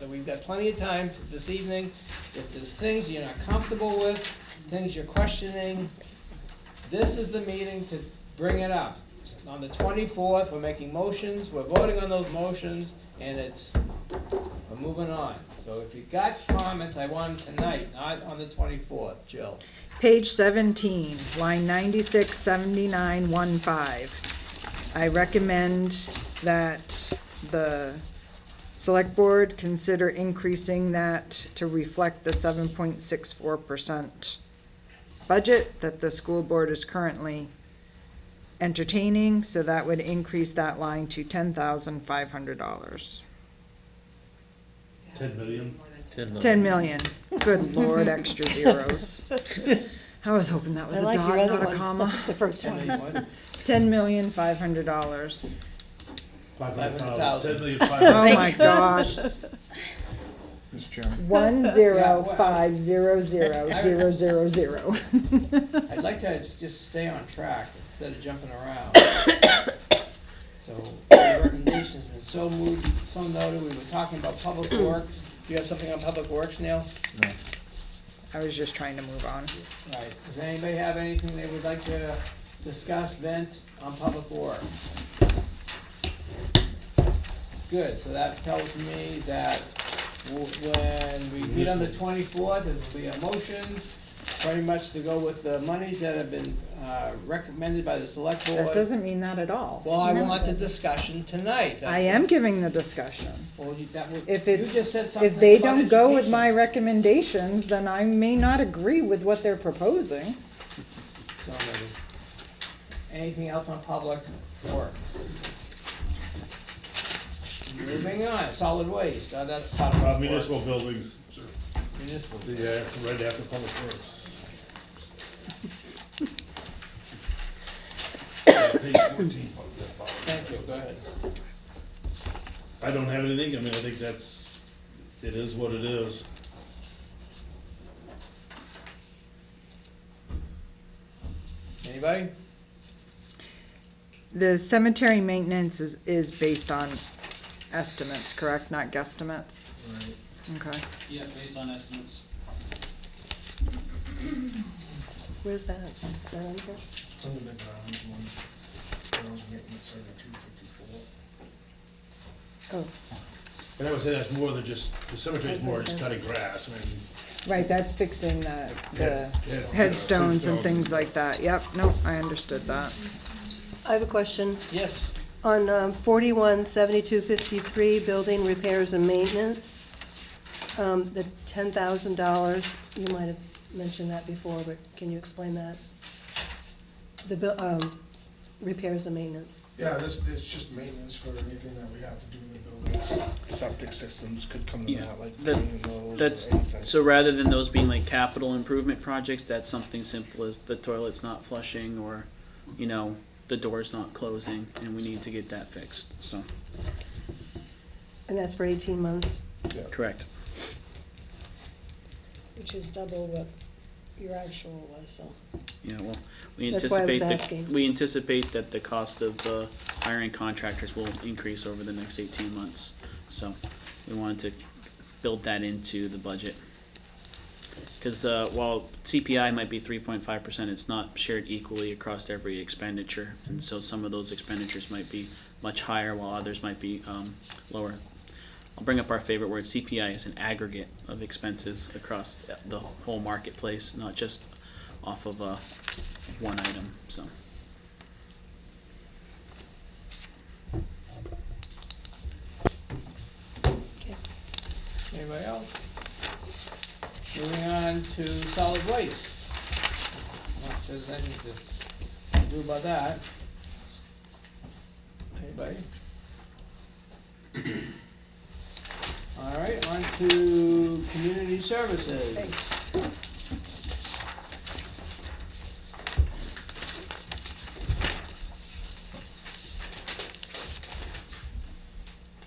we've got plenty of time this evening. If there's things you're not comfortable with, things you're questioning, this is the meeting to bring it up. On the 24th, we're making motions, we're voting on those motions, and we're moving on. So if you got comments, I want them tonight, not on the 24th, Jill. Page 17, line 967915. I recommend that the select board consider increasing that to reflect the 7.64% budget that the school board is currently entertaining, so that would increase that line to $10,500. 10 million? 10 million. Good Lord, extra zeros. I was hoping that was I a like dot, your other not a one, comma. the first one. $10,500,000. 500,000. 10 million. Oh my gosh. Mr. Chairman. 105000000. I'd like to just stay on track instead of jumping around. So, the recommendation's been so moved, so noted. We were talking about Public Works. Do you have something on Public Works, Neil? No. I was just trying to move on. All right. Does anybody have anything they would like to discuss, vent on Public Works? Good, so that tells me that when we meet on the 24th, there will be a motion pretty much to go with the monies that have been recommended by the select board. That doesn't mean that at all. Well, I want the discussion tonight. I am giving the discussion. Well, If you just said something if they about don't go with education. my recommendations, then I may not agree with what they're proposing. So, anything else on Public Works? Moving on, solid waste, that's part of Public Works. Municipal buildings, sure. Municipal. Yeah, it's right after Public Works. Page 14. Thank you, go ahead. I don't have anything, I mean, I think it is what it is. Anybody? The cemetery maintenance is based on estimates, correct, not guesstimates? Right. Okay. Yeah, based on estimates. Where's that? Is that on here? Under the ground, ground maintenance, 7254. Oh, And I would say that's more than just, the cemetery is more just cutting grass, I mean. Right, that's fixing the tombstones headstones and things and- like that. Yep, nope, I understood that. I have a question. Yes. On 417253, building repairs and maintenance, the $10,000, you might have mentioned that before, but can you explain that? repairs and maintenance. Yeah, this just maintenance for anything that we have to do in the buildings. Septic systems could come to Yeah, that, like that- cleaning those or That's, anything. so rather than those being like capital improvement projects, that's something simple as the toilet's not flushing or, you know, the door's not closing and we need to get that fixed, so, And that's for 18 months? correct. Which is double what your actual was, so. Yeah, well, we That's why I was anticipate, asking. we anticipate that the cost of hiring contractors will increase over the next 18 months. So we wanted to build that into the budget. Because while CPI might be 3.5%, it's not shared equally across every expenditure. And so some of those expenditures might be much higher while others might be lower. I'll bring up our favorite word. CPI is an aggregate of expenses across the whole marketplace, not just off of one item, so. Anybody else? Moving on to solid waste. Unless there's anything to do about that. Anybody? All right, on to community services.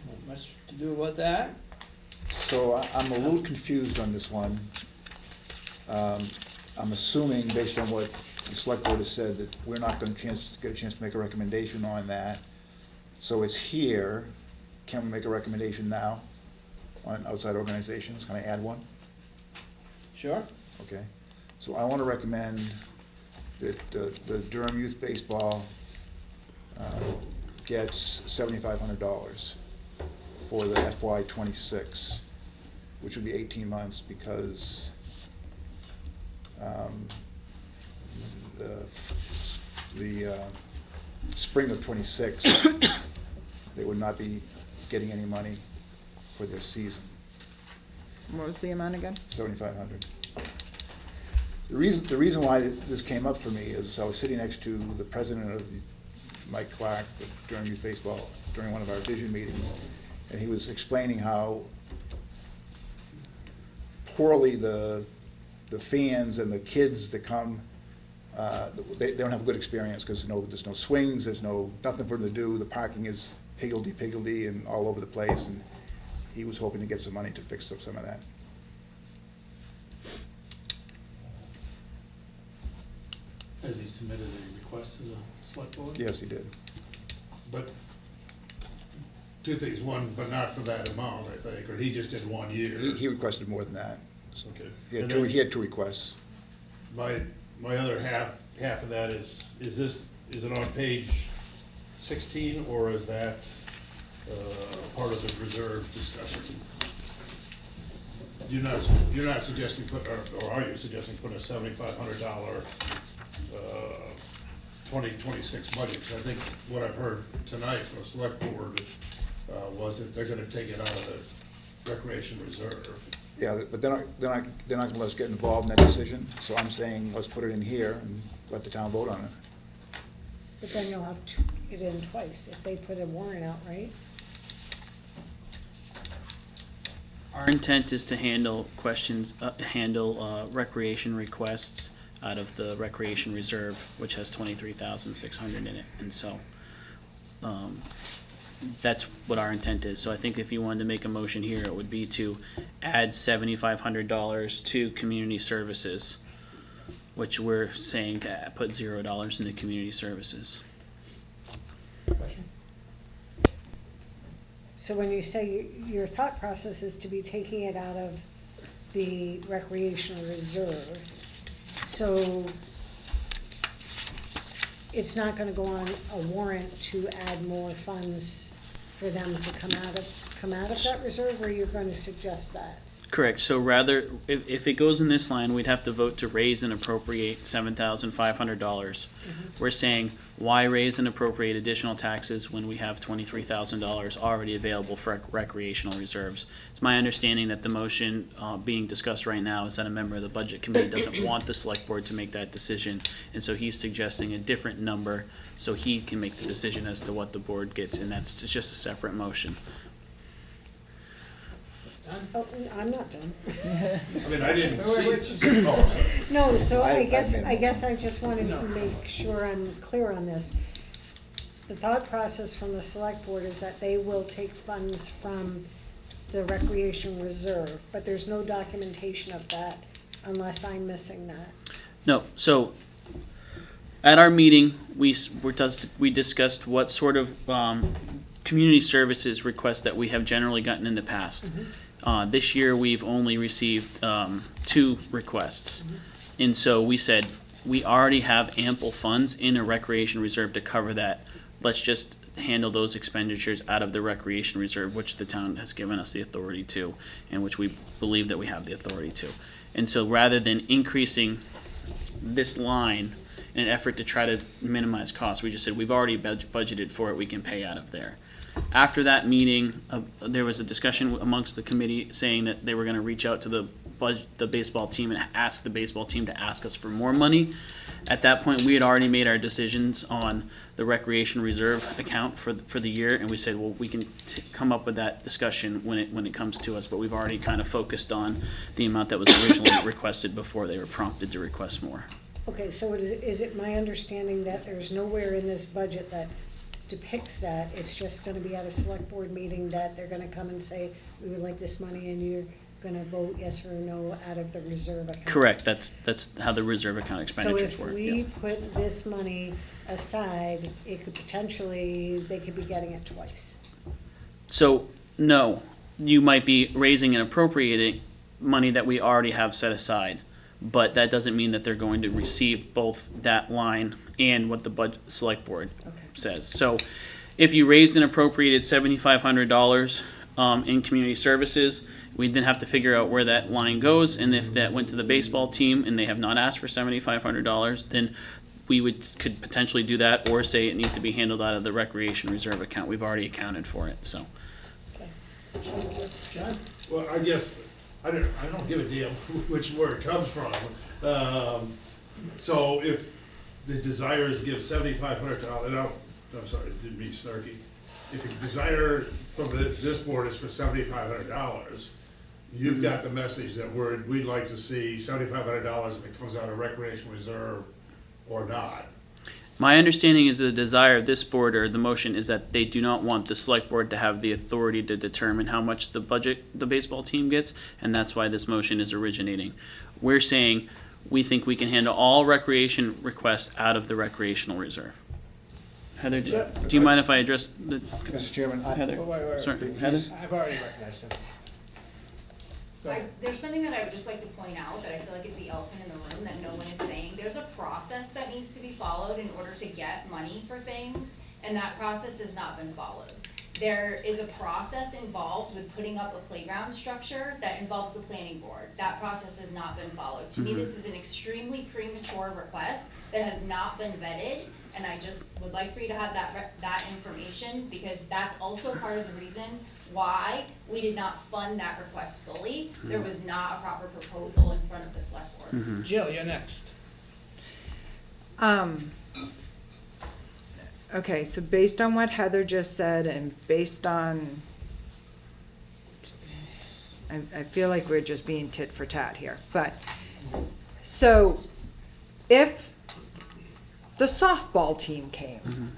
Not much to do about that. So I'm a little confused on this one. I'm assuming, based on what the select board has said, that we're not gonna get a chance to make a recommendation on that. So it's here. Can we make a recommendation now on outside organizations? Can I add one? Sure. Okay. So I want to recommend that the Durham Youth Baseball gets $7,500 for the FY '26, which would be 18 months, because the spring of '26, they would not be getting any money for their season. What was the amount again? 7,500. The reason why this came up for me is I was sitting next to the president of Mike Clark, during youth baseball, during one of our vision meetings, and he was explaining how poorly the fans and the kids that come, they don't have a good experience, because there's no swings, there's nothing for them to do, the parking is higgledy-piggledy and all over the place, and he was hoping to get some money to fix up some of that. Has he submitted a request to the select board? Yes, he did. But, two things, one, but not for that amount, I think, or he just did 1 year. He requested more than that. So Okay. He had And two, then- he had 2 requests. My other half of that is it on page 16, or is that part of the reserve discussion? You're not suggesting or are you suggesting put a $7,500 2026 budget? 'Cause I think what I've heard tonight from the select board was that they're gonna take it out of the recreation reserve. Yeah, but they're not gonna let us get involved in that decision, so I'm saying, let's put it in here and let the town vote on it. But then you'll have it in twice if they put a warrant out, right? Our intent is to handle recreation requests out of the recreation reserve, which has 23,600 in it, and so, that's what our intent is. So I think if you wanted to make a motion here, it would be to add $7,500 to community services, which we're saying to put $0 into community services. So when you say your thought process is to be taking it out of the recreational reserve, so it's not gonna go on a warrant to add more funds for them to come out of that reserve, or you're gonna suggest that? Correct, so rather, if it goes in this line, we'd have to vote to raise and appropriate $7,500. We're saying, why raise and appropriate additional taxes when we have $23,000 already available for recreational reserves? It's my understanding that the motion being discussed right now is that a member of the Budget Committee doesn't want the Select Board to make that decision, and so he's suggesting a different number so he can make the decision as to what the board gets, and that's just a separate motion. Oh, I'm not done. I mean, I didn't see. No, so I I guess, made a I guess I just wanted to make sure I'm clear on this. The thought process from the select board is that they will take funds from the recreation reserve, but there's no documentation of that unless I'm missing that. No, so at our meeting, we discussed what sort of community services requests that we have generally gotten in the past. This year, we've only received 2 requests. And so we said, we already have ample funds in a recreation reserve to cover that. Let's just handle those expenditures out of the recreation reserve, which the town has given us the authority to, and which we believe that we have the authority to. And so rather than increasing this line in an effort to try to minimize costs, we just said, we've already budgeted for it, we can pay out of there. After that meeting, there was a discussion amongst the committee saying that they were going to reach out to the baseball team and ask the baseball team to ask us for more money. At that point, we had already made our decisions on the recreation reserve account for the year, and we said, well, we can come up with that discussion when it comes to us, but we've already kind of focused on the amount that was originally requested before they were prompted to request more. Okay, so is it my understanding that there's nowhere in this budget that depicts that? It's just gonna be at a select board meeting that they're gonna come and say, we would like this money, and you're gonna vote yes or no out of the reserve account? Correct, that's how the reserve account expenditures work. So if we put this money aside, it could potentially, they could be getting it twice. So, no, you might be raising and appropriating money that we already have set aside, but that doesn't mean that they're going to receive both that line and what the select board says. So, if you raised and appropriated $7,500 in community services, we then have to figure out where that line goes, and if that went to the baseball team and they have not asked for $7,500, then we could potentially do that, or say it needs to be handled out of the recreation reserve account. We've already accounted for it, so. John? Well, I guess, I don't give a damn where it comes from. So if the desire is to give $7,500, I'm sorry, I didn't mean snarky. If the desire from this board is for $7,500, you've got the message that we'd like to see $7,500 if it comes out of recreation reserve or not. My understanding is the desire of this board, or the motion, is that they do not want the select board to have the authority to determine how much the budget the baseball team gets, and that's why this motion is originating. We're saying we think we can handle all recreation requests out of the recreational reserve. Heather, do you mind if I address the? Mr. Chairman, Heather, Wait. sorry, Heather? I've already recognized him. Go ahead. There's something that I would just like to point out that I feel like is the elephant in the room that no one is saying. There's a process that needs to be followed in order to get money for things, and that process has not been followed. There is a process involved with putting up a playground structure that involves the planning board. That process has not been followed. To me, this is an extremely premature request that has not been vetted, and I just would like for you to have that information, because that's also part of the reason why we did not fund that request fully. There was not a proper proposal in front of the select board. Jill, you're next. Okay, so based on what Heather just said, and based on, I feel like we're just being tit for tat here, but, so, if the softball team came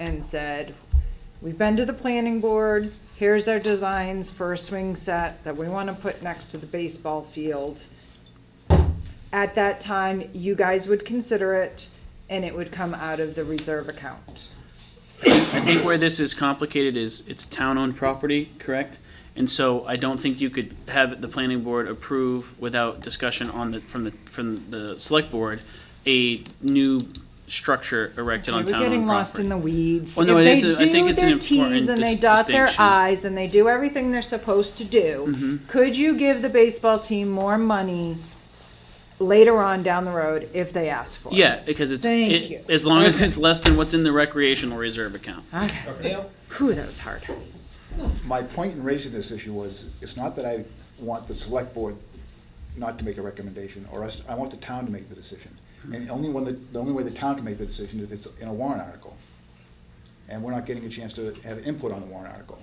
and said, we've been to the planning board, here's our designs for a swing set that we want to put next to the baseball field, at that time, you guys would consider it, and it would come out of the reserve account. I think where this is complicated is it's town-owned property, correct? And so I don't think you could have the planning board approve without discussion from the select board a new structure erected Okay, on we're town-owned getting lost in property. the weeds. Well, no, If it is they I think do it's an their important Ts and they dot their distinction. Is and they do everything they're supposed to do, Mhm. could you give the baseball team more money later on down the road if they ask for it? Yeah, because it's, Thank you. as long as Okay. it's less than what's in the recreational reserve account. Okay. Dale? Whew, that was hard. My point in raising this issue was, it's not that I want the select board not to make a recommendation, or us, I want the town to make the decision. And the only way the town can make the decision is if it's in a warrant article. And we're not getting a chance to have input on the warrant article.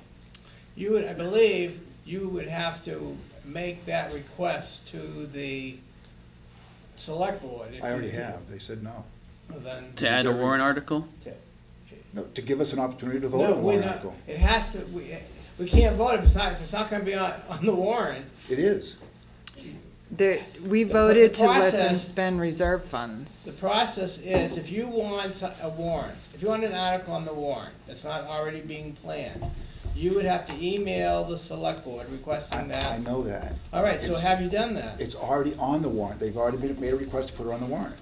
You would, I believe, you would have to make that request to the select board. if I already you- have, they said no. Then. To add a warrant article? No, to give us an opportunity to vote on No, the we're warrant not, article. it has to, we can't vote if it's not gonna be on the warrant. It is. We voted to let them process- spend reserve The funds. process is, if you want a warrant, if you want an article on the warrant that's not already being planned, you would have to email the select board requesting I that. know that. All right, so It's- have you done that? It's already on the warrant. They've already made a request to put it on the warrant.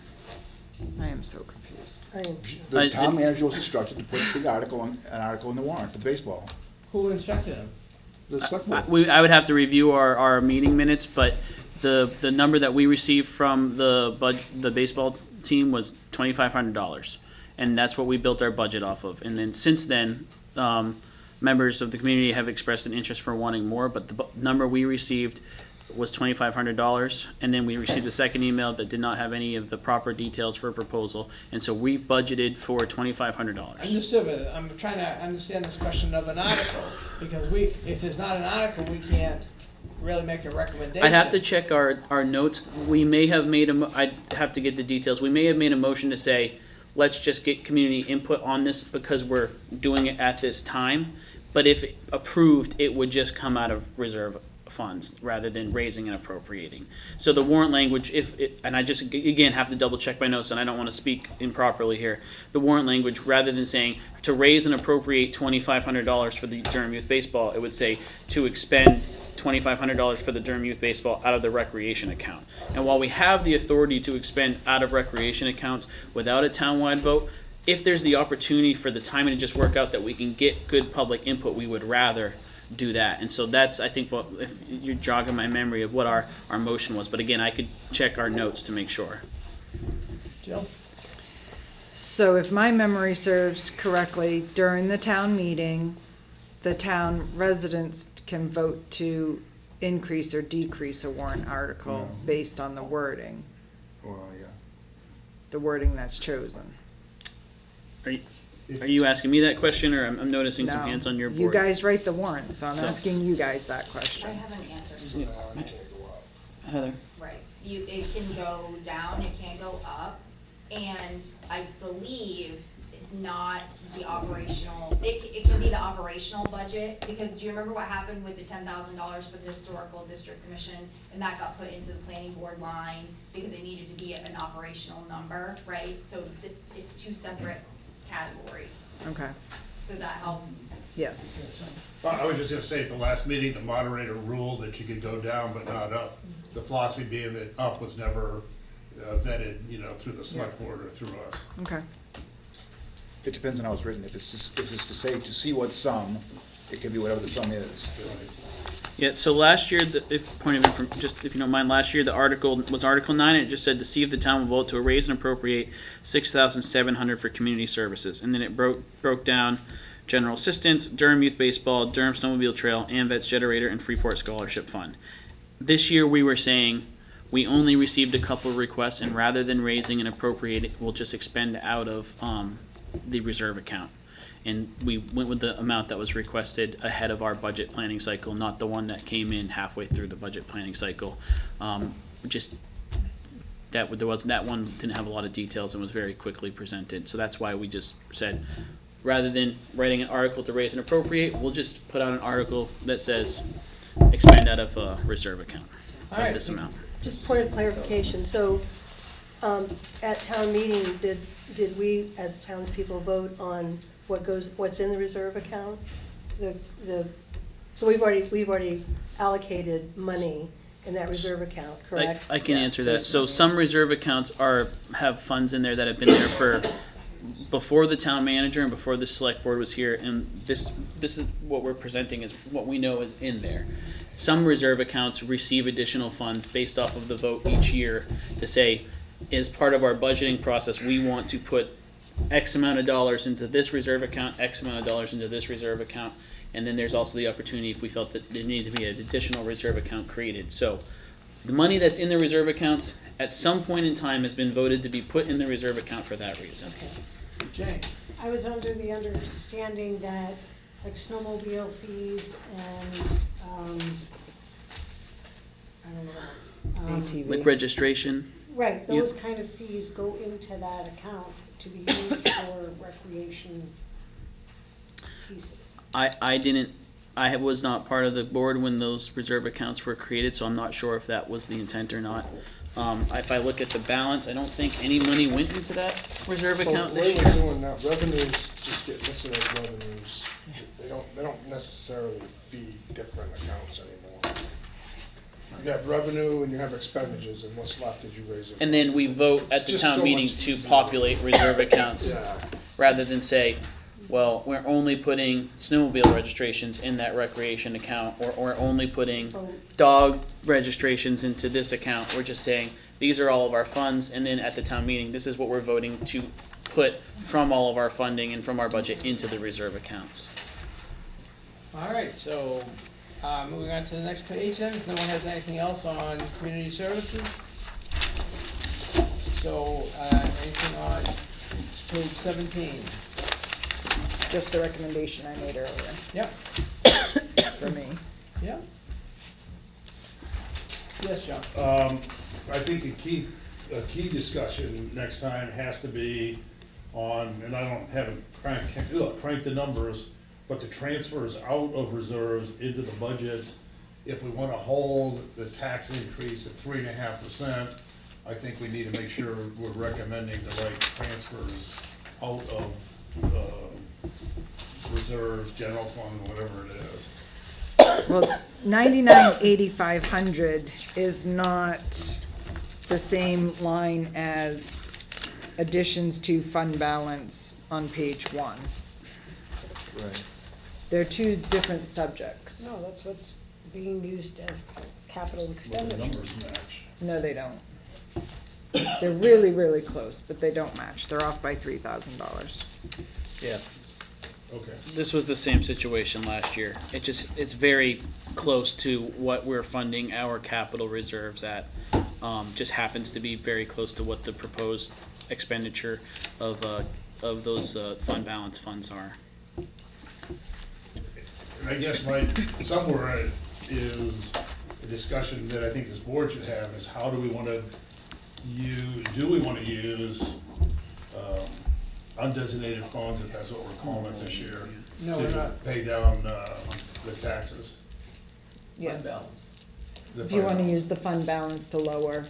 I am so confused. The town manager was instructed to put an article in the warrant for the baseball. Who instructed them? The select board. I would have to review our meeting minutes, but the number that we received from the baseball team was $2,500. And that's what we built our budget off of. And then since then, members of the community have expressed an interest for wanting more, but the number we received was $2,500. And then we received a second email that did not have any of the proper details for a proposal. And so we've budgeted for $2,500. Understood, but I'm trying to understand this question of an article, because if there's not an article, we can't really make a recommendation. I'd have to check our notes. We may have made I'd have to get the details. We may have made a motion to say, let's just get community input on this because we're doing it at this time. But if approved, it would just come out of reserve funds rather than raising and appropriating. So the warrant language, and I just, again, have to double check my notes and I don't want to speak improperly here. The warrant language, rather than saying to raise and appropriate $2,500 for the Durham Youth Baseball, it would say to expend $2,500 for the Durham Youth Baseball out of the recreation account. And while we have the authority to expend out of recreation accounts without a townwide vote, if there's the opportunity for the timing to just work out that we can get good public input, we would rather do that. And so that's, I think, what, if you're jogging my memory of what our motion was. But again, I could check our notes to make sure. Jill? So if my memory serves correctly, during the town meeting, the town residents can vote to increase or decrease a warrant article No. based on the wording, Well, yeah. the wording that's chosen. Are you asking me that question, or I'm noticing some No. hands on your board? You guys write the warrant, so I'm So- asking you guys that I question. have an answer. Heather? Right, it can go down, it can go up, and I believe not the operational, it can be the operational budget, because do you remember what happened with the $10,000 for the Historical District Commission? And that got put into the planning board line because it needed to be an operational number, right? So it's two separate categories. Okay, Does that help? yes. I was just gonna say, at the last meeting, the moderator ruled that you could go down but not up. The philosophy being that up was never vetted, through the select board or through us. Okay. It depends on how it's written. If it's to say, to see what sum, it can be whatever the sum is. Yeah, so last year, if you don't mind, last year the article was Article 9, and it just said to see if the town will vote to raise and appropriate $6,700 for community services. And then it broke down general assistance, Durham Youth Baseball, Durham Snowmobile Trail, AMVETS Generator, and Freeport Scholarship Fund. This year we were saying we only received a couple of requests, and rather than raising and appropriating, we'll just expend out of the reserve account. And we went with the amount that was requested ahead of our budget planning cycle, not the one that came in halfway through the budget planning cycle. That one didn't have a lot of details and was very quickly presented. So that's why we just said, rather than writing an article to raise and appropriate, we'll just put out an article that says expend out of a reserve account of this amount. Just point of clarification, so, at town meeting, did we, as townspeople, vote on what's in the reserve account? So we've already allocated money, in that reserve account, correct? I can Yeah, answer that. there's So money. some reserve accounts have funds in there that have been there for, before the town manager and before the select board was here, and this is what we're presenting is what we know is in there. Some reserve accounts receive additional funds based off of the vote each year to say, as part of our budgeting process, we want to put X amount of dollars into this reserve account, X amount of dollars into this reserve account, and then there's also the opportunity if we felt that there needed to be an additional reserve account created. So the money that's in the reserve accounts at some point in time has been voted to be put in the reserve account for that reason. Jane? I was under the understanding that like snowmobile fees and, I don't know what else. ATV. Like registration. Right, Yep. those kind of fees go into that account to be used for recreation pieces. I was not part of the board when those reserve accounts were created, so I'm not sure if that was the intent or not. If I look at the balance, I don't think any money went into that reserve account So this the way year. we're doing now, revenues just get listed as revenues. They don't necessarily feed different accounts anymore. You have revenue and you have expenditures, and what's left is you raise it. And then we vote It's at the just town so meeting much to easier. populate reserve accounts, Yeah. rather than say, well, we're only putting snowmobile registrations in that recreation account, or we're only putting dog registrations into this account. We're just saying, these are all of our funds, and then at the town meeting, this is what we're voting to put from all of our funding and from our budget into the reserve accounts. All right, so, moving on to the next page then, if no one has anything else on community services. So, anything on page 17? Just the recommendation I made earlier Yep, for me. yep. Yes, John? I think a key discussion next time has to be on, and I don't have crank the numbers, but the transfers out of reserves into the budget. If we wanna hold the tax increase at 3.5%, I think we need to make sure we're recommending the right transfers out of, reserves, general fund, whatever it is. Well, 99,8,500 is not the same line as additions to fund balance on page 1. Right. They're two different subjects. No, that's what's being used as capital Well, the expenditure. numbers match. No, they don't. They're really, really close, but they don't match. They're off by $3,000. Yeah. Okay. This was the same situation last year. It's very close to what we're funding our capital reserves at. Just happens to be very close to what the proposed expenditure of those fund balance funds are. And I guess somewhere in it is a discussion that I think this board should have, is how do we wanna use undesignated funds, if that's what we're calling it this year, No, we're to not. pay down the taxes? Yes. balance. the If you want to fund use the fund balance to lower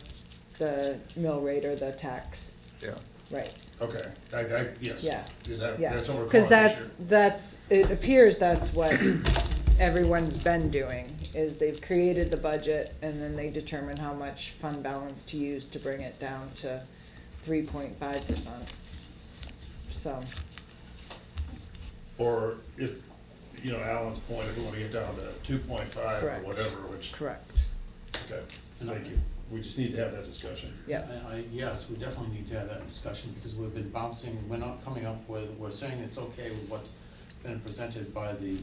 the mill rate or the tax. Yeah. Right, balance. Okay, yes. Yeah. Is that, yeah. that's what we're Because calling it this that's, it appears that's what everyone's been doing, is they've created the budget and then they determine how much fund balance to use to bring it down to 3.5%. So, Or if, Alan's point, if we wanna get down to 2.5 or Correct. whatever, which, correct, okay, thank you. We just need to have that discussion. yeah. Yes, we definitely need to have that discussion, because we've been bouncing, we're not coming up with, we're saying it's okay with what's been presented by the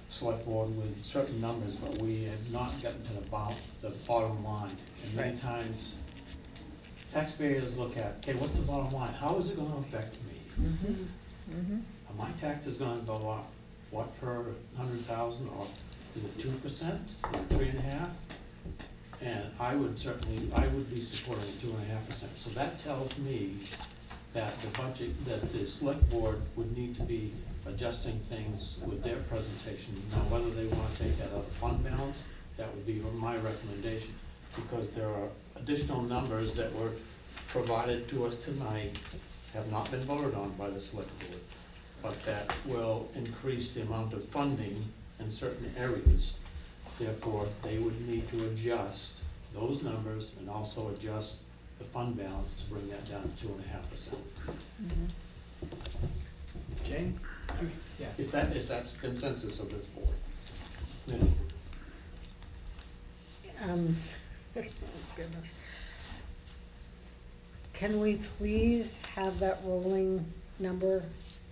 select board with certain numbers, but we have not gotten to the bottom line. And many Right. times, taxpayers look at, okay, what's the bottom line? How is it gonna affect me? Are my taxes gonna go up, what, per 100,000, or is it 2%, or 3.5%? And I would be supporting 2.5%. So that tells me that the budget, that the select board would need to be adjusting things with their presentation. Now, whether they wanna take that out of fund balance, that would be my recommendation, because there are additional numbers that were provided to us tonight, have not been voted on by the select board, but that will increase the amount of funding in certain areas Therefore, they would need to adjust those numbers and also adjust the fund balance to bring that down to 2.5%. Jane? Yeah. If that's consensus of this board. Then Goodness. Can we please have that rolling number,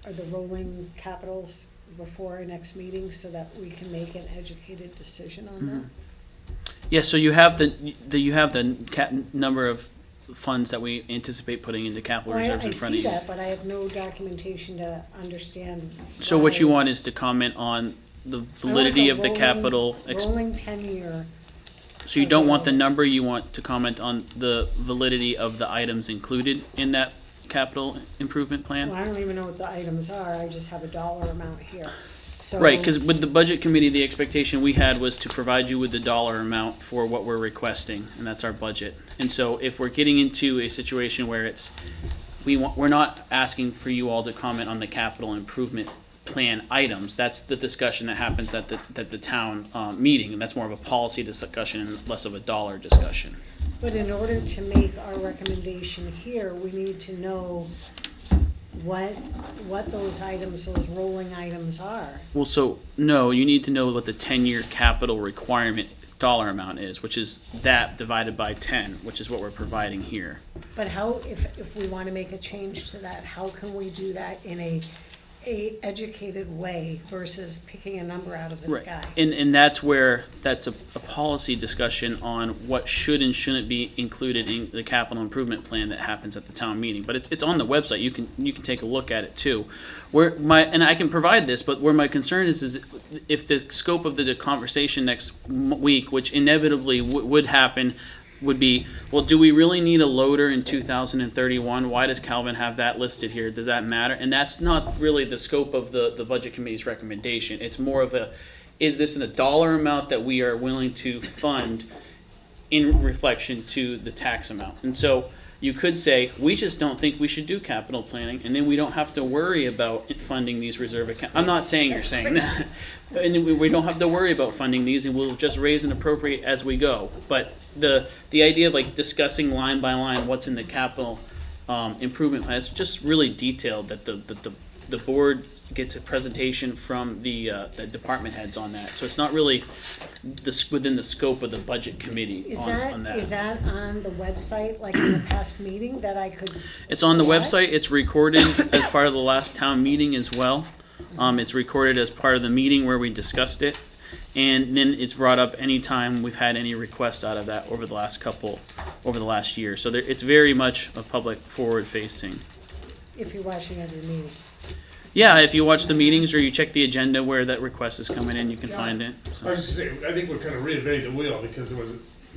or the rolling capitals before our next meeting, so that we can make an educated decision on that? Yeah, so you have the number of funds that we anticipate putting into capital Well, reserves I in front of see you. that, but I have no documentation to understand. So what you why. want is to comment on the I want validity the of the rolling- capital. Rolling 10-year. So you don't want the number, you want to comment on the validity of the items included in that capital improvement plan? Well, I don't even know what the items are, I just have a dollar amount here. So. Right, because with the budget committee, the expectation we had was to provide you with the dollar amount for what we're requesting, and that's our budget. And so if we're getting into a situation where it's, we're not asking for you all to comment on the capital improvement plan items, that's the discussion that happens at the town meeting, and that's more of a policy discussion and less of a dollar discussion. But in order to make our recommendation here, we need to know what those items, those rolling items are. Well, so, no, you need to know what the 10-year capital requirement dollar amount is, which is that divided by 10, which is what we're providing here. But how, if we want to make a change to that, how can we do that in a educated way versus picking a number out of the Right. sky? And that's where, that's a policy discussion on what should and shouldn't be included in the capital improvement plan that happens at the town meeting. But it's on the website, you can take a look at it too. And I can provide this, but where my concern is if the scope of the conversation next week, which inevitably would happen, would be, well, do we really need a loader in 2031? Why does Calvin have that listed here? Does that matter? And that's not really the scope of the budget committee's recommendation. It's more of a, is this in a dollar amount that we are willing to fund in reflection to the tax amount? And so you could say, we just don't think we should do capital planning, and then we don't have to worry about funding these reserve accounts. I'm not saying you're saying that. And then we don't have to worry about funding these, and we'll just raise and appropriate as we go. But the idea of like discussing line by line what's in the capital improvement plan, it's just really detailed that the board gets a presentation from the department heads on that. So it's not really within the scope of the budget committee on that. Is that on the website, like in the past meeting, that I could? It's on the watch? website, it's recorded as part of the last town meeting as well. It's recorded as part of the meeting where we discussed it. And then it's brought up anytime we've had any requests out of that over the last year. So it's very much a public forward-facing. If you're watching every meeting. Yeah, if you watch the meetings or you check the agenda where that request is coming in, you can find it. I So. was just gonna say, I think we're kind of reinventing the wheel, because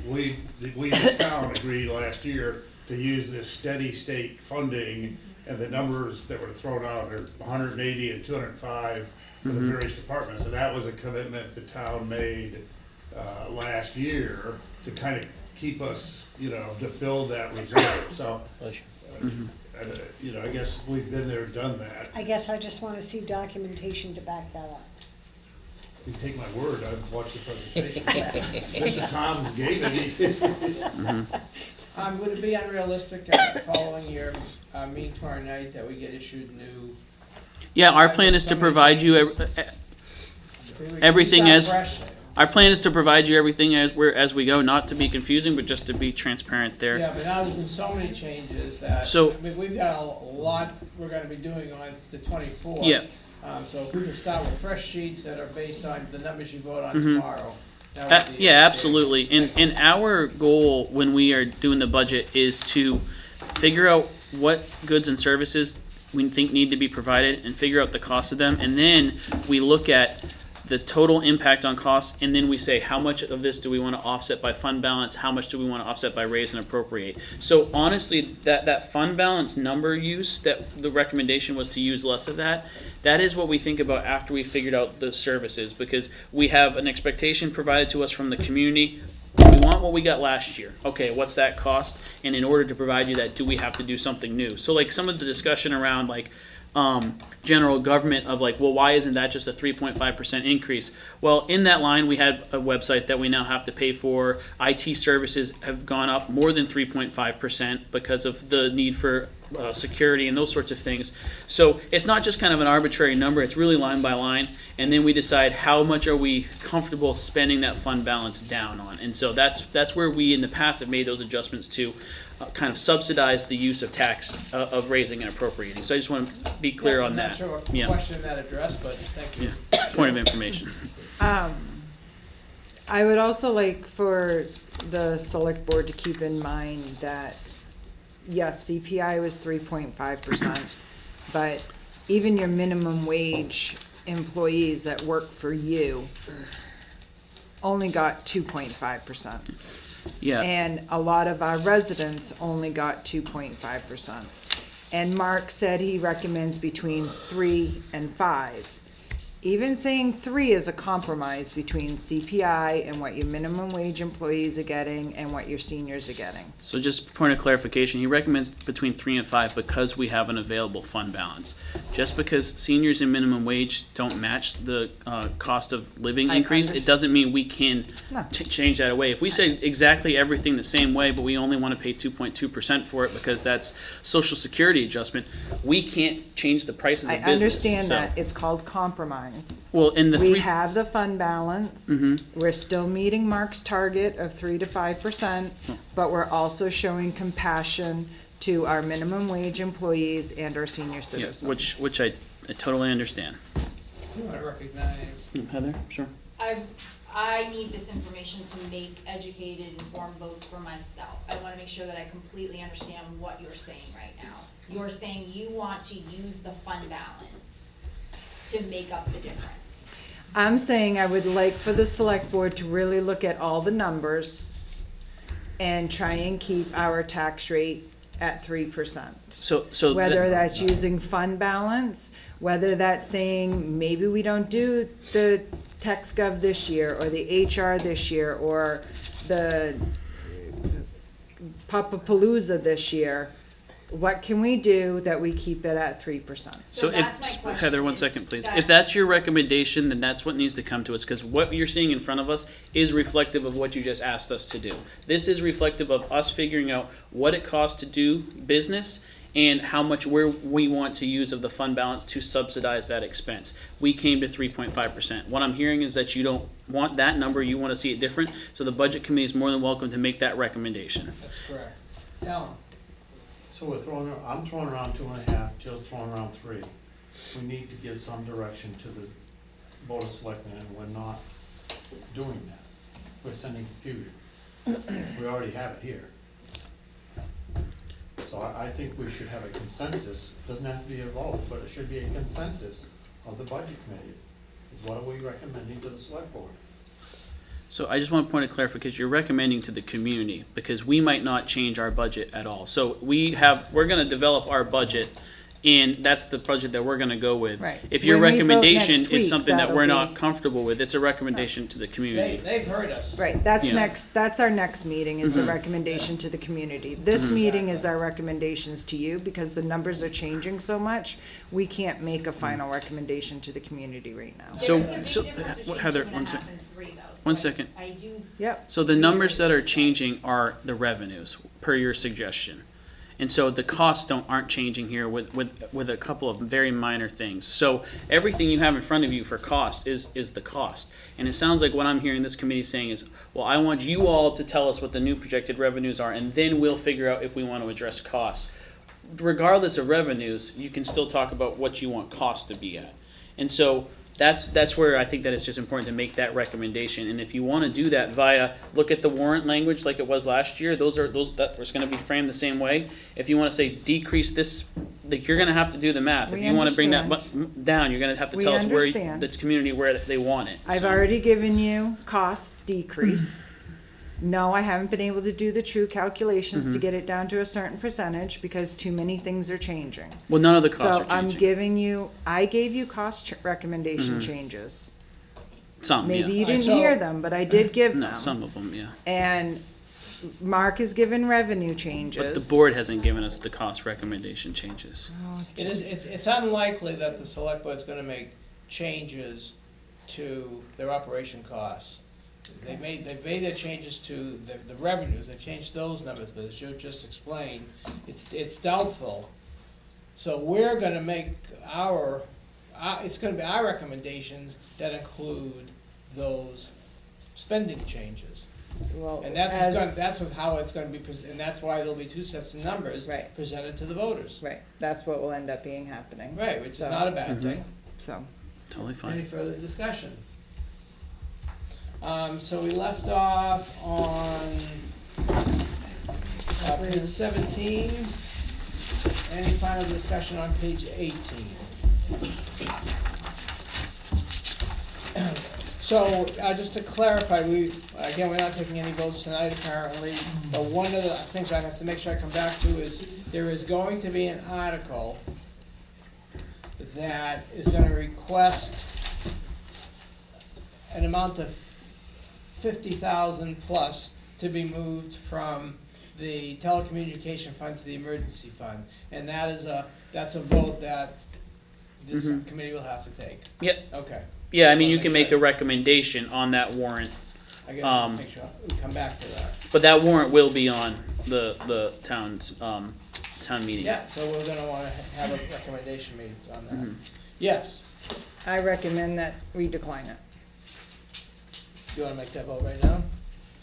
we the town agreed last year to use this steady state funding, and the numbers that were thrown out are 180 and 205 for the various departments, and that was a commitment the town made last year to kind of keep us, to build that reserve, so. I guess we've been there, done that. I guess I just want to see documentation to back that up. You take my word, I've watched the presentation. Mr. Tom gave it. Would it be unrealistic following your meeting tomorrow night that we get issued new? Yeah, our plan is to provide you everything as. Our plan is to provide you everything as we go, not to be confusing, but just to be transparent there. Yeah, but now there's been so many changes that, So- we've got a lot we're gonna be doing on the 24th. Yeah. So if we can start with fresh sheets that are based on the numbers you vote on tomorrow. that would be Yeah, absolutely. And our goal when we are doing the budget is to figure out what goods and services we think need to be provided and figure out the cost of them. And then we look at the total impact on costs, and then we say how much of this do we want to offset by fund balance, how much do we want to offset by raise and appropriate. So honestly, that fund balance number use, that the recommendation was to use less of that is what we think about after we figured out the services, because we have an expectation provided to us from the community. We want what we got last year. Okay, what's that cost? And in order to provide you that, do we have to do something new? So like some of the discussion around like general government of like, well, why isn't that just a 3.5% increase? Well, in that line, we have a website that we now have to pay for. IT services have gone up more than 3.5% because of the need for security and those sorts of things. So it's not just kind of an arbitrary number, it's really line by line, and then we decide how much are we comfortable spending that fund balance down on. And so that's where we in the past have made those adjustments to kind of subsidize the use of tax, of raising and appropriating. So I just want to be clear on that. I'm not sure what Yeah. question that addressed, but thank you. Yeah. Point of information. I would also like for the select board to keep in mind that, yes, CPI was 3.5%, but even your minimum wage employees that work for you only got 2.5%. Yeah. And a lot of our residents only got 2.5%. And Mark said he recommends between 3 and 5. Even saying 3 is a compromise between CPI and what your minimum wage employees are getting and what your seniors are getting. So just point of clarification, he recommends between 3 and 5 because we have an available fund balance. Just because seniors and minimum wage don't match the cost of living increase, it doesn't mean we can No. change that away. If we say exactly everything the same way, but we only want to pay 2.2% for it because that's Social Security adjustment, we can't change the prices of I business. understand So- that, it's called compromise. Well, in the We three, have the fund balance. We're still meeting Mark's target of 3 to 5%, but we're also showing compassion to our minimum wage employees and our senior yeah, citizens. which I totally understand. I recognize. Heather, sure. I need this information to make educated, informed votes for myself. I wanna make sure that I completely understand what you're saying right now. You're saying you want to use the fund balance to make up the difference. I'm saying I would like for the select board to really look at all the numbers and try and keep our tax rate at 3%. So Whether that's using fund balance, whether that's saying maybe we don't do the TexGov this year, or the HR this year, or the Papapalooza this year. What can we do that we keep it at 3%? So that's my if, question, Heather, one is second, please. that- If that's your recommendation, then that's what needs to come to us, because what you're seeing in front of us is reflective of what you just asked us to do. This is reflective of us figuring out what it costs to do business and how much we want to use of the fund balance to subsidize that expense. We came to 3.5%. What I'm hearing is that you don't want that number, you want to see it different, so the Budget Committee is more than welcome to make that recommendation. That's correct. Alan? So I'm throwing around 2.5, Jill's throwing around 3. We need to give some direction to the Board of Selectmen, and we're not doing that. We're sending confusion. We already have it here. So I think we should have a consensus, doesn't have to be a vote, but it should be a consensus of the Budget Committee, is what are we recommending to the Select Board? So I just want to point of clarification, you're recommending to the community, because we might not change our budget at all. So we're gonna develop our budget, and that's the budget that we're gonna go with. Right. If your When we vote recommendation next is week, something that that'll we're be- not comfortable with, it's a recommendation to the community. They've heard us. Right, that's Yeah. that's our next meeting, is the Mhm. recommendation to the community. This meeting is our recommendations to you, because the numbers are changing so much, we can't make a final recommendation to the community right now. So- There's a big so, difference between Heather, 2.5 one sec- and 3 though. So one I- second. I do. Yep, So the numbers that are changing are the revenues, per your suggestion. And so the costs aren't changing here with a couple of very minor things. So everything you have in front of you for cost is the cost. And it sounds like what I'm hearing this committee saying is, well, I want you all to tell us what the new projected revenues are, and then we'll figure out if we want to address costs. Regardless of revenues, you can still talk about what you want costs to be at. And so that's where I think that it's just important to make that recommendation. And if you want to do that via, look at the warrant language like it was last year, that was going to be framed the same way. If you want to say decrease this, like, you're going to have to do the math. We If you want to bring that understand. down, you're going to have to We tell us where understand. the community where they want it. I've So- already given you cost decrease. No, I haven't been able to do the true calculations to get it down to a certain percentage, because too many things are changing. Well, none of the costs So are I'm changing. giving you, I gave you cost recommendation Mhm. changes. Some, Maybe yeah. you didn't Alright, so- hear them, but I did give No, them. some of them, yeah. And Mark has given revenue changes. But the board hasn't given us the cost recommendation changes. It's unlikely that the select board's gonna make changes to their operation costs. They've made their changes to the revenues, they've changed those numbers, but as you just explained, it's doubtful. So we're gonna make it's gonna be our recommendations that include those spending changes. Well, And that's how it's gonna be, and that's why there'll be two sets of numbers Right. presented to the voters. Right, that's what will end up being happening. Right, which is So- not a bad thing. So, Totally Any fine. further discussion? So we left off on page 17. Any final discussion on page 18? So, just to clarify, we're not taking any votes tonight apparently, but one of the things I have to make sure I come back to is there is going to be an article that is gonna request an amount of 50,000 plus to be moved from the telecommunication fund to the emergency fund. And that's a vote that this Mhm. committee will have to take. Yep. Okay. Yeah, I mean, you can make a recommendation on that warrant, I gotta make sure, we come back to that. but that warrant will be on the town's, town meeting. Yeah, so we're gonna wanna have a recommendation made on that. Mhm. Yes, I recommend that we decline it. you wanna make that vote right now?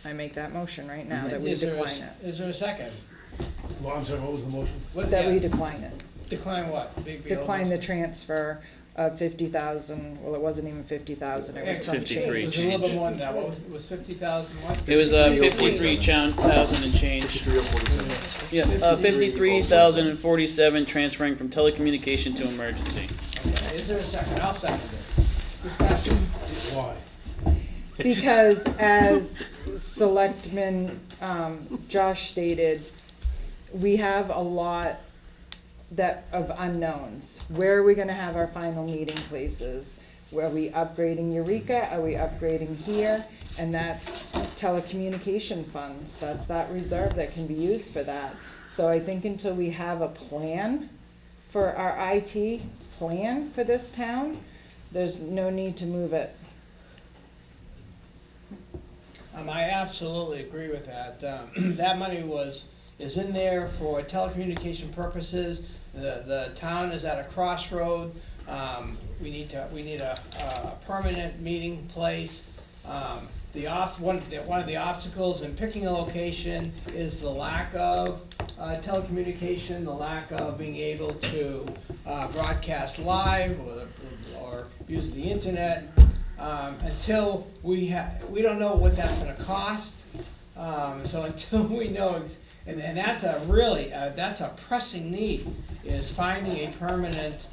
I make that motion right now, that we Is there a- decline it. Is there a second? Well, I'm sorry, what was the motion? That we Yeah, decline it. decline what? Big deal. Decline the transfer of 50,000, well, it wasn't even 50,000, it was some 53 It was a little bit more than that, it was 50,000 what? It was 53,000 and change. 53,047. Yeah, 53,047 transferring from telecommunication to emergency. Okay, is there a second? I'll second it. Discussion. Why? Because as Selectman Josh stated, we have a lot of unknowns. Where are we gonna have our final meeting places? Are we upgrading Eureka? Are we upgrading here? And that's telecommunication funds. That's that reserve that can be used for that. So I think until we have a plan for our IT plan for this town, there's no need to move it. I absolutely agree with that. That money is in there for telecommunication purposes. The town is at a crossroad. We need a permanent meeting place. One of the obstacles in picking a location is the lack of telecommunication, the lack of being able to broadcast live or use the internet. Until we don't know what that's gonna cost. So until we know, and that's that's a pressing need, is finding a permanent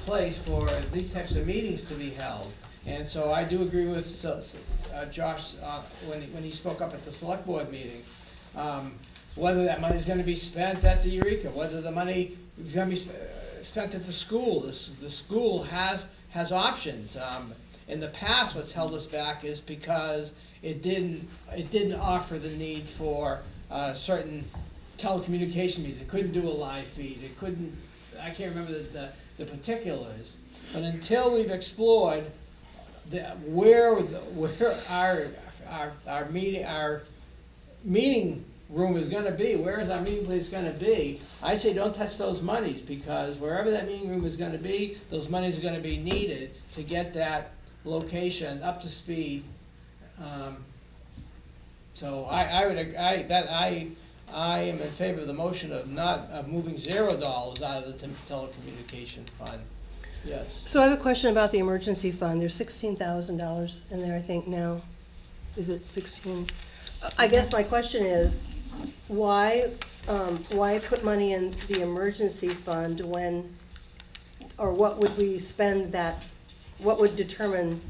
place for these types of meetings to be held. And so I do agree with Josh when he spoke up at the select board meeting. Whether that money is gonna be spent at the Eureka, whether the money is gonna be spent at the school. The school has options. In the past, what's held us back is because it didn't offer the need for certain telecommunication means. It couldn't do a live feed. It couldn't. I can't remember the particulars. But until we've explored where our meeting room is going to be, where is our meeting place going to be, I say don't touch those monies, because wherever that meeting room is going to be, those monies are going to be needed to get that location up to speed. So I am in favor of the motion of moving $0 out of the telecommunications fund. Yes. So I have a question about the emergency fund. There's $16,000 in there, I think, now. Is it 16? I guess my question is, why put money in the emergency fund when, or what would we spend that, what would determine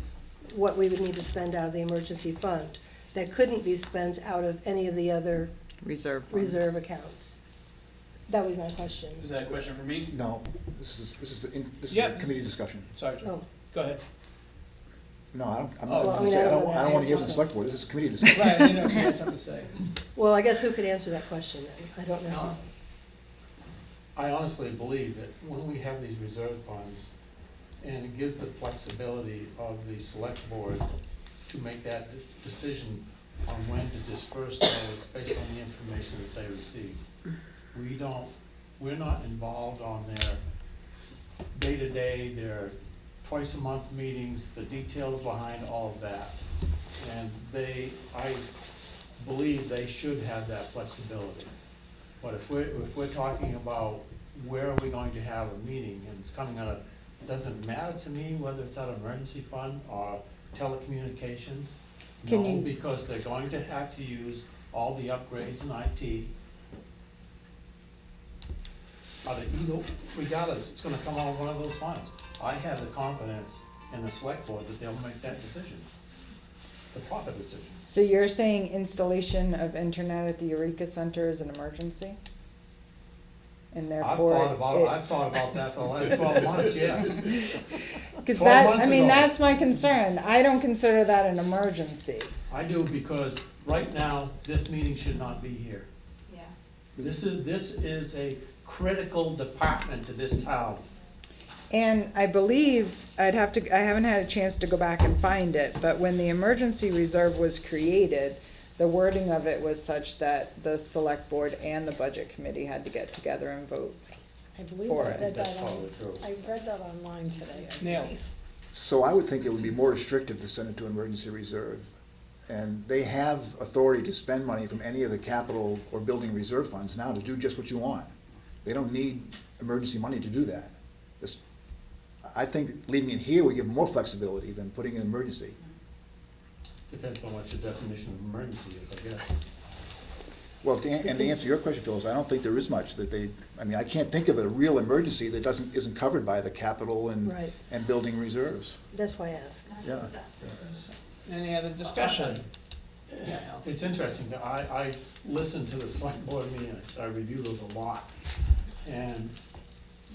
what we would need to spend out of the emergency fund that couldn't be spent out of any of the other Reserve accounts? That was my question. Is that a question for me? No, this is Yep. a committee discussion. Sorry, Joe. Oh. Go ahead. No, I'm Oh, not, I mean, I don't know I don't want to hear from the that. select board, this is a committee discussion. Right, you know, if you have something to say. Well, I guess who could answer that question then? I don't know. I honestly believe that when we have these reserve funds, and it gives the flexibility of the select board to make that decision on when to disperse those based on the information that they receive. We're not involved on their day-to-day, their twice-a-month meetings, the details behind all of that. And I believe they should have that flexibility. But if we're talking about where are we going to have a meeting, and it's coming out of, it doesn't matter to me whether it's out of emergency fund or telecommunications. Can No, you- because they're going to have to use all the upgrades in IT. Regardless, it's gonna come out of one of those funds. I have the confidence in the select board that they'll make that decision, the proper decision. So you're saying installation of internet at the Eureka Center is an emergency? And therefore. I've thought about that for the last 12 months, yes. Because 12 that, months I mean, ago. that's my concern. I don't consider that an emergency. I do, because right now, this meeting should not be here. Yeah. This is a critical department to this town. And I believe, I haven't had a chance to go back and find it, but when the emergency reserve was created, the wording of it was such that the select board and the budget committee had to get together and vote. I believe For I it. read That's that probably true. I read that online today. I Neil. believe. So I would think it would be more restrictive to send it to emergency reserve. And they have authority to spend money from any of the capital or building reserve funds now to do just what you want. They don't need emergency money to do that. I think leaving it here would give more flexibility than putting in emergency. Depends on what your definition of emergency is, I guess. Well, and to answer your question, Phyllis, I don't think there is much that I mean, I can't think of a real emergency that isn't covered by the capital Right. and building reserves. That's why I asked. Yeah. Any other discussion? Yeah, Al. It's interesting, that I listen to the select board meeting, I review those a lot. And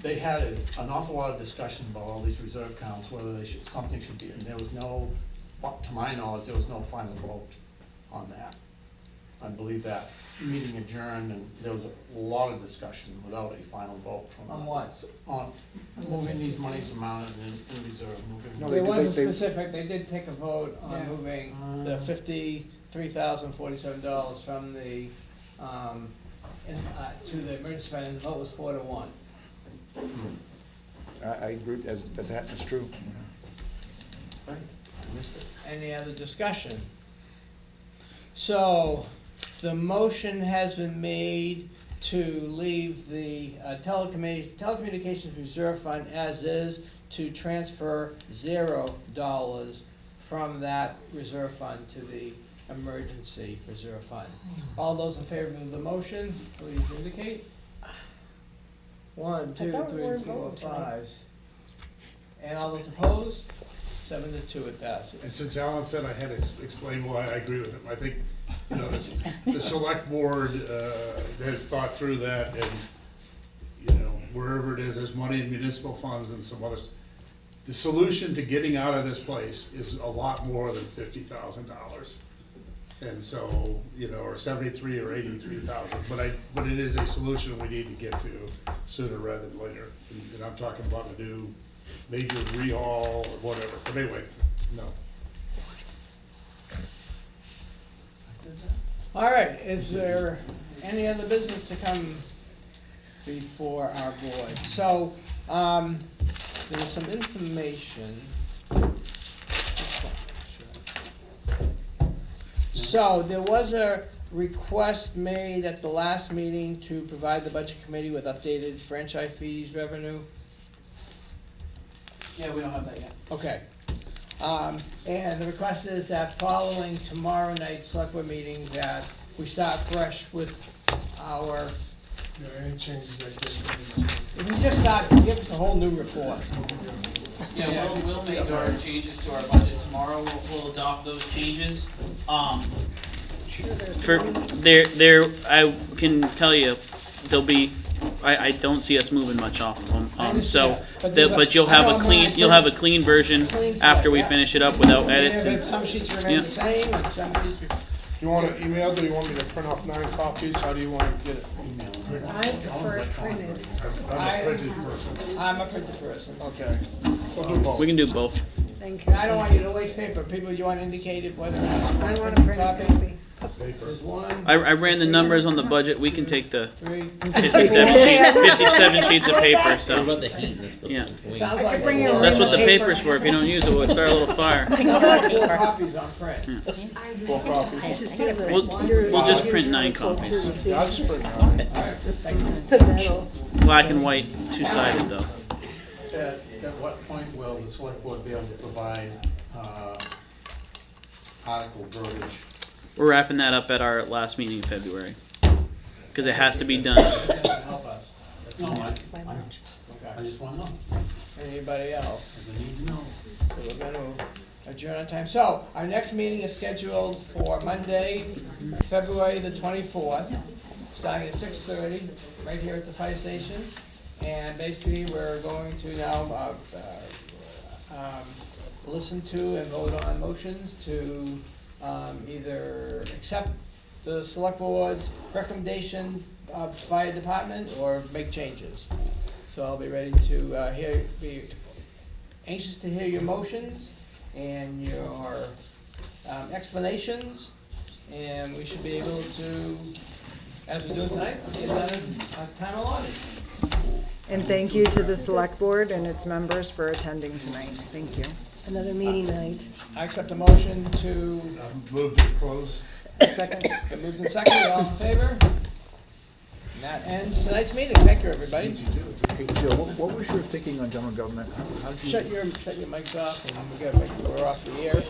they had an awful lot of discussion about all these reserve accounts, whether something should be, and there was no, to my knowledge, there was no final vote on that. I believe that meeting adjourned, and there was a lot of discussion without a final vote from. On what? On moving these monies from mounted in reserve, moving. No, It wasn't they- specific, they did take a vote Yeah. on moving the $53,047 from the, to the emergency fund, and the vote was 4-1. I agree, that's true. Right, I missed it. Any other discussion? So, the motion has been made to leave the telecommunications reserve fund as is, to transfer $0 from that reserve fund to the emergency reserve fund. All those in favor of the motion, please indicate. 1, 2, thought we 3, weren't 4, voting tonight. 5. And all those opposed? 7-2, it passes. And since Alan said I had to explain why I agree with him, I think, you know, the select board has thought through that, and, you know, wherever it is, there's money in municipal funds and some others. The solution to getting out of this place is a lot more than $50,000. And so, you know, or 73 or 83,000, but it is a solution we need to get to sooner rather than later. And I'm talking about a new major rehaul or whatever, but anyway, no. All right, is there any other business to come before our board? So, there's some information. So, there was a request made at the last meeting to provide the budget committee with updated franchise fees revenue. Yeah, we don't have that yet. Okay. And the request is that following tomorrow night's select board meeting, that we start fresh with our, Any changes I if we just start, give us a whole new report. Yeah, we'll make our changes to our budget tomorrow, we'll adopt those changes. For, I can tell you, there'll be I don't see us moving much off of them. I So, understand, but there's but you'll I have don't a clean, mind you'll have a clean version clean after we yeah. finish it up without Yeah, edits. but And some sheets remain yeah. the same, and some sheets. You want it emailed, or you want me to print off 9 copies? How do you want to get it? I prefer it printed. I'm a printed person. I'm a printed person. Okay. So do both. we can do both. Thank you. And I don't want you to waste paper. People, you want indicated whether or not you I want want a printed copy. copy. There's one, I ran the numbers on the budget. We can take the 3. 57 sheets of paper, so. What about the heat in this building? Yeah. It sounds like. bring you That's what the Paper. paper's for. If you don't use it, we'll start a little fire. Four copies on print. 4 copies. Just feel that We'll just print 9 copies. Yeah, I'll just print 9. All right, thank you. the metal. Black and white, two-sided though. At what point will the select board be able to provide article verbiage? We're wrapping that up at our last meeting in February. Because it has to be done. That doesn't help us. No, I Okay. just want to know. Anybody else? I need to know. So we're gonna adjourn on time. So, our next meeting is scheduled for Monday, February the 24th, starting at 6:30, right here at the fire station. And basically, we're going to now, listen to and vote on motions to, either accept the select board's recommendation of fire department or make changes. So I'll be ready to, be anxious to hear your motions and your explanations, and we should be able to, as we're doing tonight, get done in time allotted. And thank you to the select board and its members for attending tonight. Thank you. Another meeting night. I accept a motion to, Move to close. Second. get moved in second, all in favor? And that ends tonight's meeting. Thank you, everybody. Hey, Joe, what was your thinking on general government? How did you? Shut your mics off, and we're off the air.